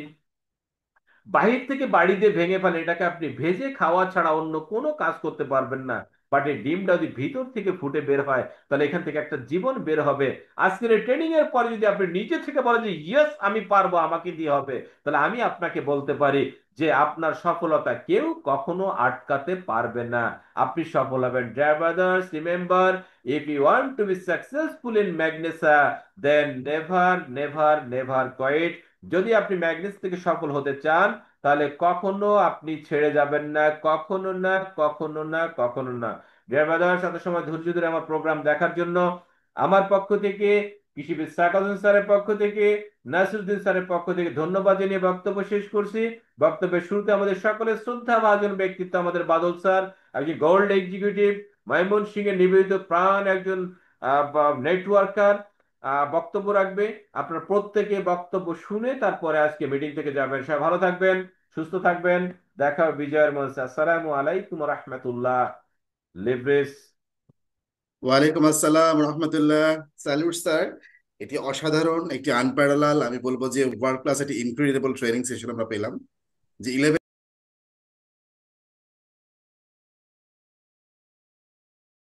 বাহির থেকে বাড়ি দিয়ে ভেঙে ফেলেন, এটাকে আপনি ভেজে খাওয়া ছাড়া অন্য কোনো কাজ করতে পারবেন না। বাট এই ডিমটা যদি ভিতর থেকে ফুটে বের হয় তাহলে এখান থেকে একটা জীবন বের হবে। আজকের এই ট্রেনিং এর পরে যদি আপনি নিজে থেকে বলেন যে ইয়েস আমি পারবো, আমাকে দিয়ে হবে, তাহলে আমি আপনাকে বলতে পারি যে আপনার সফলতা কেউ কখনো আটকাতে পারবে না। আপনি সফল হবেন। Dear brothers, remember, if you want to be successful in Magnesa, then never never never quit. যদি আপনি ম্যাগনেস থেকে সফল হতে চান তাহলে কখনো আপনি ছেড়ে যাবেন না, কখনো না, কখনো না, কখনো না। ডিয়ার ব্রাদার্স, এত সময় ধৈর্য ধরে আমার প্রোগ্রাম দেখার জন্য আমার পক্ষ থেকে, কৃষিবিদ সাকাত হোসেন স্যারের পক্ষ থেকে, নাসিরুদ্দিন স্যারের পক্ষ থেকে ধন্যবাদ জানিয়ে বক্তব্য শেষ করছি। বক্তব্যের শুরুতে আমাদের সকলের শ্রদ্ধা ভাজন ব্যক্তিত্ব আমাদের বাদল স্যার, একজন গোল্ড এক্সিকিউটিভ, ময়মনসিংহ এর নিবেদিত প্রাণ একজন নেটওয়ার্কার, বক্তব্য রাখবে। আপনারা প্রত্যেকে বক্তব্য শুনে তারপরে আজকে মিটিং থেকে যাবেন। সবাই ভালো থাকবেন, সুস্থ থাকবেন। দেখা হবে বিজয়ের মঞ্চে। আসসালামু আলাইকুম রহমতুল্লাহ। লিব্রিস। ওয়ালাইকুম আসসালাম রহমতুল্লাহ। Salute sir. এটি অসাধারণ, একটি আনপ্যারালাল, আমি বলবো যে ওয়ার্ল্ড ক্লাস, একটি ইনক্রেডিবল ট্রেনিং সেশন আমরা পেলাম। যে 11